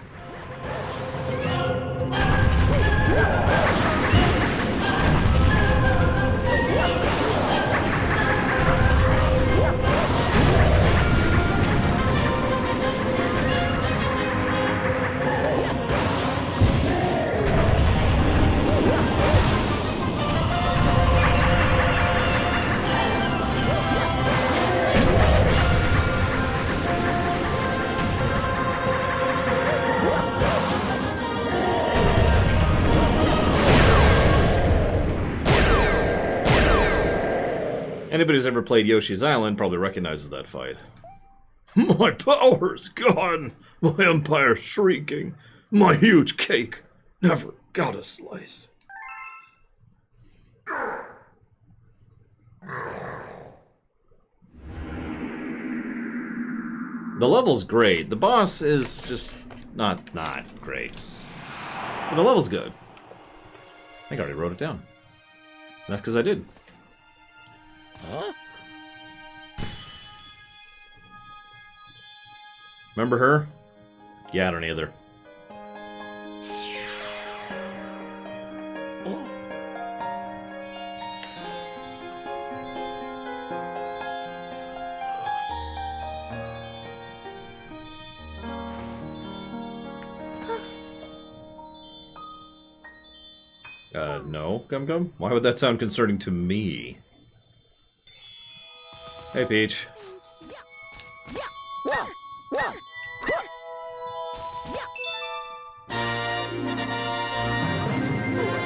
Anybody who's ever played Yoshi's Island probably recognizes that fight. My power's gone! My empire shrieking! My huge cake never got a slice. The level's great. The boss is just not great. But the level's good. I think I already wrote it down. And that's because I did. Huh? Remember her? Yeah, I don't either. Oh. No, Gum Gum? Why would that sound concerning to me? Hey, Peach.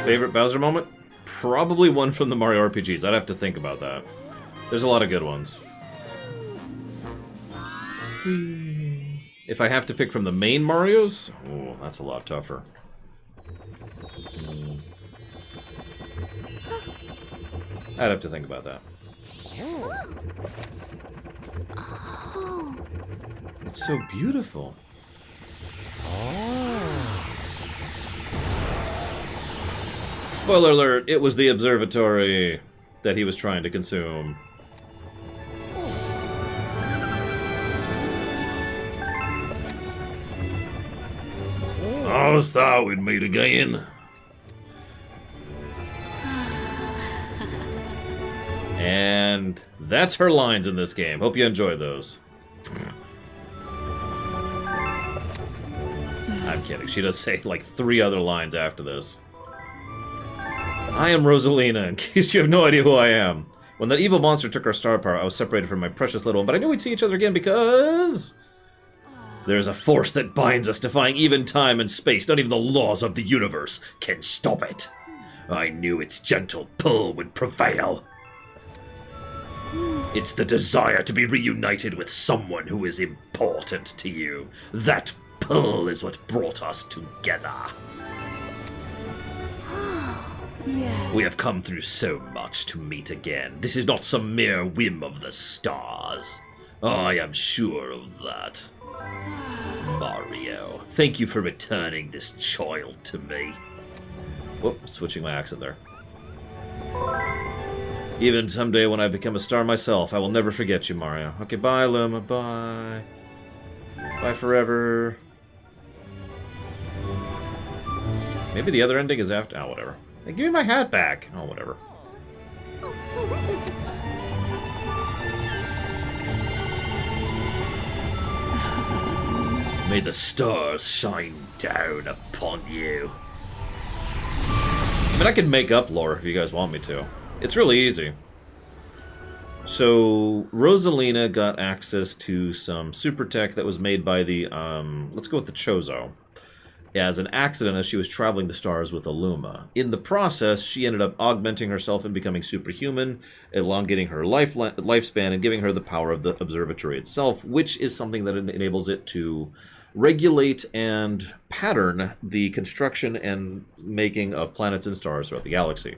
Favorite Bowser moment? Probably one from the Mario RPGs. I'd have to think about that. There's a lot of good ones. If I have to pick from the main Marios? Oh, that's a lot tougher. I'd have to think about that. It's so beautiful. Spoiler alert, it was the observatory that he was trying to consume. I always thought we'd meet again. And that's her lines in this game. Hope you enjoy those. I'm kidding. She does say like 3 other lines after this. I am Rosalina, in case you have no idea who I am. When that evil monster took our star power, I was separated from my precious little one, but I knew we'd see each other again because... there's a force that binds us, defying even time and space. Not even the laws of the universe can stop it. I knew its gentle pull would prevail. It's the desire to be reunited with someone who is important to you. That pull is what brought us together. Yes. We have come through so much to meet again. This is not some mere whim of the stars. I am sure of that. Mario, thank you for returning this child to me. Whoop, switching my accent there. Even someday when I become a star myself, I will never forget you, Mario. Okay, bye, Luma, bye. Bye forever. Maybe the other ending is after... oh, whatever. Hey, give me my hat back! Oh, whatever. May the stars shine down upon you. I mean, I can make up lore if you guys want me to. It's really easy. So, Rosalina got access to some super tech that was made by the, let's go with the Chozo. as an accident as she was traveling the stars with Illuma. In the process, she ended up augmenting herself and becoming superhuman, elongating her lifespan and giving her the power of the observatory itself, which is something that enables it to regulate and pattern the construction and making of planets and stars throughout the galaxy.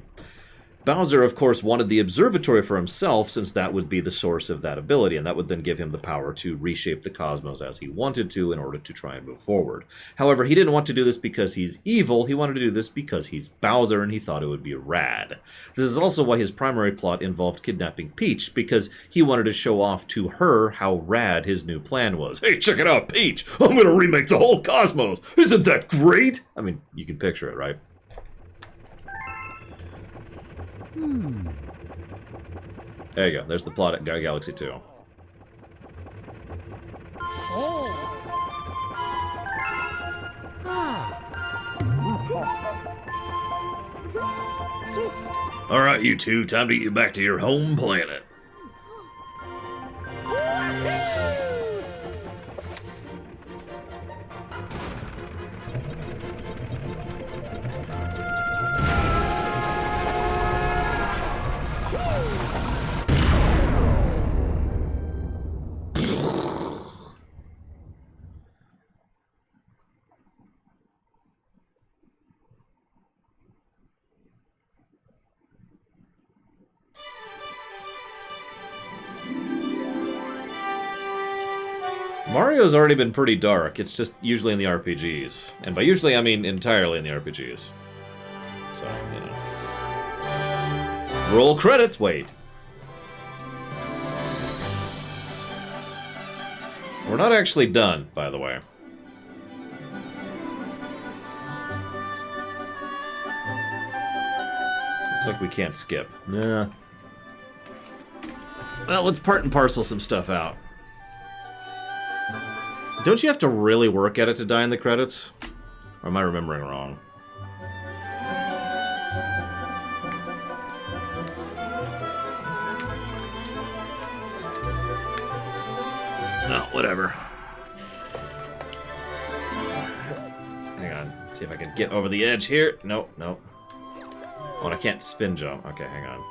Bowser, of course, wanted the observatory for himself, since that would be the source of that ability, and that would then give him the power to reshape the cosmos as he wanted to in order to try and move forward. However, he didn't want to do this because he's evil, he wanted to do this because he's Bowser, and he thought it would be rad. This is also why his primary plot involved kidnapping Peach, because he wanted to show off to her how rad his new plan was. Hey, check it out, Peach! I'm gonna remake the whole cosmos! Isn't that great? I mean, you can picture it, right? There you go. There's the plot at Galaxy 2. Alright, you two, time to get back to your home planet. Mario's already been pretty dark. It's just usually in the RPGs. And by usually, I mean entirely in the RPGs. So, you know. Roll credits, wait. We're not actually done, by the way. Looks like we can't skip. Nah. Well, let's part and parcel some stuff out. Don't you have to really work at it to die in the credits? Or am I remembering wrong? No, whatever. Hang on. Let's see if I can get over the edge here. Nope, nope. Oh, and I can't spin jump. Okay, hang on.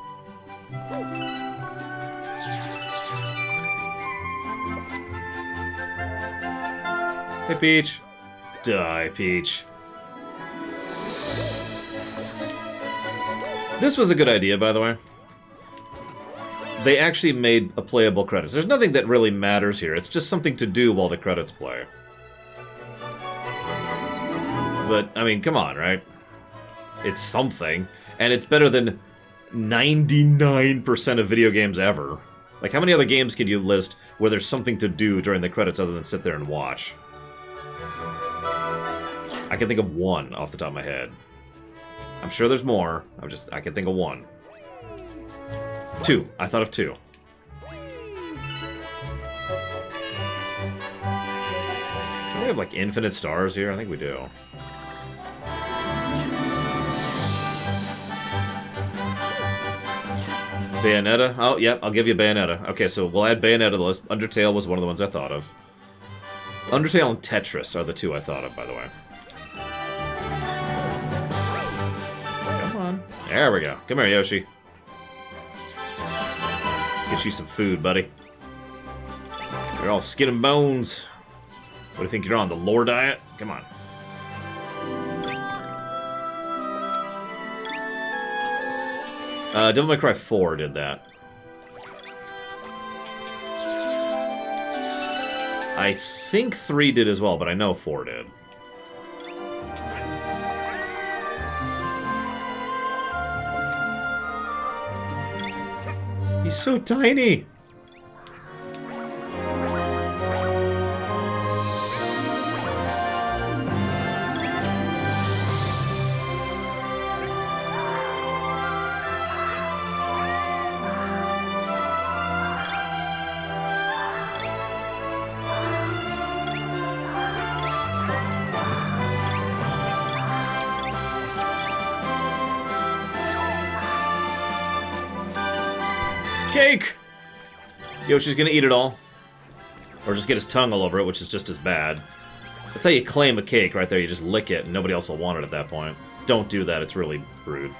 Hey, Peach. Die, Peach. This was a good idea, by the way. They actually made a playable credits. There's nothing that really matters here. It's just something to do while the credits play. But, I mean, come on, right? It's something. And it's better than 99% of video games ever. Like, how many other games can you list where there's something to do during the credits other than sit there and watch? I can think of one off the top of my head. I'm sure there's more. I can think of one. Two. I thought of two. Do we have, like, infinite stars here? I think we do. Bayonetta? Oh, yeah, I'll give you Bayonetta. Okay, so we'll add Bayonetta to the list. Undertale was one of the ones I thought of. Undertale and Tetris are the two I thought of, by the way. Come on. There we go. Come here, Yoshi. Get you some food, buddy. You're all skin and bones. What do you think you're on, the lore diet? Come on. Devil May Cry 4 did that. I think 3 did as well, but I know 4 did. He's so tiny! Cake! Yoshi's gonna eat it all. Or just get his tongue all over it, which is just as bad. That's how you claim a cake right there. You just lick it and nobody else will want it at that point. Don't do that. It's really rude.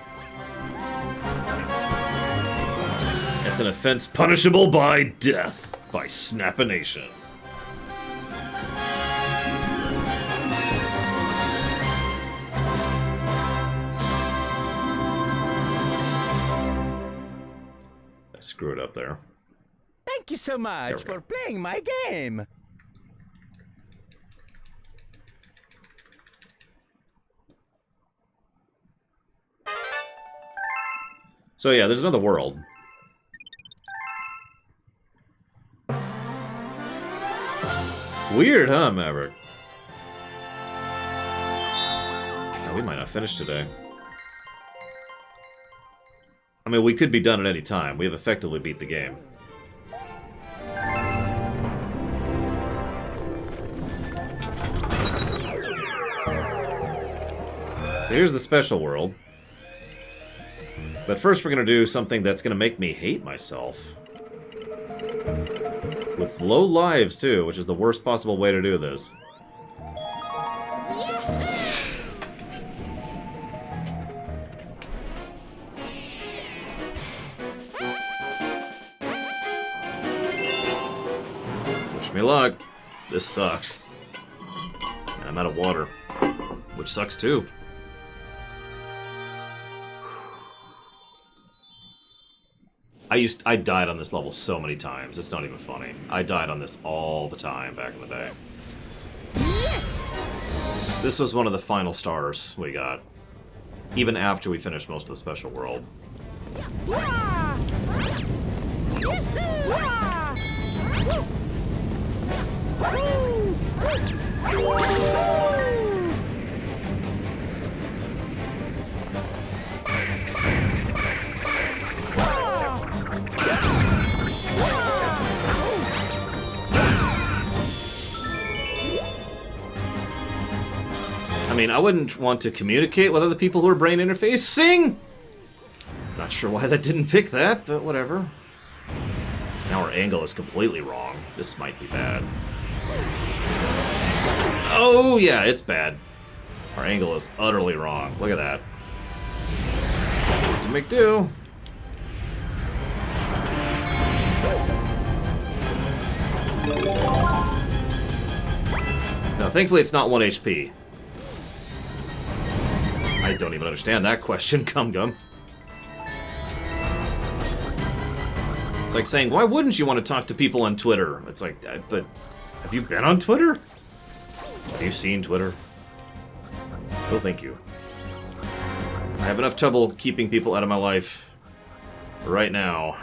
It's an offense punishable by death by Snapination. I screwed up there. Thank you so much for playing my game. So yeah, there's another world. Weird, huh, Maverick? Oh, we might not finish today. I mean, we could be done at any time. We have effectively beat the game. So here's the special world. But first we're going to do something that's going to make me hate myself. With low lives, too, which is the worst possible way to do this. Wish me luck. This sucks. I'm out of water. Which sucks, too. I died on this level so many times, it's not even funny. I died on this all the time back in the day. Yes! This was one of the final stars we got. Even after we finished most of the special world. I mean, I wouldn't want to communicate with other people who are brain interfacing. Not sure why that didn't pick that, but whatever. Now our angle is completely wrong. This might be bad. Oh, yeah, it's bad. Our angle is utterly wrong. Look at that. Have to make do. Now, thankfully, it's not 1 HP. I don't even understand that question, Gum Gum. It's like saying, why wouldn't you want to talk to people on Twitter? It's like, but have you been on Twitter? Have you seen Twitter? No, thank you. I have enough trouble keeping people out of my life right now.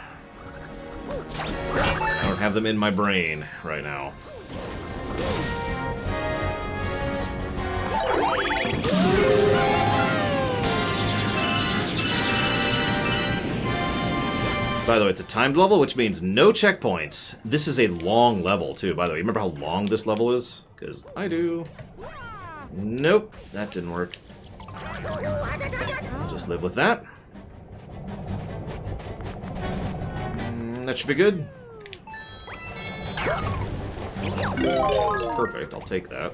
I don't have them in my brain right now. By the way, it's a timed level, which means no checkpoints. This is a long level, too, by the way. You remember how long this level is? Because I do. Nope, that didn't work. I'll just live with that. That should be good. It's perfect, I'll take that.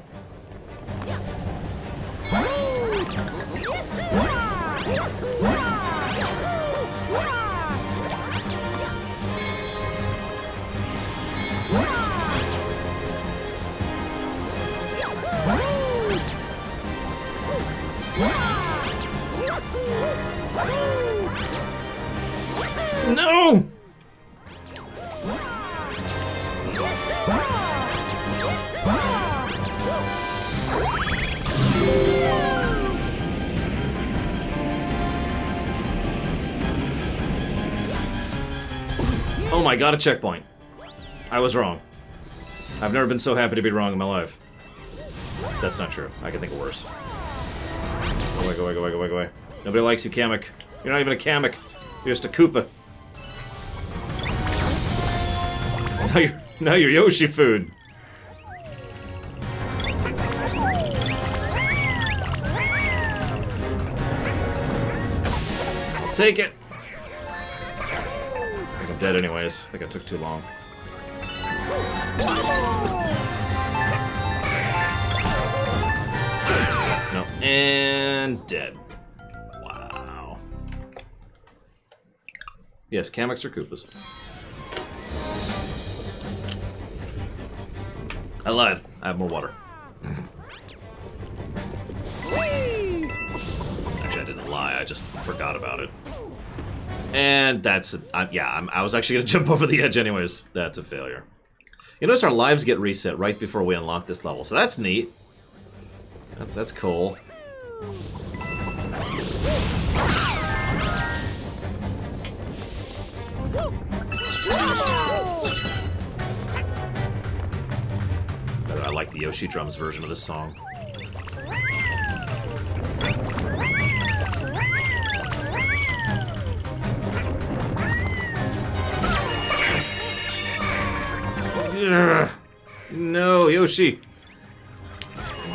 No! Oh my god, a checkpoint. I was wrong. I've never been so happy to be wrong in my life. That's not true. I can think of worse. Go away, go away, go away, go away, go away. Nobody likes you, Kamek. You're not even a Kamek. You're just a Koopa. Now you're Yoshi food. Take it. I think I'm dead anyways. I think I took too long. And dead. Wow. Yes, Kameks or Koopas. I lied. I have more water. Actually, I didn't lie. I just forgot about it. And that's... I was actually going to jump over the edge anyways. That's a failure. You notice our lives get reset right before we unlock this level, so that's neat. That's cool. I like the Yoshi Drums version of this song. Ugh. No, Yoshi.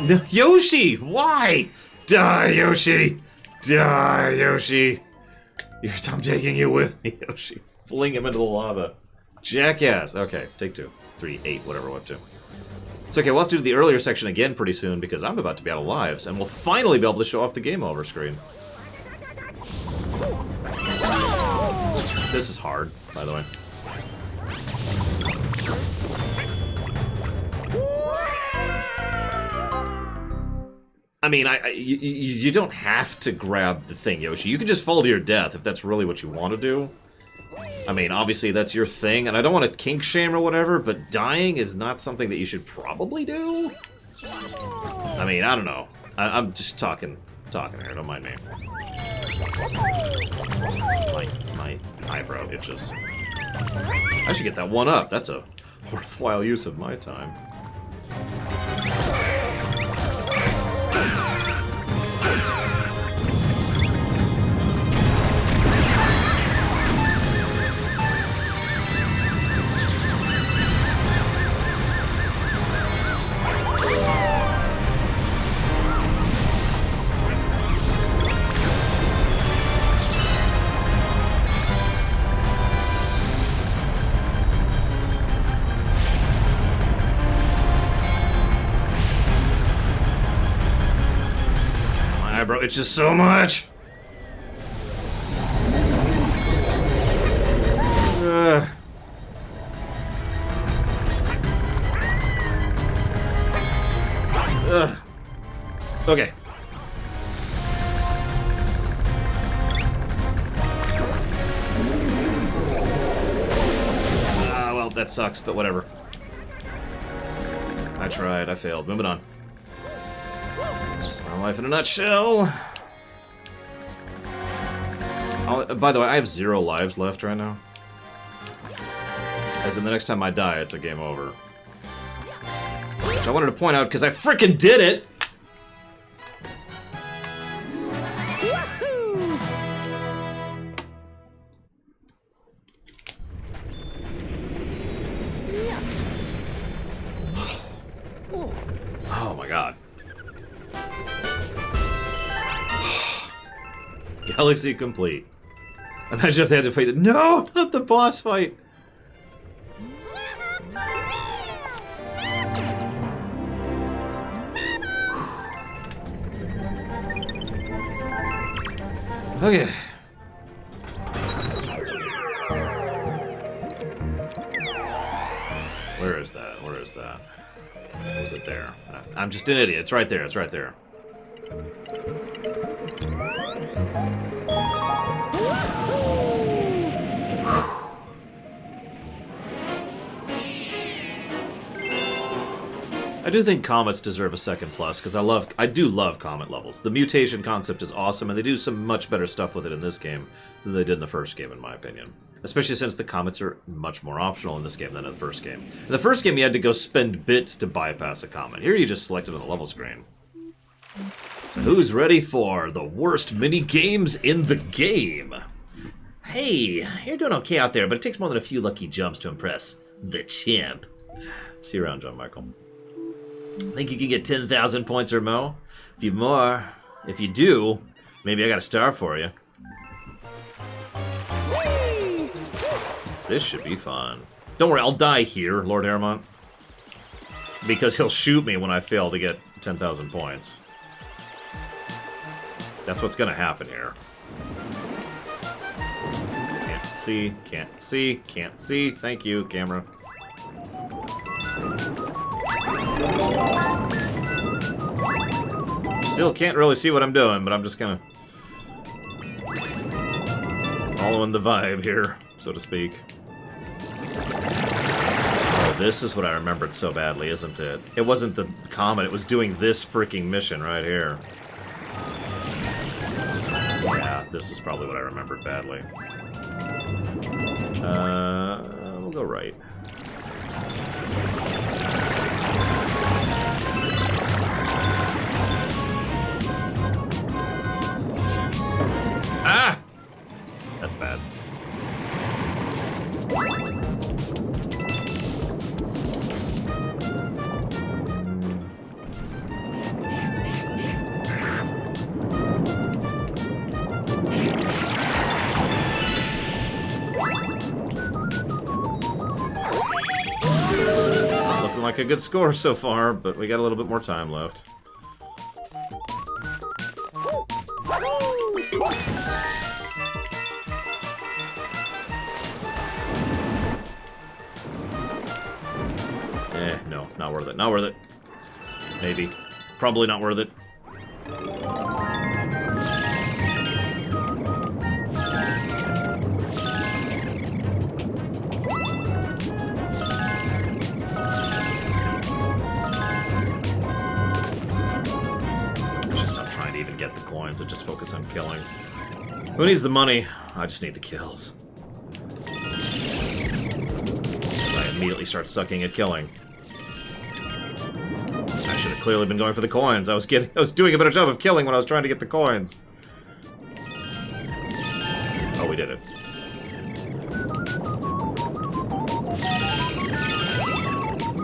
No, Yoshi! Why? Die, Yoshi! Die, Yoshi! I'm taking you with me, Yoshi. Fling him into the lava. Jackass. Okay, take 2. 3, 8, whatever we're up to. It's okay, we'll have to do the earlier section again pretty soon because I'm about to be out of lives, and we'll finally be able to show off the game over screen. This is hard, by the way. I mean, you don't have to grab the thing, Yoshi. You can just fall to your death if that's really what you want to do. I mean, obviously that's your thing, and I don't want to kink shame or whatever, but dying is not something that you should probably do. I mean, I don't know. I'm just talking here. Don't mind me. My eyebrow itches. I should get that one up. That's a worthwhile use of my time. Bro, it's just so much. Okay. Well, that sucks, but whatever. I tried, I failed. Moving on. My life in a nutshell. By the way, I have 0 lives left right now. As in the next time I die, it's a game over. Which I wanted to point out because I frickin' did it! Oh my god. Galaxy complete. Imagine if they had to fight it. No, not the boss fight. Okay. Where is that? Where is that? Is it there? I'm just an idiot. It's right there. It's right there. I do think comets deserve a second plus, because I do love comet levels. The mutation concept is awesome, and they do some much better stuff with it in this game than they did in the first game, in my opinion. Especially since the comets are much more optional in this game than in the first game. In the first game, you had to go spend bits to bypass a comet. Here, you just select it on the level screen. So who's ready for the worst mini-games in the game? Hey, you're doing okay out there, but it takes more than a few lucky jumps to impress the chimp. See you around, John Michael. Think you can get 10,000 points or more? If you do, maybe I got a star for you. This should be fun. Don't worry, I'll die here, Lord Aramont. Because he'll shoot me when I fail to get 10,000 points. That's what's gonna happen here. Can't see, can't see, can't see. Thank you, camera. Still can't really see what I'm doing, but I'm just kind of following the vibe here, so to speak. Oh, this is what I remembered so badly, isn't it? It wasn't the comet, it was doing this freaking mission right here. Yeah, this is probably what I remembered badly. We'll go right. Ah! That's bad. Not looking like a good score so far, but we got a little bit more time left. No, not worth it. Not worth it. Maybe. Probably not worth it. I should stop trying to even get the coins and just focus on killing. Who needs the money? I just need the kills. I immediately start sucking at killing. I should have clearly been going for the coins. I was doing a better job of killing when I was trying to get the coins. Oh, we did it.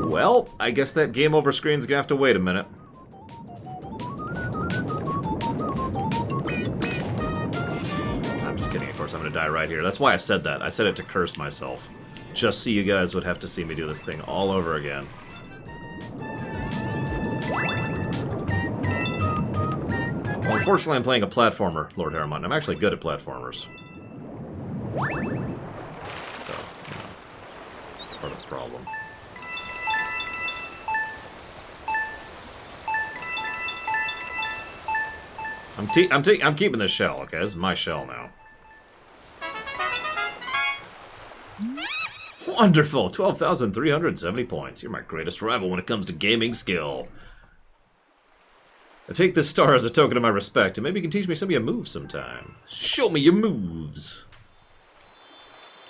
Well, I guess that game over screen's gonna have to wait a minute. I'm just kidding, of course I'm gonna die right here. That's why I said that. I said it to curse myself. Just so you guys would have to see me do this thing all over again. Well, unfortunately, I'm playing a platformer, Lord Harriman. I'm actually good at platformers. So, you know, it's part of the problem. I'm keeping this shell, okay? This is my shell now. Wonderful! 12,370 points. You're my greatest rival when it comes to gaming skill. I take this star as a token of my respect, and maybe you can teach me some of your moves sometime. Show me your moves!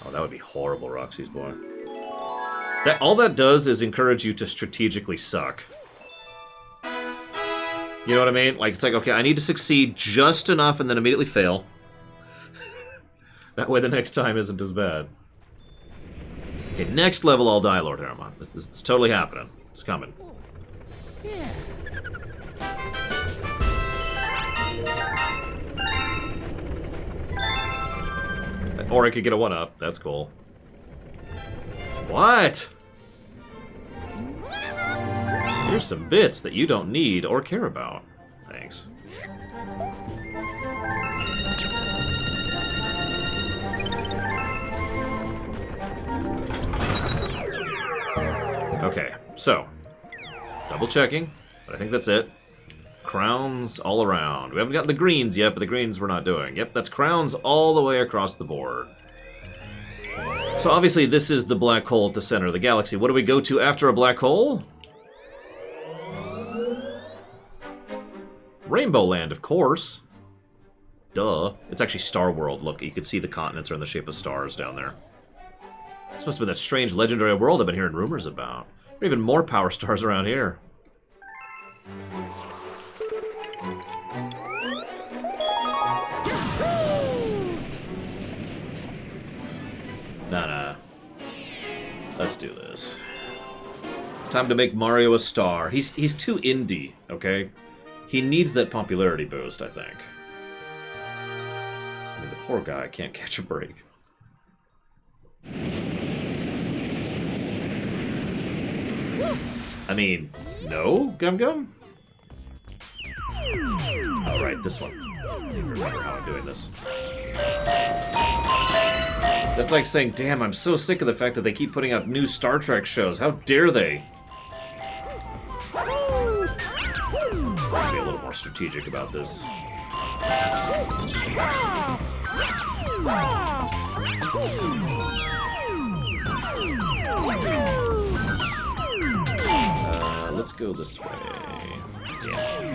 Oh, that would be horrible, Roxy's boy. All that does is encourage you to strategically suck. You know what I mean? Like, it's like, okay, I need to succeed just enough and then immediately fail. That way the next time isn't as bad. Okay, next level I'll die, Lord Harriman. It's totally happening. It's coming. Yeah. Or I could get a 1-up. That's cool. What? Here's some bits that you don't need or care about. Thanks. Okay, so double checking, but I think that's it. Crowns all around. We haven't gotten the greens yet, but the greens we're not doing. Yep, that's crowns all the way across the board. So obviously this is the black hole at the center of the galaxy. What do we go to after a black hole? Rainbow Land, of course. Duh. It's actually Star World. Look, you can see the continents are in the shape of stars down there. This must be that strange legendary world I've been hearing rumors about. There are even more power stars around here. Nah. Let's do this. It's time to make Mario a star. He's too indie, okay? He needs that popularity boost, I think. I mean, the poor guy can't catch a break. I mean, no, Gum Gum? Alright, this one. remember how I'm doing this. That's like saying, damn, I'm so sick of the fact that they keep putting out new Star Trek shows. How dare they? I'll be a little more strategic about this. Let's go this way. Yeah.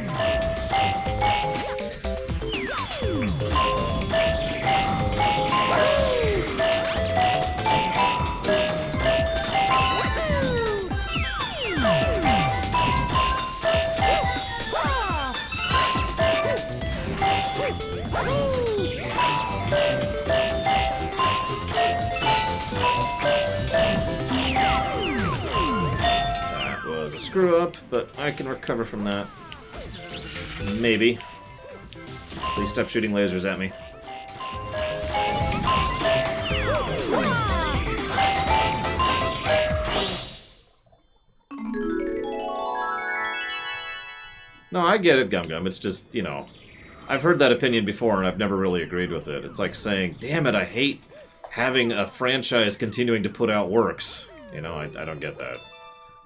Screw up, but I can recover from that. Maybe. Please stop shooting lasers at me. No, I get it, Gum Gum. It's just, you know, I've heard that opinion before and I've never really agreed with it. It's like saying, damn it, I hate having a franchise continuing to put out works. You know, I don't get that.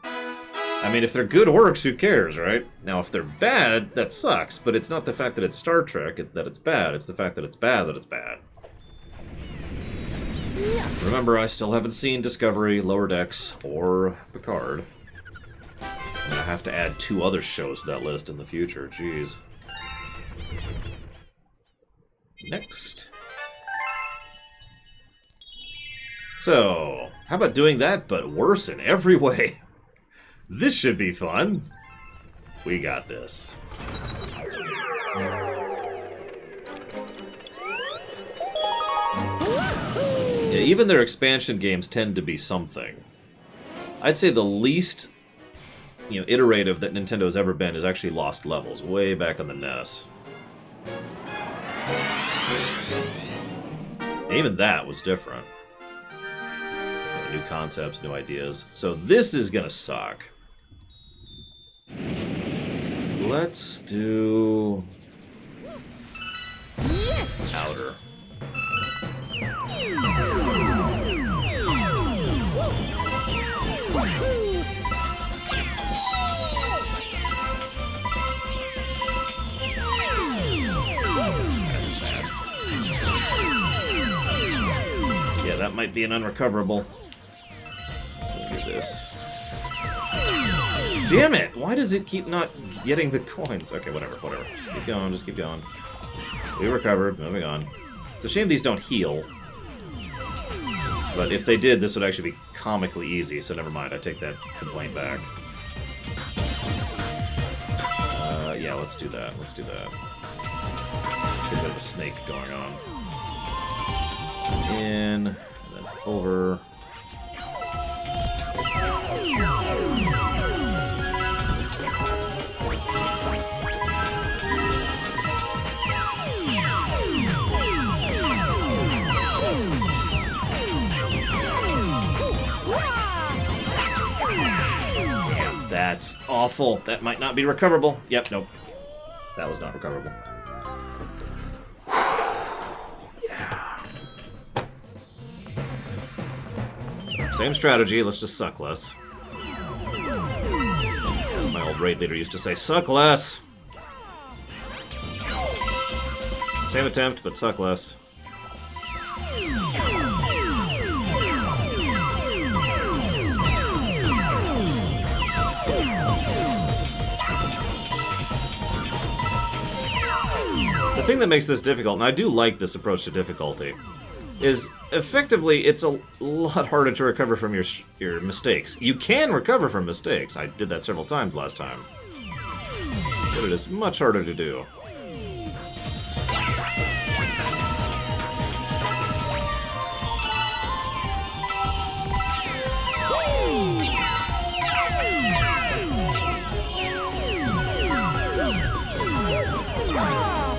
I mean, if they're good works, who cares, right? Now, if they're bad, that sucks, but it's not the fact that it's Star Trek that it's bad, it's the fact that it's bad that it's bad. Remember, I still haven't seen Discovery, Lower Decks, or Picard. I'm gonna have to add 2 other shows to that list in the future, jeez. Next. So, how about doing that, but worse in every way? This should be fun. We got this. Yeah, even their expansion games tend to be something. I'd say the least, you know, iterative that Nintendo's ever been is actually Lost Levels, way back on the NES. Even that was different. New concepts, new ideas. So this is gonna suck. Let's do... Yes! Outer. Yeah, that might be an unrecoverable. Look at this. Damn it! Why does it keep not getting the coins? Okay, whatever. Just keep going. We recovered, moving on. It's a shame these don't heal. But if they did, this would actually be comically easy, so never mind, I take that complaint back. Yeah, let's do that. Get a bit of a snake going on. In, and then over. That's awful. That might not be recoverable. Yep, nope. That was not recoverable. Yeah. So, same strategy, let's just suck less. As my old raid leader used to say, suck less! Same attempt, but suck less. The thing that makes this difficult, and I do like this approach to difficulty, is effectively it's a lot harder to recover from your mistakes. You can recover from mistakes. I did that several times last time. But it is much harder to do.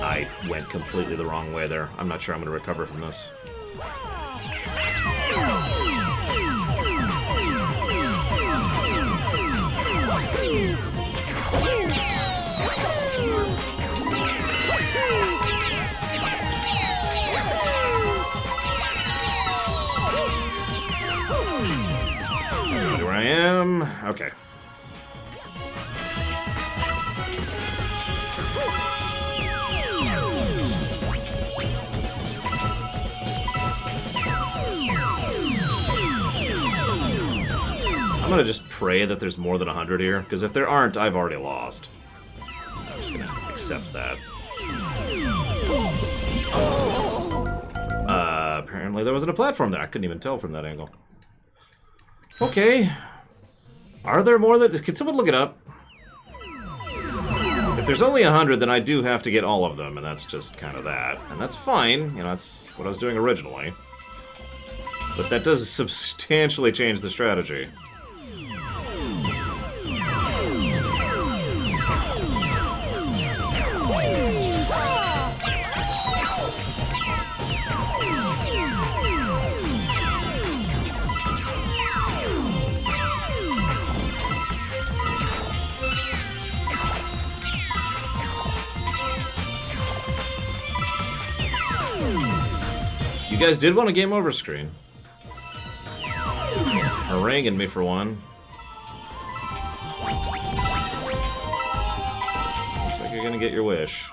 I went completely the wrong way there. I'm not sure I'm going to recover from this. am. Okay. I'm gonna just pray that there's more than 100 here, because if there aren't, I've already lost. I'm just gonna accept that. Apparently there wasn't a platform there. I couldn't even tell from that angle. Okay. Are there more than... Can someone look it up? If there's only 100, then I do have to get all of them, and that's just kind of that. And that's fine. You know, that's what I was doing originally. But that does substantially change the strategy. You guys did want a game over screen. Haranguing me for one. Looks like you're gonna get your wish.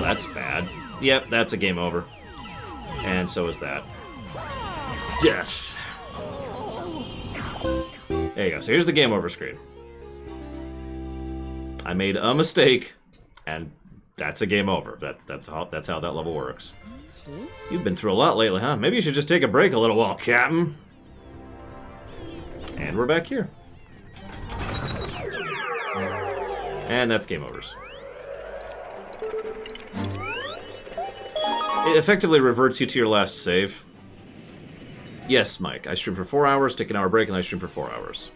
That's bad. Yep, that's a game over. And so is that. Death. There you go. So here's the game over screen. I made a mistake, and that's a game over. That's how that level works. You've been through a lot lately, huh? Maybe you should just take a break a little while, Captain. And we're back here. And that's game overs. It effectively reverts you to your last save. Yes, Mike. I stream for 4 hours, take an hour break, and I stream for 4 hours.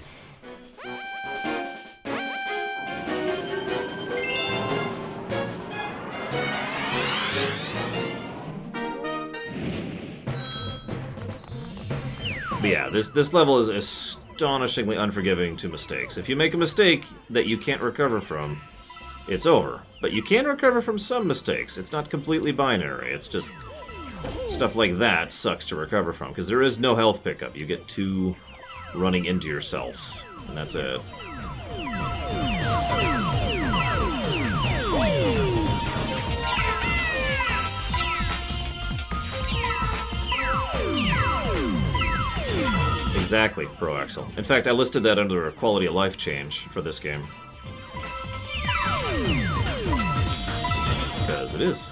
But yeah, this level is astonishingly unforgiving to mistakes. If you make a mistake that you can't recover from, it's over. But you can recover from some mistakes. It's not completely binary. It's just stuff like that sucks to recover from, because there is no health pickup. You get 2 running into yourselves, and that's it. Exactly, Pro Axel. In fact, I listed that under a quality of life change for this game. Because it is.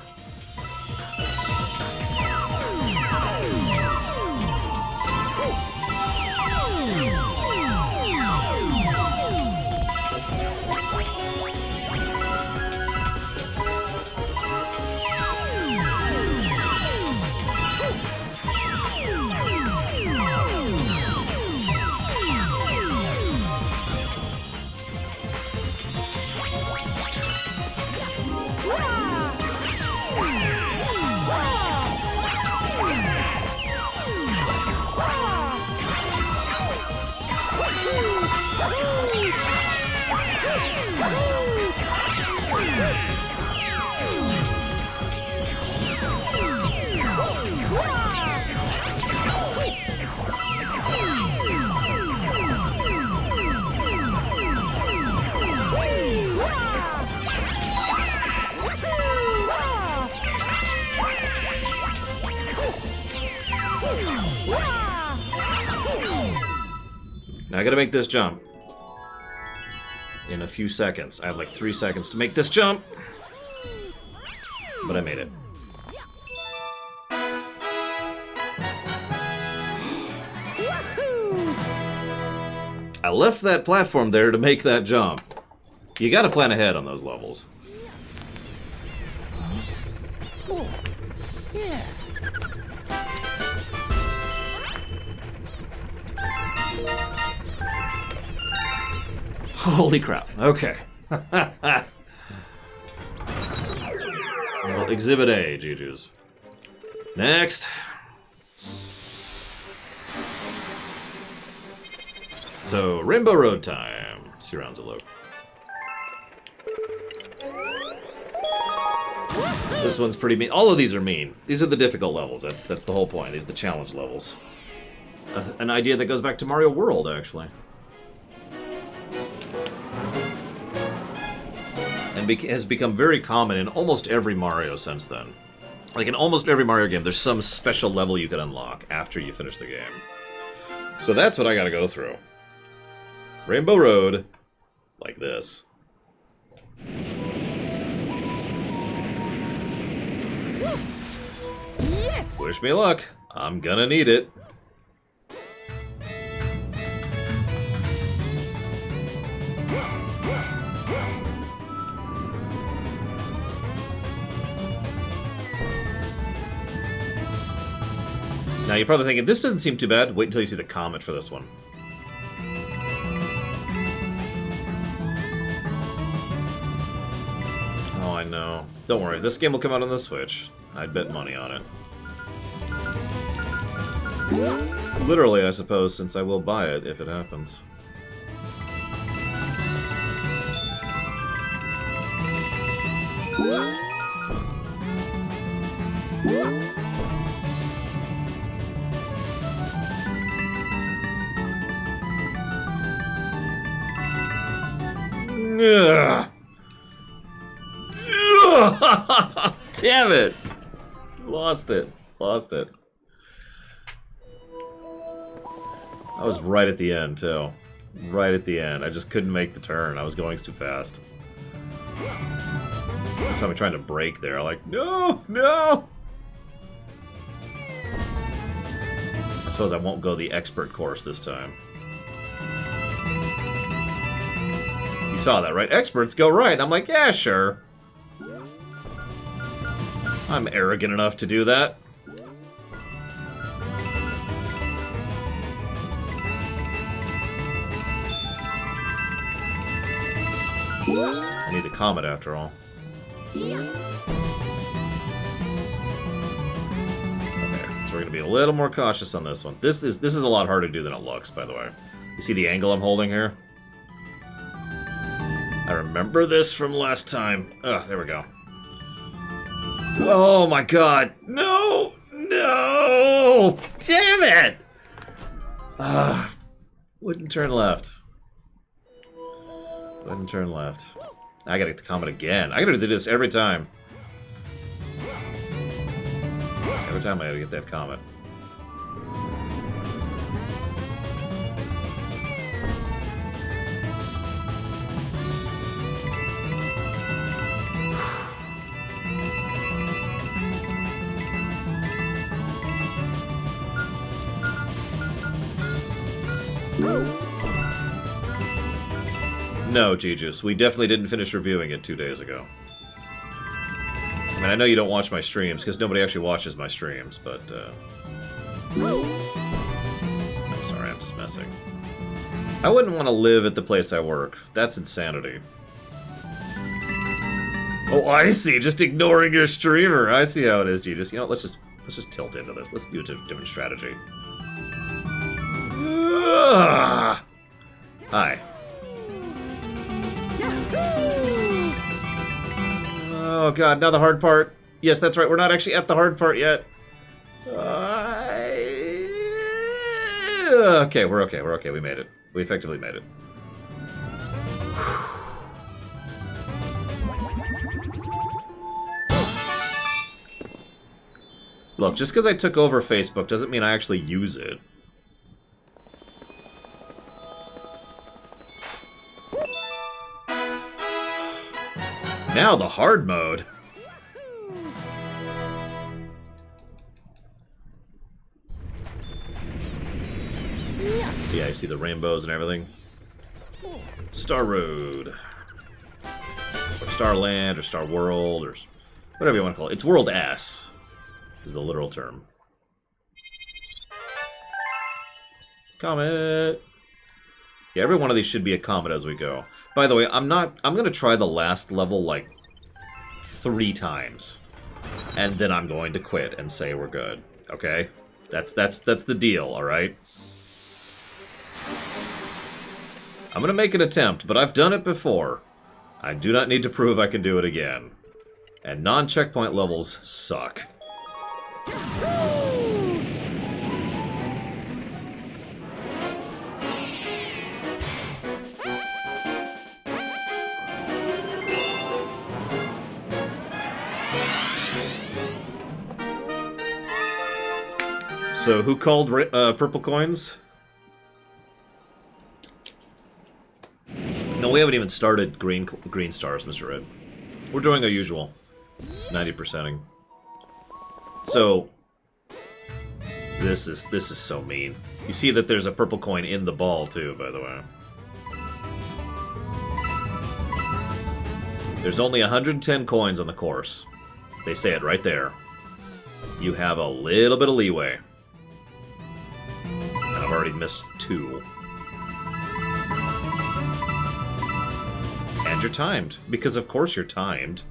Now I gotta make this jump in a few seconds. I have like 3 seconds to make this jump, but I made it. I left that platform there to make that jump. You gotta plan ahead on those levels. Holy crap. Okay. Well, Exhibit A, Juju's. Next. So, Rainbow Road time. See rounds of look. This one's pretty mean. All of these are mean. These are the difficult levels. That's the whole point. These are the challenge levels. An idea that goes back to Mario World, actually. And has become very common in almost every Mario since then. Like, in almost every Mario game, there's some special level you can unlock after you finish the game. So that's what I gotta go through. Rainbow Road, like this. Yes! Wish me luck. I'm gonna need it. Now you're probably thinking, this doesn't seem too bad. Wait until you see the comet for this one. Oh, I know. Don't worry, this game will come out on the Switch. I'd bet money on it. Literally, I suppose, since I will buy it if it happens. Ugh. Damn it! Lost it. Lost it. I was right at the end, too. Right at the end. I just couldn't make the turn. I was going too fast. I saw me trying to brake there. Like, no! No! I suppose I won't go the expert course this time. You saw that, right? Experts go right. I'm like, yeah, sure. I'm arrogant enough to do that. I need the comet after all. Okay, so we're gonna be a little more cautious on this one. This is a lot harder to do than it looks, by the way. You see the angle I'm holding here? I remember this from last time. Ugh, there we go. Oh my god. No! No! Damn it! Wouldn't turn left. Wouldn't turn left. I gotta get the comet again. I gotta do this every time. Every time I gotta get that comet. No, G-Juice, we definitely didn't finish reviewing it 2 days ago. I mean, I know you don't watch my streams, because nobody actually watches my streams, but, I'm sorry, I'm just messing. I wouldn't want to live at the place I work. That's insanity. Oh, I see, just ignoring your streamer. I see how it is, G-Juice. You know, let's just tilt into this. Let's do a different strategy. Hi. Oh god, now the hard part. Yes, that's right, we're not actually at the hard part yet. Okay, we're okay, we made it. We effectively made it. Look, just because I took over Facebook doesn't mean I actually use it. Now the hard mode. Yeah, I see the rainbows and everything. Star Road. Or Starland, or Star World, or whatever you want to call it. It's World S, is the literal term. Comet. Yeah, every one of these should be a comet as we go. By the way, I'm gonna try the last level like 3 times. And then I'm going to quit and say we're good. Okay? That's the deal, alright? I'm gonna make an attempt, but I've done it before. I do not need to prove I can do it again. And non-checkpoint levels suck. So, who called purple coins? No, we haven't even started green stars, Mr. Red. We're doing our usual 90%ing. So, this is so mean. You see that there's a purple coin in the ball too, by the way. There's only 110 coins on the course. They say it right there. You have a little bit of leeway. And I've already missed 2. And you're timed, because of course you're timed.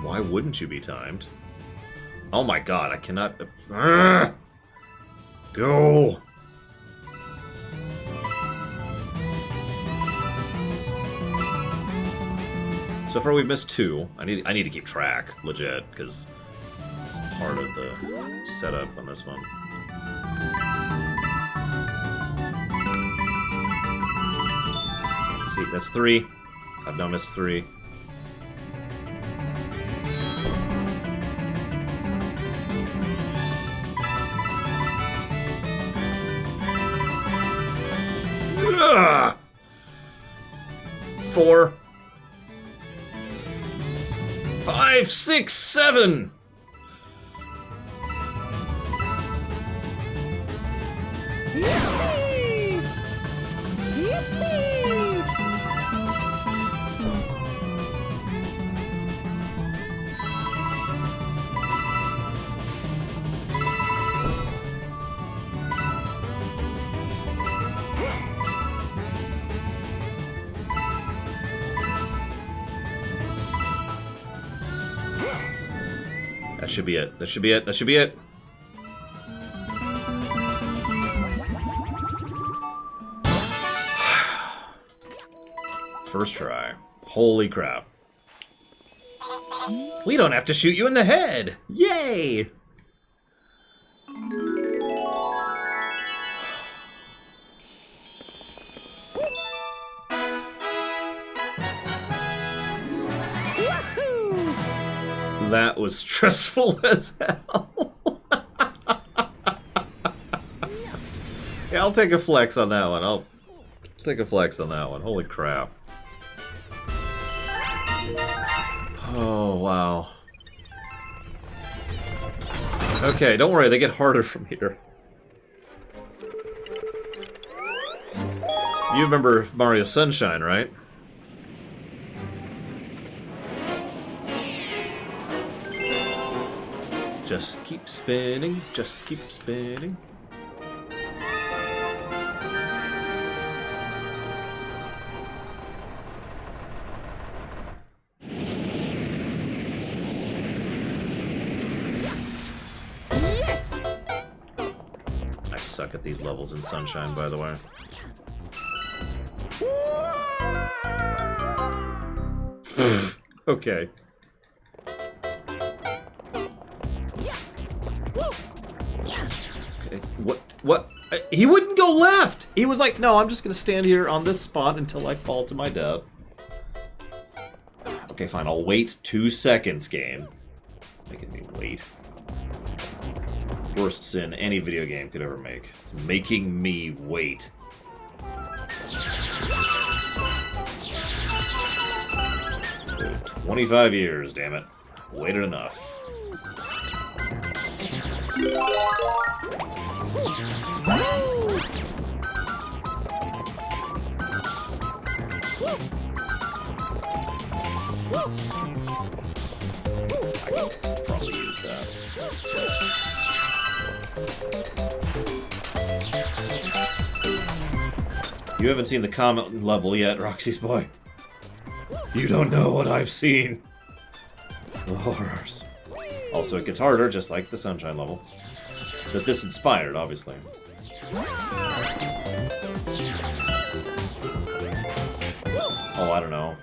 Why wouldn't you be timed? Oh my god, I cannot... Go! So far we've missed 2. I need to keep track, legit, because it's part of the setup on this one. Let's see, that's 3. I've now missed 3. Ugh! 4. 5, 6, 7. Yippee! Yippee! That should be it. That should be it. That should be it. First try. Holy crap. We don't have to shoot you in the head! Yay! That was stressful as hell. Yeah, I'll take a flex on that one. I'll take a flex on that one. Holy crap. Oh, wow. Okay, don't worry, they get harder from here. You remember Mario Sunshine, right? Just keep spinning, just keep spinning. Yes! I suck at these levels in Sunshine, by the way. Okay. Okay. What? He wouldn't go left! He was like, no, I'm just gonna stand here on this spot until I fall to my death. Okay, fine, I'll wait 2 seconds, game. Making me wait. Worst sin any video game could ever make. It's making me wait. Oh, 25 years, damn it. Waited enough. I could probably use that. You haven't seen the comment level yet, Roxy's boy. You don't know what I've seen. The horrors. Also, it gets harder, just like the Sunshine level. That this inspired, obviously. Oh, I don't know.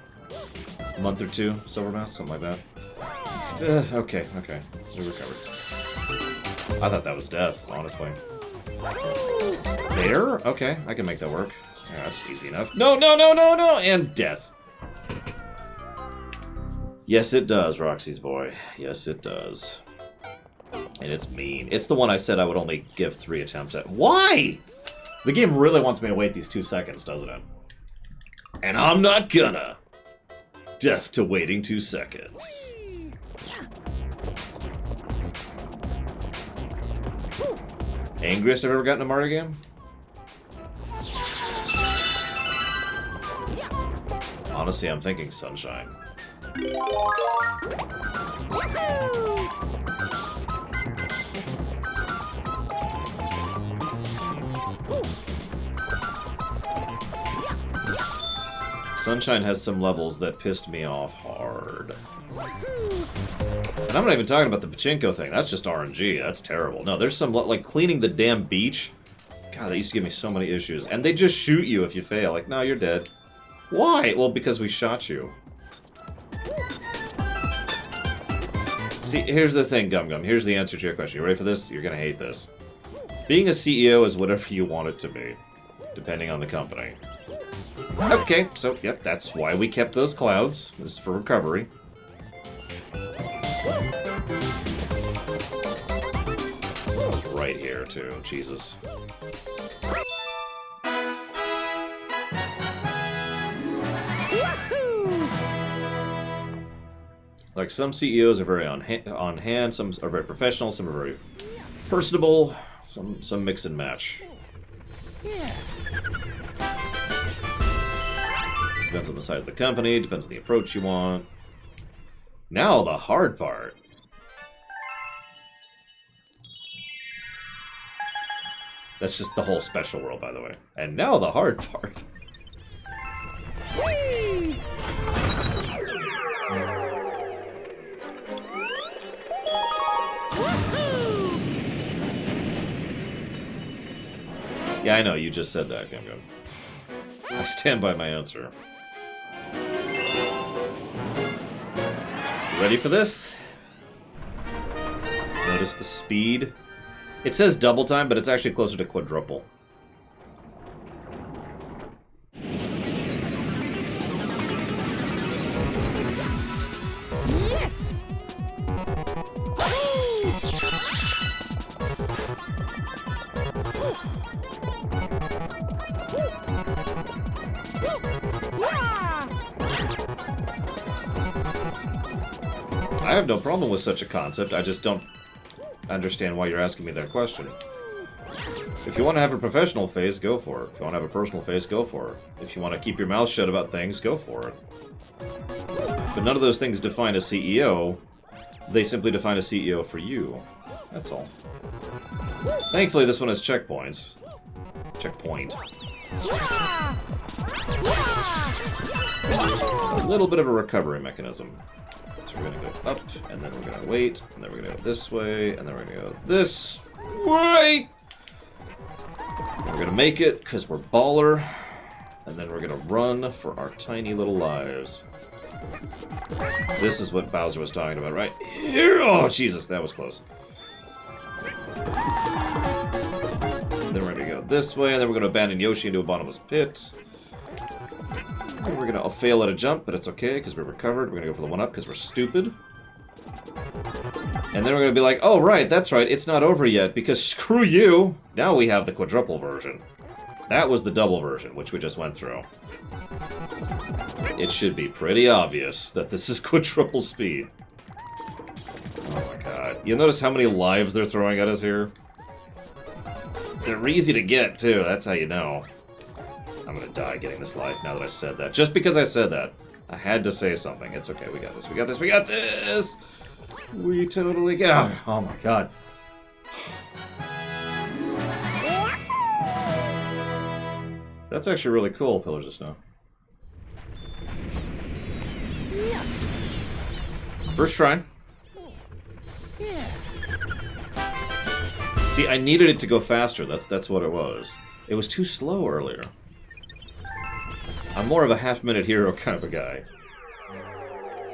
A month or two, Silver Mask, something like that. Okay. We recovered. I thought that was death, honestly. There? Okay, I can make that work. Yeah, that's easy enough. No! And death. Yes, it does, Roxy's boy. Yes, it does. And it's mean. It's the one I said I would only give 3 attempts at. Why? The game really wants me to wait these 2 seconds, doesn't it? And I'm not gonna. Death to waiting 2 seconds. Angriest I've ever gotten a Mario game? Honestly, I'm thinking Sunshine. Sunshine has some levels that pissed me off hard. And I'm not even talking about the pachinko thing. That's just RNG. That's terrible. No, there's some, like, cleaning the damn beach. God, that used to give me so many issues. And they just shoot you if you fail. Like, no, you're dead. Why? Well, because we shot you. See, here's the thing, Gum Gum. Here's the answer to your question. You ready for this? You're gonna hate this. Being a CEO is whatever you want it to be, depending on the company. Okay, so, yep, that's why we kept those clouds. This is for recovery. That was right here, too. Jesus. Like, some CEOs are very on hand, some are very professional, some are very personable, some mix and match. Depends on the size of the company, depends on the approach you want. Now the hard part. That's just the whole special world, by the way. And now the hard part. Whee! Yeah, I know, you just said that, Gum Gum. I stand by my answer. You ready for this? Notice the speed. It says double time, but it's actually closer to quadruple. Yes! I have no problem with such a concept, I just don't understand why you're asking me that question. If you want to have a professional face, go for it. If you want to have a personal face, go for it. If you want to keep your mouth shut about things, go for it. But none of those things define a CEO. They simply define a CEO for you. That's all. Thankfully, this one has checkpoints. Checkpoint. A little bit of a recovery mechanism. So we're gonna go up, and then we're gonna wait, and then we're gonna go this way, and then we're gonna go this way. We're gonna make it, because we're baller. And then we're gonna run for our tiny little lives. This is what Bowser was talking about, right here. Oh, Jesus, that was close. Then we're gonna go this way, and then we're gonna abandon Yoshi into a bottomless pit. And we're gonna fail at a jump, but it's okay, because we're recovered. We're gonna go for the one-up, because we're stupid. And then we're gonna be like, oh, right, that's right, it's not over yet, because screw you! Now we have the quadruple version. That was the double version, which we just went through. It should be pretty obvious that this is quadruple speed. Oh my god. You'll notice how many lives they're throwing at us here? They're easy to get, too, that's how you know. I'm gonna die getting this life now that I said that. Just because I said that. I had to say something. It's okay, we got this, we got this, we got this! We totally got it. Oh my god. That's actually really cool, Pillars of Snow. First try. See, I needed it to go faster. That's what it was. It was too slow earlier. I'm more of a half-minute hero kind of a guy.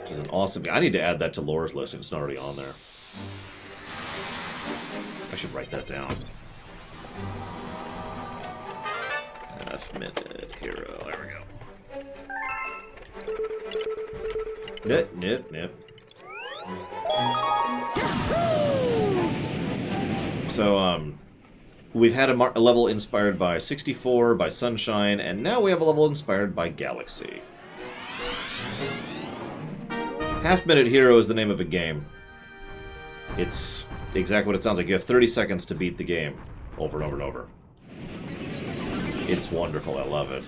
Which is an awesome... I need to add that to Laura's list if it's not already on there. I should write that down. Half-minute hero. There we go. Nip, nip, nip. So, we've had a level inspired by 64, by Sunshine, and now we have a level inspired by Galaxy. Half-Minute Hero is the name of a game. It's exactly what it sounds like. You have 30 seconds to beat the game, over and over and over. It's wonderful, I love it.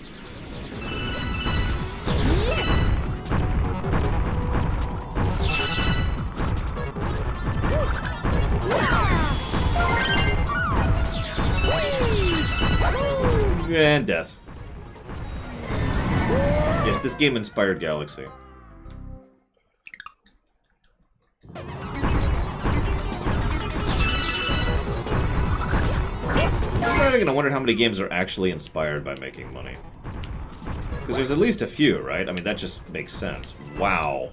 And death. Yes, this game inspired Galaxy. I wonder how many games are actually inspired by making money. Because there's at least a few, right? I mean, that just makes sense. Wow.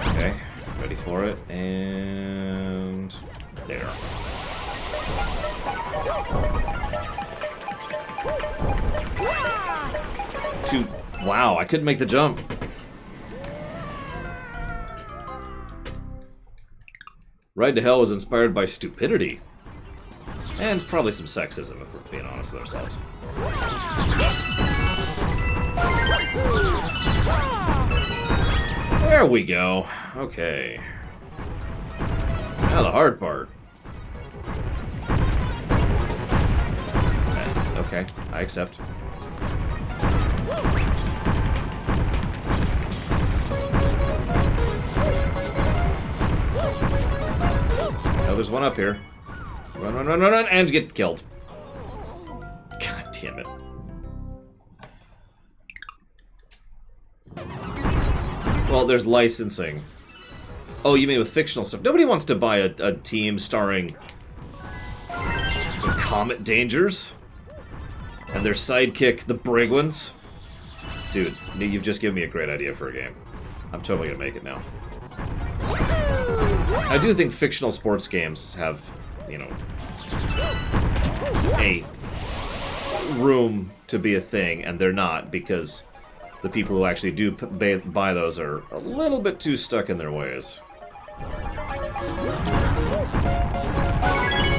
Okay, ready for it, and... there. Wow, I couldn't make the jump. Ride to Hell was inspired by stupidity. And probably some sexism, if we're being honest with ourselves. There we go. Okay. Now the hard part. Okay, I accept. Oh, there's one up here. Run, run, run, run, run, and get killed. God damn it. Well, there's licensing. Oh, you mean with fictional stuff? Nobody wants to buy a team starring the Comet Dangers and their sidekick, the Brigwins. Dude, you've just given me a great idea for a game. I'm totally gonna make it now. I do think fictional sports games have, you know, a room to be a thing, and they're not, because the people who actually do buy those are a little bit too stuck in their ways.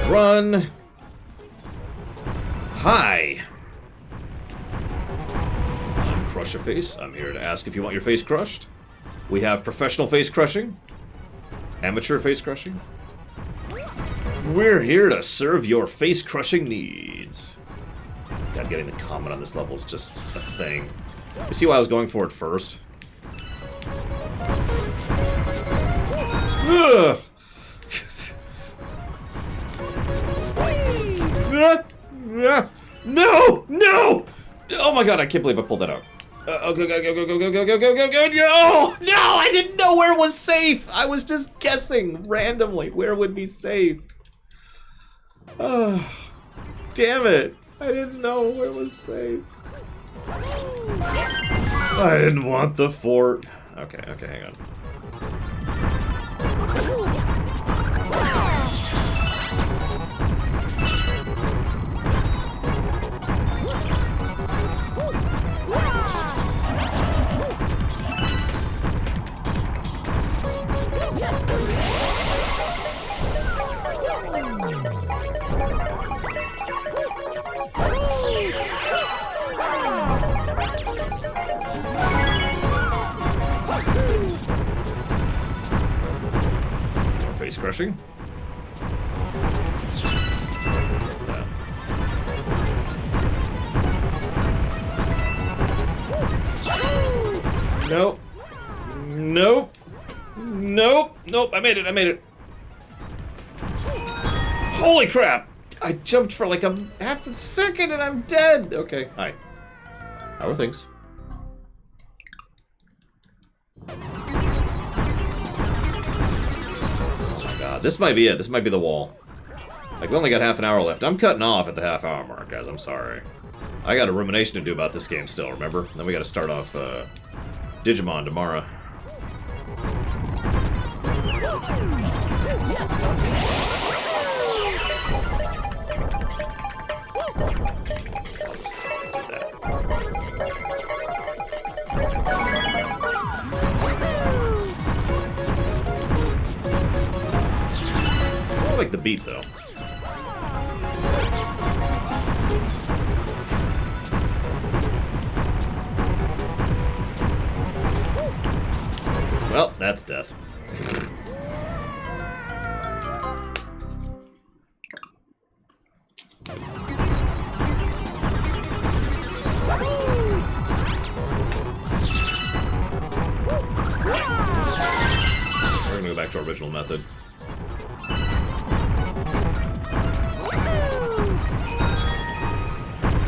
Run! Hi! I'm Crush-A-Face. I'm here to ask if you want your face crushed. We have professional face crushing, amateur face crushing. We're here to serve your face-crushing needs. God, getting the comment on this level is just a thing. You see why I was going for it first? Ugh. No! No! Oh my god, I can't believe I pulled that out. Go, go, go, go, go, go, go, go, go, go, go, no! No! I didn't know where was safe! I was just guessing randomly where would be safe. Oh, damn it. I didn't know where was safe. I didn't want the fort. Okay, okay, hang on. Face crushing. Nope. Nope. Nope. Nope. I made it. I made it. Holy crap! I jumped for like a half a second and I'm dead. Okay. Hi. How are things? Oh my god. This might be it. This might be the wall. Like, we only got half an hour left. I'm cutting off at the half-hour mark, guys. I'm sorry. I got a rumination to do about this game still, remember? Then we gotta start off, Digimon tomorrow. I like the beat, though. Well, that's death. We're gonna go back to our original method.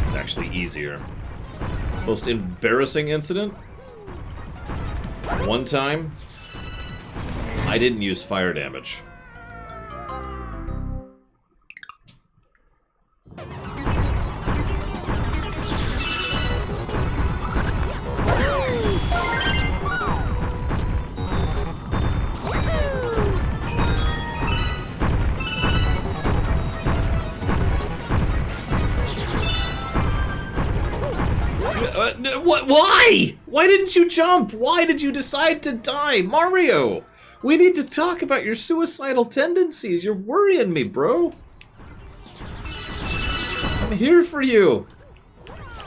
It's actually easier. Most embarrassing incident? One time, I didn't use fire damage. What? Why? Why didn't you jump? Why did you decide to die? Mario! We need to talk about your suicidal tendencies. You're worrying me, bro. I'm here for you.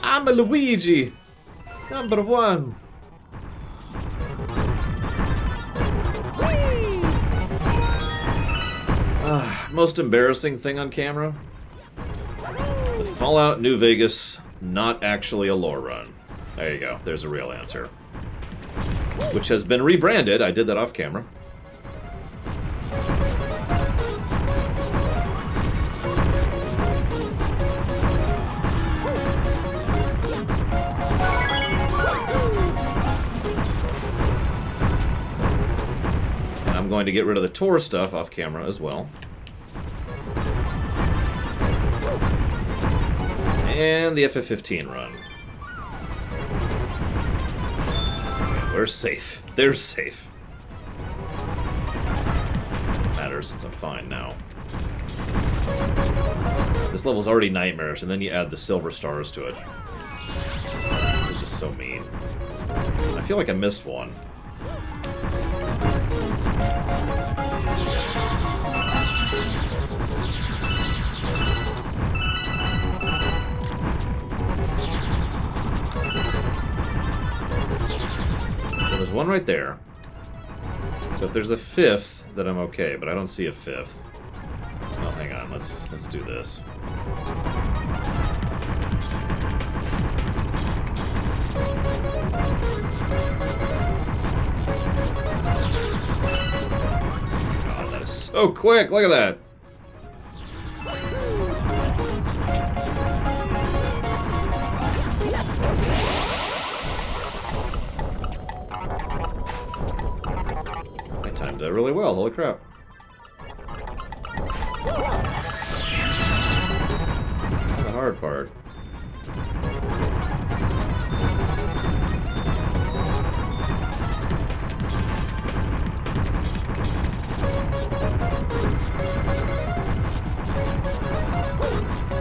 I'm a Luigi. Number one. Most embarrassing thing on camera? The Fallout New Vegas, not actually a lore run. There you go. There's a real answer. Which has been rebranded. I did that off camera. And I'm going to get rid of the Tor stuff off camera as well. And the FF15 run. We're safe. They're safe. Matters since I'm fine now. This level's already nightmarish, and then you add the silver stars to it. It's just so mean. I feel like I missed one. There's one right there. So if there's a fifth, then I'm okay, but I don't see a fifth. Oh, hang on, let's do this. God, that is so quick, look at that! Really well, holy crap. The hard part.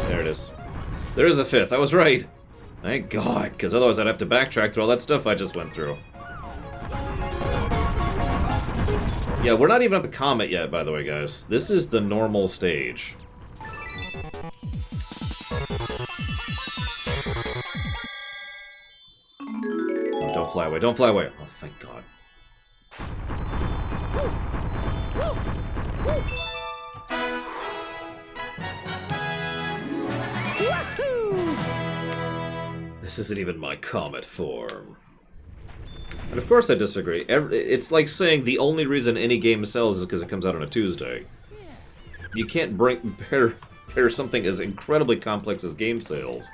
There it is. There is a fifth, I was right. Thank God, because otherwise I'd have to backtrack through all that stuff I just went through. Yeah, we're not even at the comet yet, by the way, guys. This is the normal stage. Oh, don't fly away, don't fly away. Oh, thank God. This isn't even my comet form. And of course I disagree. It's like saying the only reason any game sells is because it comes out on a Tuesday. You can't pair something as incredibly complex as game sales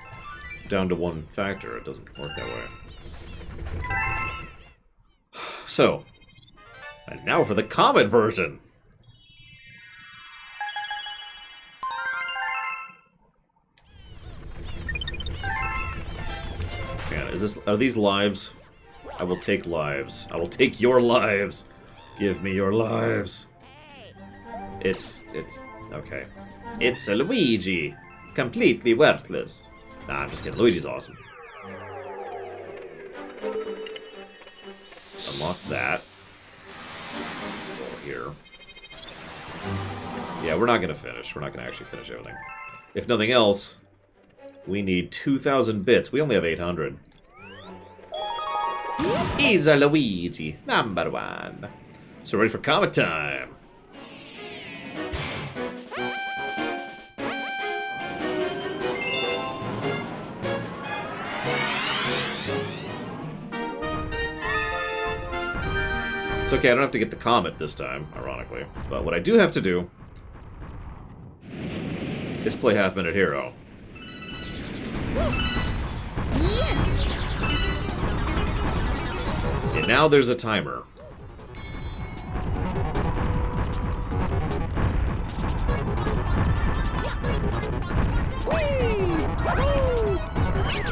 down to one factor. It doesn't work that way. So, and now for the Comet version. Are these lives? I will take lives. I will take your lives. Give me your lives. It's okay. It's a Luigi. Completely worthless. Nah, I'm just kidding. Luigi's awesome. Unlock that. Over here. Yeah, we're not gonna finish. We're not gonna actually finish everything. If nothing else, we need 2,000 bits. We only have 800. He's a Luigi, #1. So ready for comet time. It's okay, I don't have to get the comet this time, ironically. But what I do have to do is play Half-Minute Hero. Yes! Okay, now there's a timer.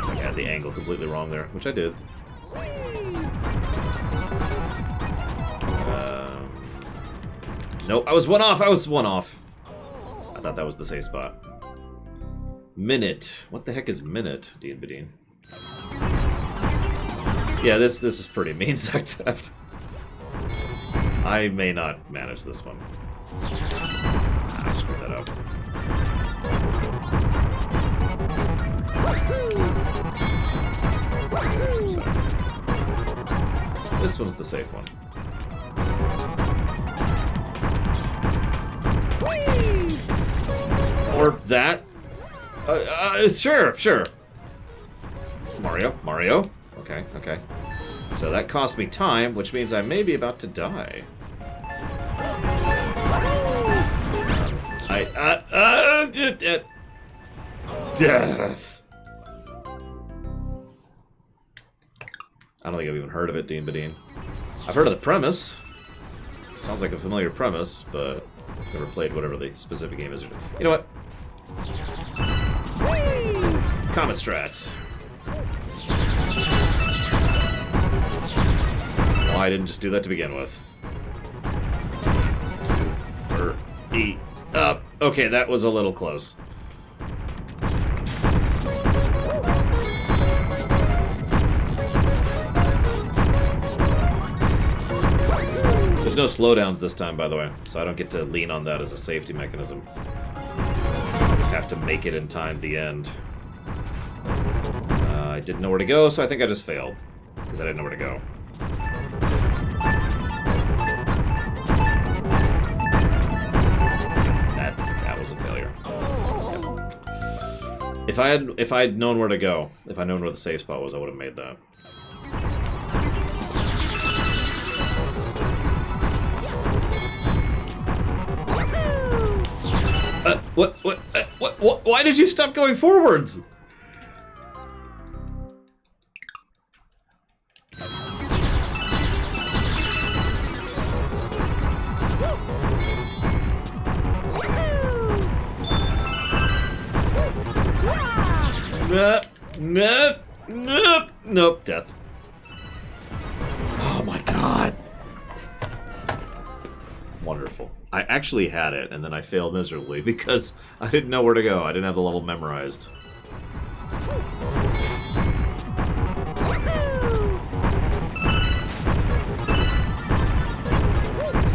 I had the angle completely wrong there, which I did. Nope, I was one off. I thought that was the safe spot. Minute. What the heck is minute, Dean Badine? Yeah, this is pretty mean theft. I may not manage this one. I screwed that up. This one's the safe one. Or that? Sure. Mario. Okay. So that cost me time, which means I may be about to die. Death. I don't think I've even heard of it, Dean Badine. I've heard of the premise. It sounds like a familiar premise, but I've never played whatever the specific game is. You know what? Comet strats. Why I didn't just do that to begin with? E up. Okay, that was a little close. There's no slowdowns this time, by the way, so I don't get to lean on that as a safety mechanism. I just have to make it in time at the end. I didn't know where to go, so I think I just failed. Because I didn't know where to go. That was a failure. If I had known where to go, if I'd known where the safe spot was, I would have made that. What? Why did you stop going forwards? Nope, death. Oh my god. Wonderful. I actually had it, and then I failed miserably because I didn't know where to go. I didn't have the level memorized.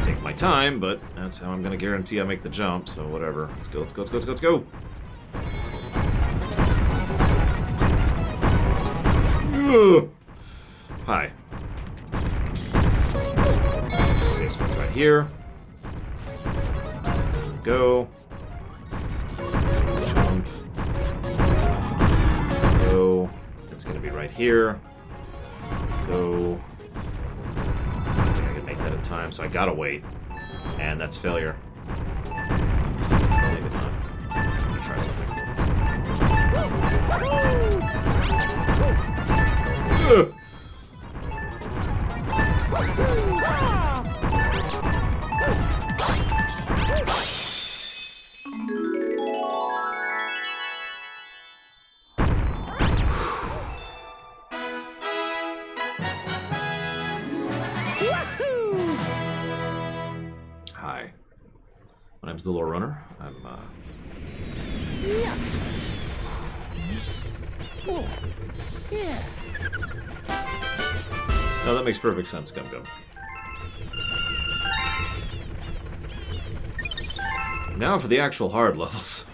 Take my time, but that's how I'm gonna guarantee I make the jump, so whatever. Let's go. Ugh. Hi. Safe spot's right here. Go. Jump. Go. It's gonna be right here. Go. I think I can make that in time, so I gotta wait. And that's failure. Maybe not. I'm gonna try something. Ugh. times the lore runner. I'm, Yeah. Oh. Yeah. No, that makes perfect sense, Gum Gum. Now for the actual hard levels.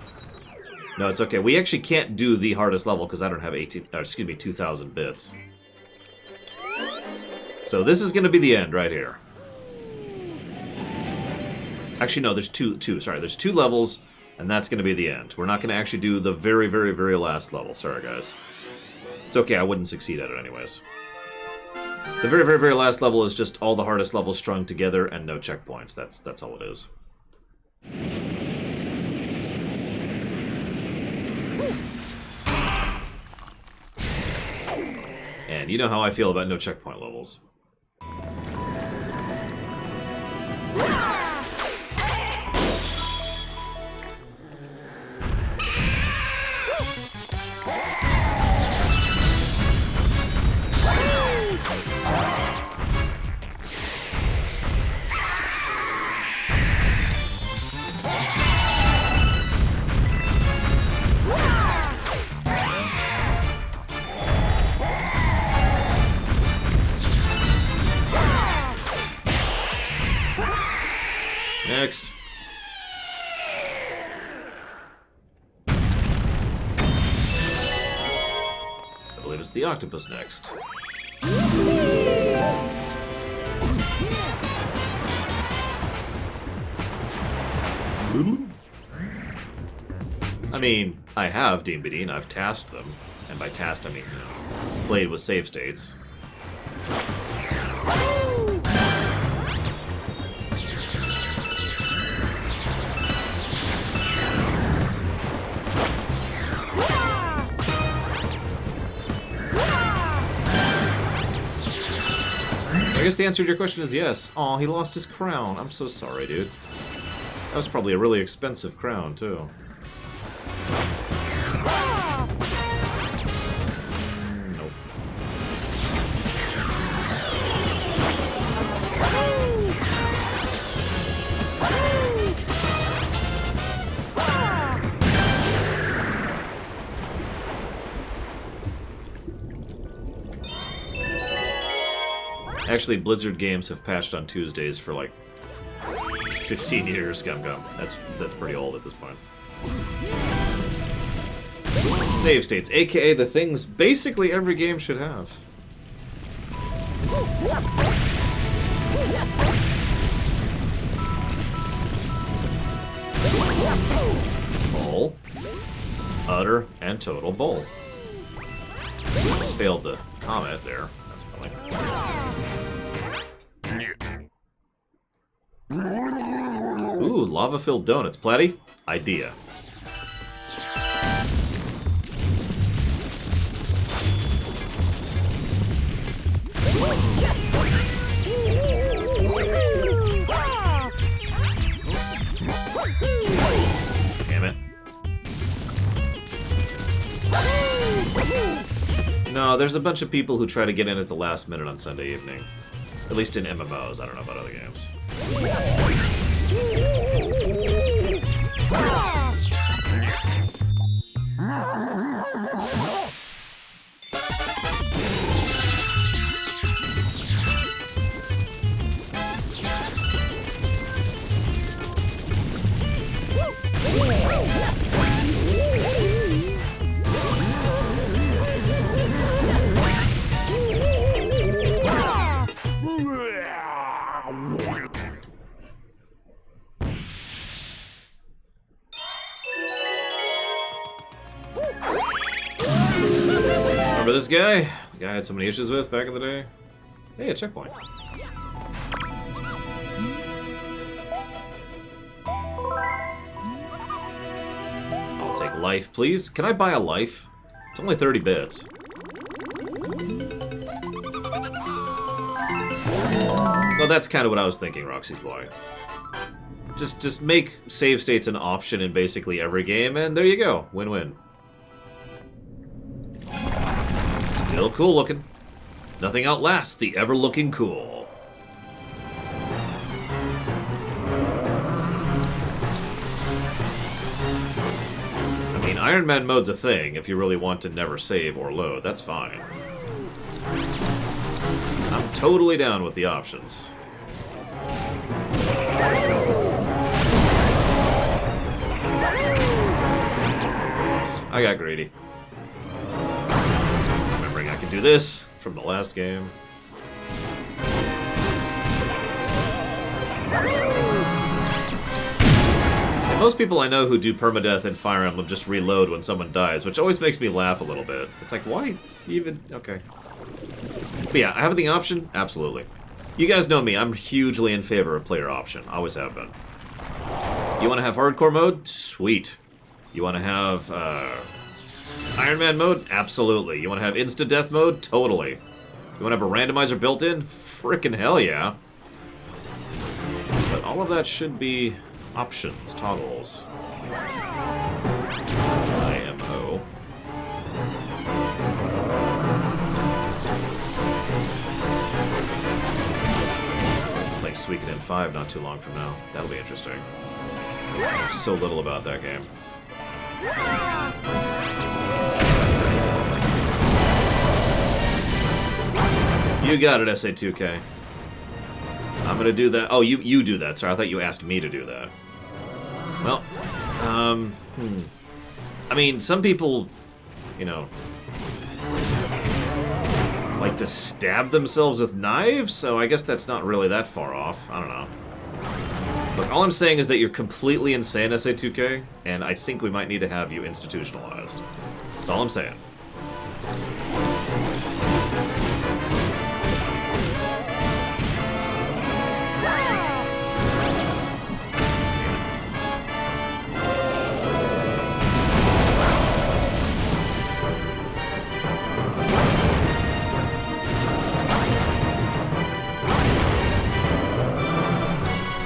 No, it's okay. We actually can't do the hardest level because I don't have 2,000 bits. So this is going to be the end right here. Actually, no, there's there's two levels, and that's going to be the end. We're not going to actually do the very, very, very last level. Sorry, guys. It's okay, I wouldn't succeed at it anyways. The very, very, very last level is just all the hardest levels strung together and no checkpoints. That's all it is. And you know how I feel about no checkpoint levels. Next. I believe it's the octopus next. I mean, I have Dean Bedine, I've tasked them. And by tasked, I mean, you know, played with save states. I guess the answer to your question is yes. Aw, he lost his crown. I'm so sorry, dude. That was probably a really expensive crown, too. Nope. Actually, Blizzard games have patched on Tuesdays for like 15 years, Gum Gum. That's pretty old at this point. Save states, aka the things basically every game should have. Bowl. Utter and total bowl. Just failed the comment there. That's funny. Ooh, lava-filled donuts. Platty? Idea. Damn it. No, there's a bunch of people who try to get in at the last minute on Sunday evening. At least in MMOs. I don't know about other games. Remember this guy? The guy I had so many issues with back in the day? Hey, a checkpoint. I'll take life, please. Can I buy a life? It's only 30 bits. Well, that's kind of what I was thinking, Roxy's boy. Just make save states an option in basically every game, and there you go. Win-win. Still cool looking. Nothing outlasts the ever looking cool. I mean, Iron Man mode's a thing if you really want to never save or load. That's fine. I'm totally down with the options. I got greedy. Remembering I can do this from the last game. And most people I know who do permadeath in Fire Emblem just reload when someone dies, which always makes me laugh a little bit. It's like, why even... Okay. But yeah, having the option? Absolutely. You guys know me, I'm hugely in favor of player option. Always have been. You want to have hardcore mode? Sweet. You want to have Iron Man mode? Absolutely. You want to have insta-death mode? Totally. You want to have a randomizer built in? Frickin' hell yeah. But all of that should be options, toggles. IMO. Playing Suikoden 5 not too long from now. That'll be interesting. There's so little about that game. You got it, SA2K. I'm gonna do that. Oh, you do that. Sorry, I thought you asked me to do that. Well, I mean, some people, you know, like to stab themselves with knives, so I guess that's not really that far off. I don't know. Look, all I'm saying is that you're completely insane, SA2K, and I think we might need to have you institutionalized. That's all I'm saying.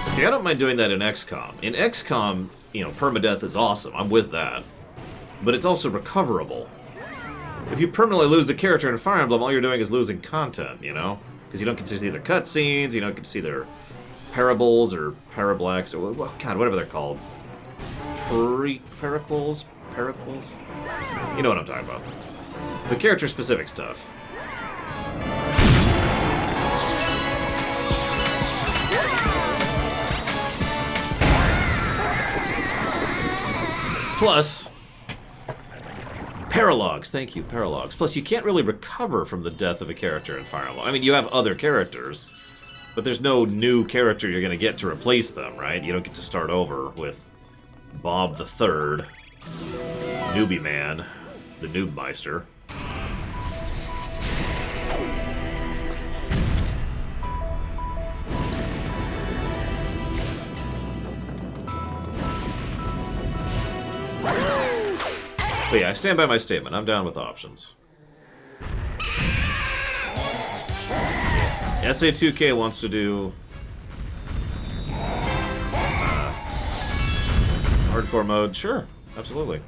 See, I don't mind doing that in XCOM. In XCOM, you know, permadeath is awesome. I'm with that. But it's also recoverable. If you permanently lose a character in Fire Emblem, all you're doing is losing content, you know? Because you don't get to see their cutscenes, you don't get to see their parables or parablacks, or, well, God, whatever they're called. Pericles? Pericles? You know what I'm talking about. The character-specific stuff. Plus, paralogs. Thank you, paralogs. Plus, you can't really recover from the death of a character in Fire Emblem. I mean, you have other characters, but there's no new character you're going to get to replace them, right? You don't get to start over with Bob the Third, Newbie Man, the Noobmeister. But yeah, I stand by my statement. I'm down with options. SA2K wants to do hardcore mode. Sure, absolutely.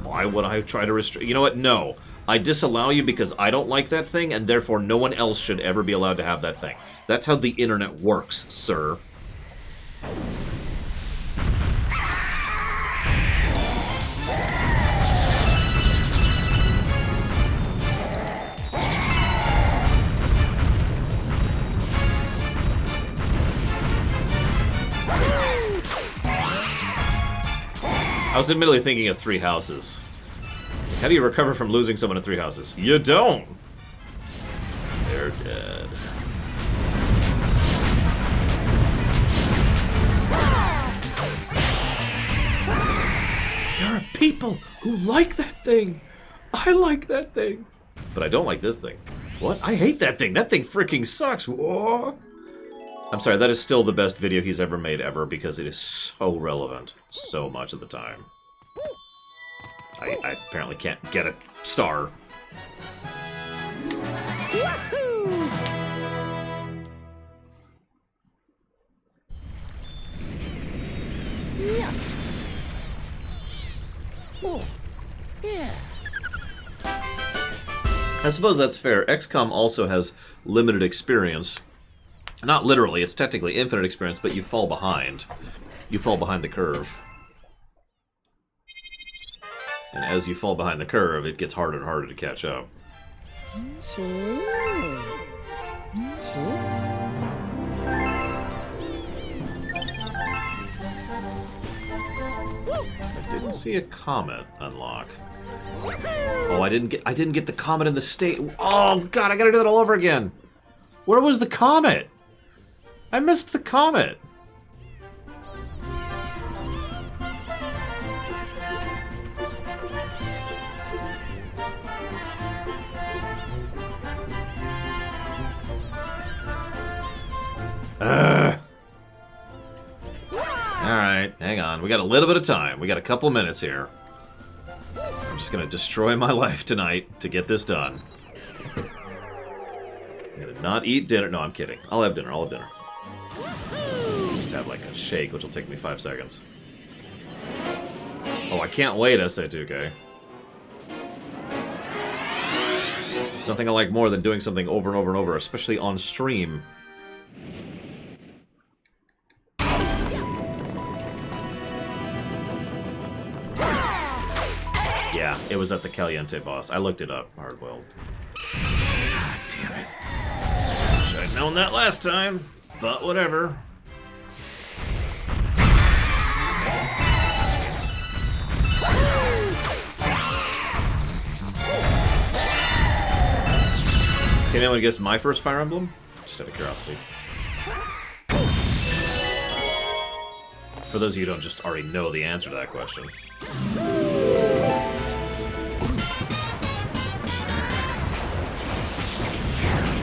Why would I try to restrict? You know what? No. I disallow you because I don't like that thing, and therefore no one else should ever be allowed to have that thing. That's how the internet works, sir. I was admittedly thinking of Three Houses. How do you recover from losing someone in Three Houses? You don't! They're dead. There are people who like that thing! I like that thing! But I don't like this thing. What? I hate that thing! That thing freaking sucks! Whoa. I'm sorry, that is still the best video he's ever made ever because it is so relevant so much of the time. I apparently can't get a star. Wahoo! Yeah. Oh. Yeah. I suppose that's fair. XCOM also has limited experience. Not literally, it's technically infinite experience, but you fall behind. You fall behind the curve. And as you fall behind the curve, it gets harder and harder to catch up. I didn't see a comet unlock. Oh, I didn't get the comet in the state. Oh god, I gotta do that all over again. Where was the comet? I missed the comet. Alright, hang on. We got a little bit of time. We got a couple minutes here. I'm just gonna destroy my life tonight to get this done. I'm gonna not eat dinner. No, I'm kidding. I'll have dinner. I'll have dinner. Just have like a shake, which will take me 5 seconds. Oh, I can't wait, SA2K. There's nothing I like more than doing something over and over and over, especially on stream. Yeah, it was at the Caliente boss. I looked it up, hard-boiled. God damn it. Should have known that last time, but whatever. Can anyone guess my first Fire Emblem? Just out of curiosity. For those of you who don't just already know the answer to that question.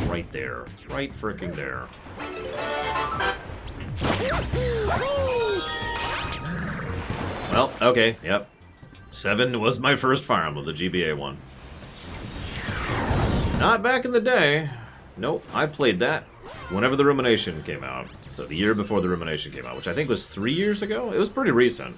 Right there. Right frickin' there. Well, okay, yep. 7 was my first Fire Emblem, the GBA one. Not back in the day. Nope, I played that whenever the Rumination came out. So the year before the Rumination came out, which I think was 3 years ago? It was pretty recent.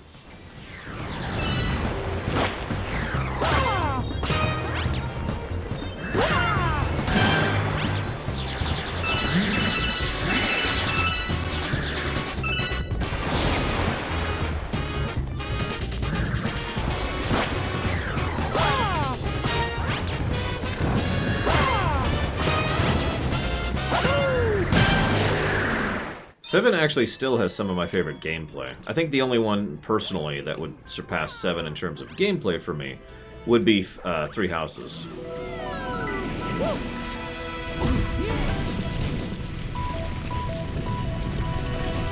Seven actually still has some of my favorite gameplay. I think the only one, personally, that would surpass 7 in terms of gameplay for me would be Three Houses.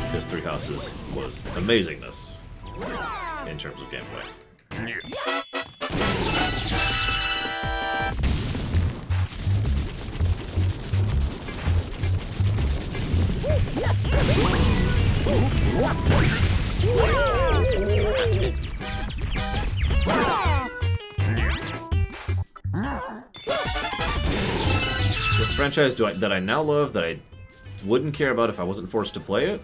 Because Three Houses was amazingness in terms of gameplay. The franchise that I now love that I wouldn't care about if I wasn't forced to play it?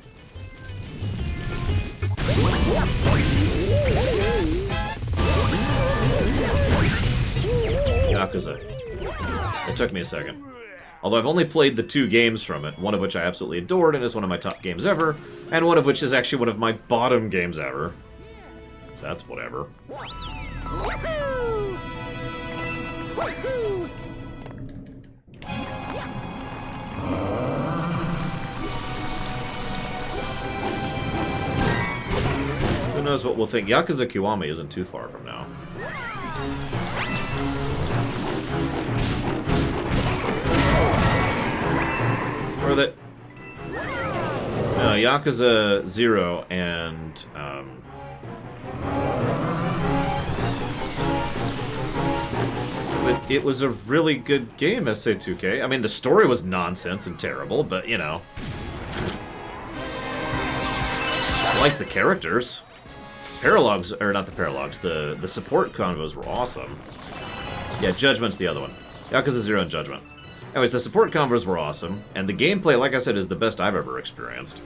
Yakuza. It took me a second. Although I've only played the 2 games from it, one of which I absolutely adored and is one of my top games ever, and one of which is actually one of my bottom games ever. So that's whatever. Who knows what we'll think. Yakuza Kiwami isn't too far from now. Or that... No, Yakuza 0 and... It was a really good game, SA2K. I mean, the story was nonsense and terrible, but, you know... I liked the characters. Paralogs, or not the Paralogs, the support convos were awesome. Yeah, Judgment's the other one. Yakuza 0 and Judgment. Anyways, the support convos were awesome, and the gameplay, like I said, is the best I've ever experienced.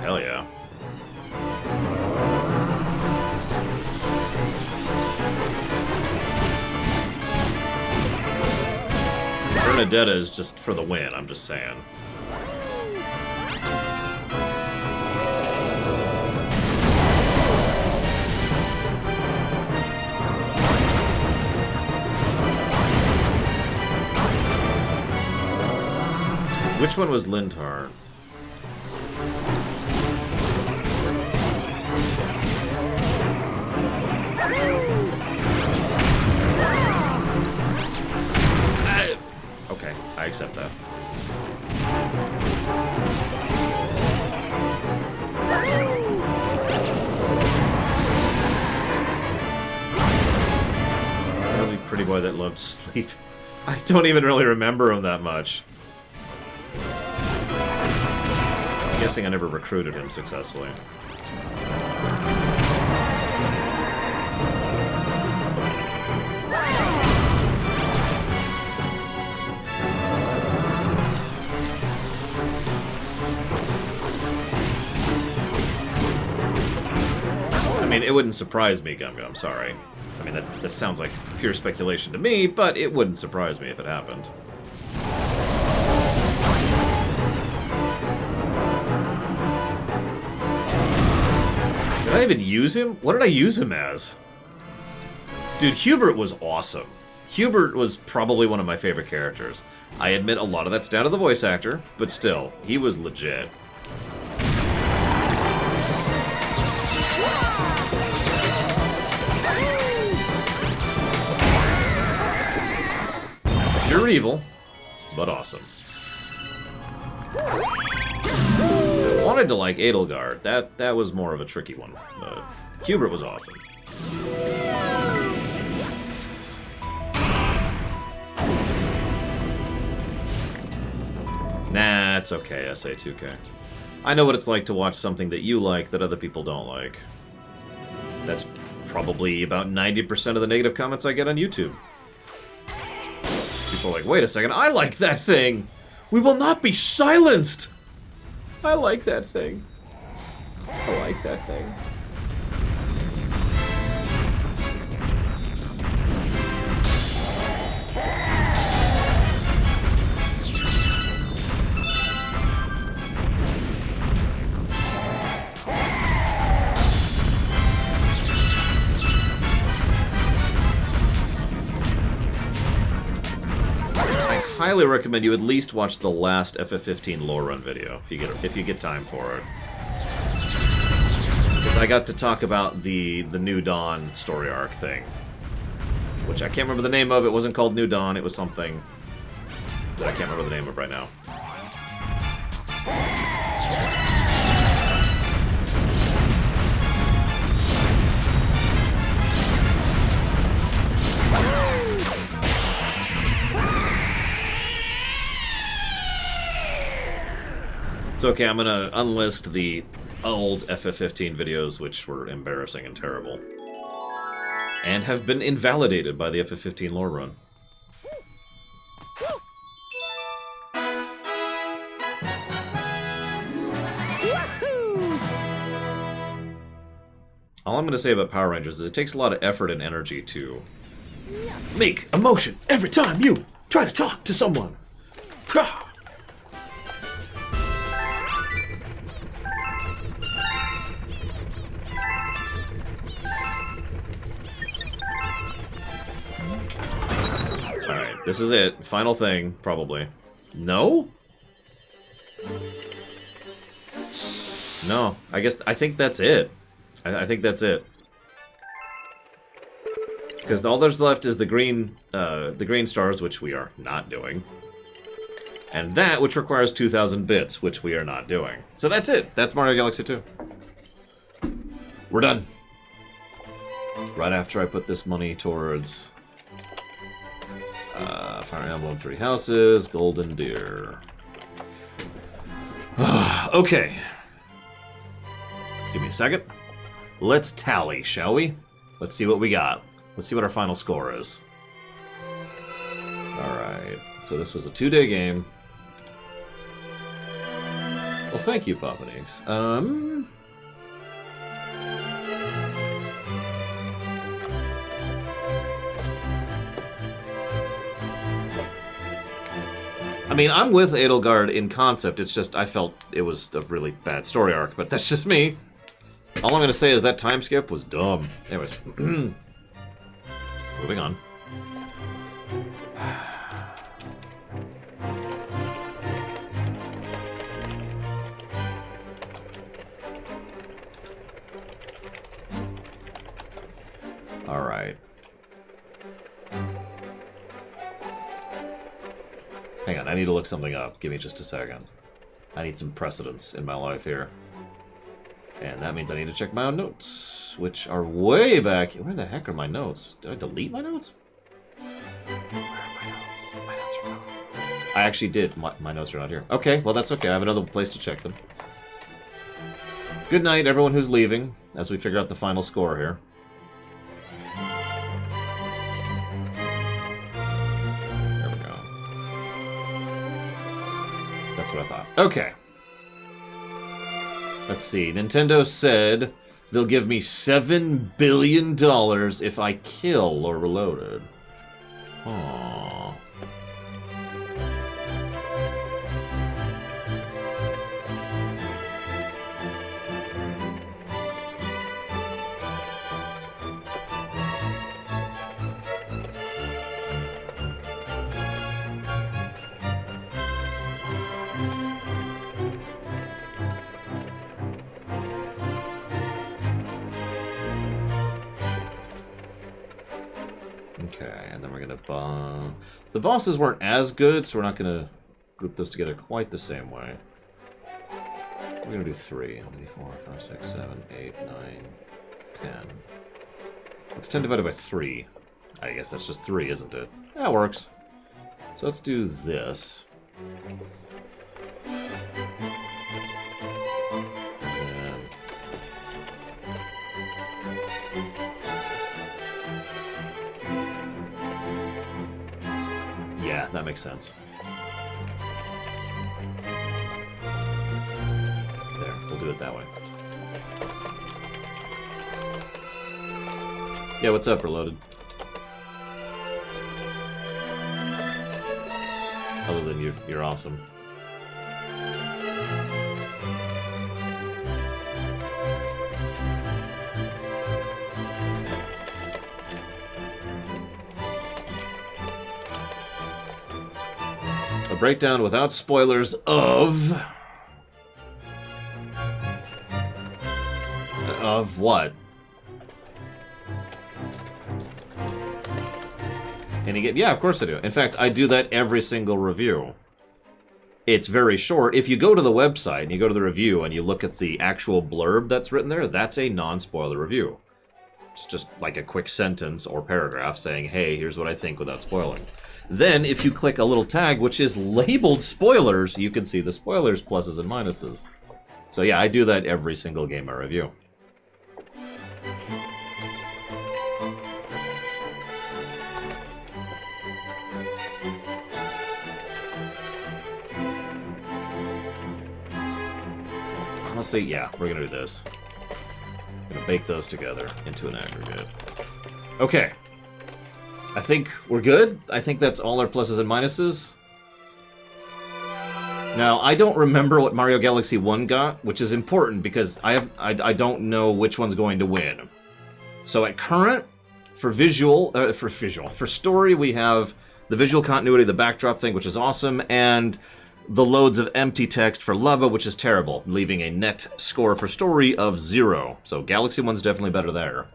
Hell yeah. Bernadetta is just for the win, I'm just saying. Which one was Lindhar? Okay, I accept that. Really pretty boy that loved sleep. I don't even really remember him that much. I'm guessing I never recruited him successfully. I mean, it wouldn't surprise me, Gum Gum, sorry. I mean, that sounds like pure speculation to me, but it wouldn't surprise me if it happened. Did I even use him? What did I use him as? Dude, Hubert was awesome. Hubert was probably one of my favorite characters. I admit a lot of that's down to the voice actor, but still, he was legit. Pure evil, but awesome. I wanted to like Edelgard. That was more of a tricky one, but Hubert was awesome. Nah, it's okay, SA2K. I know what it's like to watch something that you like that other people don't like. That's probably about 90% of the negative comments I get on YouTube. People are like, wait a second, I like that thing! We will not be silenced! I like that thing. I like that thing. I highly recommend you at least watch the last FF15 lore run video if you get time for it. Because I got to talk about the New Dawn story arc thing, which I can't remember the name of. It wasn't called New Dawn. It was something that I can't remember the name of right now. It's okay, I'm gonna unlist the old FF15 videos, which were embarrassing and terrible. And have been invalidated by the FF15 lore run. All I'm gonna say about Power Rangers is it takes a lot of effort and energy to Make emotion every time you try to talk to someone. Alright, this is it. Final thing, probably. No? No, I think that's it. I think that's it. Because all there's left is the green stars, which we are not doing. And that, which requires 2,000 bits, which we are not doing. So that's it. That's Mario Galaxy 2. We're done. Right after I put this money towards Fire Emblem Three Houses, Golden Deer. Okay. Give me a second. Let's tally, shall we? Let's see what we got. Let's see what our final score is. Alright, so this was a 2-day game. Well, thank you, Papanix. I mean, I'm with Edelgard in concept, it's just I felt it was a really bad story arc, but that's just me. All I'm gonna say is that time skip was dumb. Anyways, moving on. need to look something up. Give me just a second. I need some precedence in my life here. And that means I need to check my own notes, which are way back. Where the heck are my notes? Did I delete my notes? Where are my notes? My notes are gone. I actually did. My notes are not here. Okay, well that's okay. I have another place to check them. Good night, everyone who's leaving, as we figure out the final score here. There we go. That's what I thought. Okay. Let's see. Nintendo said they'll give me $7 billion if I kill or Reloaded. Aww. Okay, and then we're gonna the bosses weren't as good, so we're not gonna group those together quite the same way. We're gonna do 3. 4, 5, 6, 7, 8, 9, 10. What's 10 divided by 3? I guess that's just 3, isn't it? That works. So let's do this. Yeah, that makes sense. There, we'll do it that way. Yeah, what's up, Reloaded? Other than you're awesome. A breakdown without spoilers of what? Any game? Yeah, of course I do. In fact, I do that every single review. It's very short. If you go to the website and you go to the review and you look at the actual blurb that's written there, that's a non-spoiler review. It's just like a quick sentence or paragraph saying, hey, here's what I think without spoiling. Then, if you click a little tag which is labeled spoilers, you can see the spoilers, pluses and minuses. So yeah, I do that every single game I review. Honestly, yeah, we're gonna do this. We're gonna bake those together into an aggregate. Okay. I think we're good. I think that's all our pluses and minuses. Now, I don't remember what Mario Galaxy 1 got, which is important because I don't know which one's going to win. So at current, for story, we have the visual continuity, the backdrop thing, which is awesome, and the loads of empty text for Lubba, which is terrible, leaving a net score for story of 0. So Galaxy 1's definitely better there.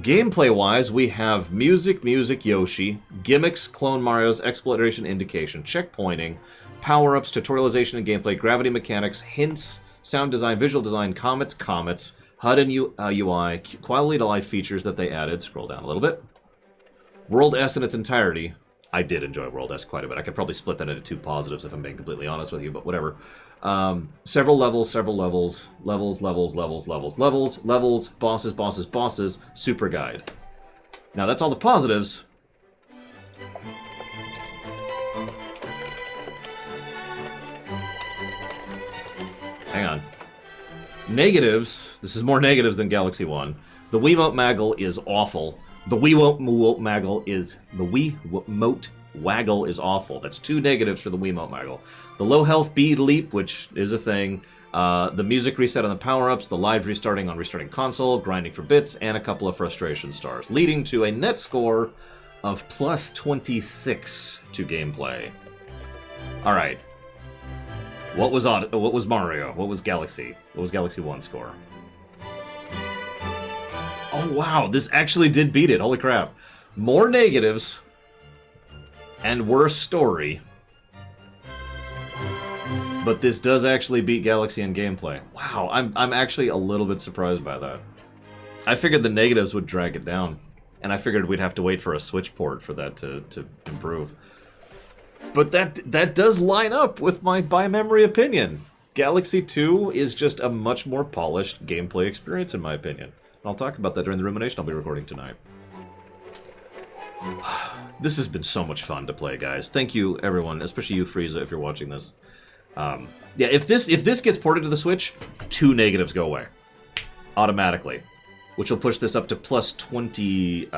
Gameplay-wise, we have music, Yoshi, gimmicks, Clone Mario's, exploration, indication, checkpointing, power-ups, tutorialization and gameplay, gravity mechanics, hints, sound design, visual design, comets, HUD and UI, quality to life features that they added. Scroll down a little bit. World S in its entirety. I did enjoy World S quite a bit. I could probably split that into 2 positives if I'm being completely honest with you, but whatever. Several levels, levels, bosses, super guide. Now that's all the positives. Hang on. Negatives. This is more negatives than Galaxy 1. The Wiimote Maggle is awful. The Wiimote Waggle is awful. That's 2 negatives for the Wiimote Maggle. The low health bead leap, which is a thing. The music reset on the power-ups, the live restarting on restarting console, grinding for bits, and a couple of frustration stars, leading to a net score of plus 26 to gameplay. All right. What was Mario? What was Galaxy? What was Galaxy 1 score? Oh, wow, this actually did beat it. Holy crap. More negatives and worse story. But this does actually beat Galaxy in gameplay. Wow, I'm actually a little bit surprised by that. I figured the negatives would drag it down, and I figured we'd have to wait for a Switch port for that to improve. But that does line up with my by-memory opinion. Galaxy 2 is just a much more polished gameplay experience, in my opinion. I'll talk about that during the rumination I'll be recording tonight. This has been so much fun to play, guys. Thank you, everyone, especially you, Frieza, if you're watching this. Yeah, if this gets ported to the Switch, 2 negatives go away. Automatically. Which will push this up to plus 28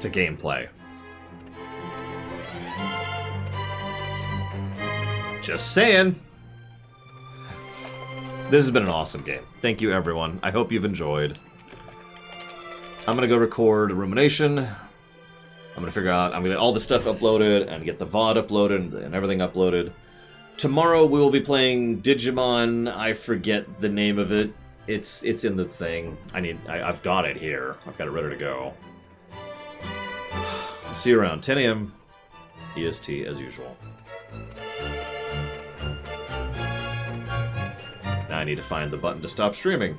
to gameplay. Just saying. This has been an awesome game. Thank you, everyone. I hope you've enjoyed. I'm gonna go record a rumination. I'm gonna figure out, I'm gonna get all the stuff uploaded and get the VOD uploaded and everything uploaded. Tomorrow we will be playing Digimon. I forget the name of it. It's in the thing. I've got it here. I've got it ready to go. I'll see you around 10 a.m. EST as usual. Now I need to find the button to stop streaming.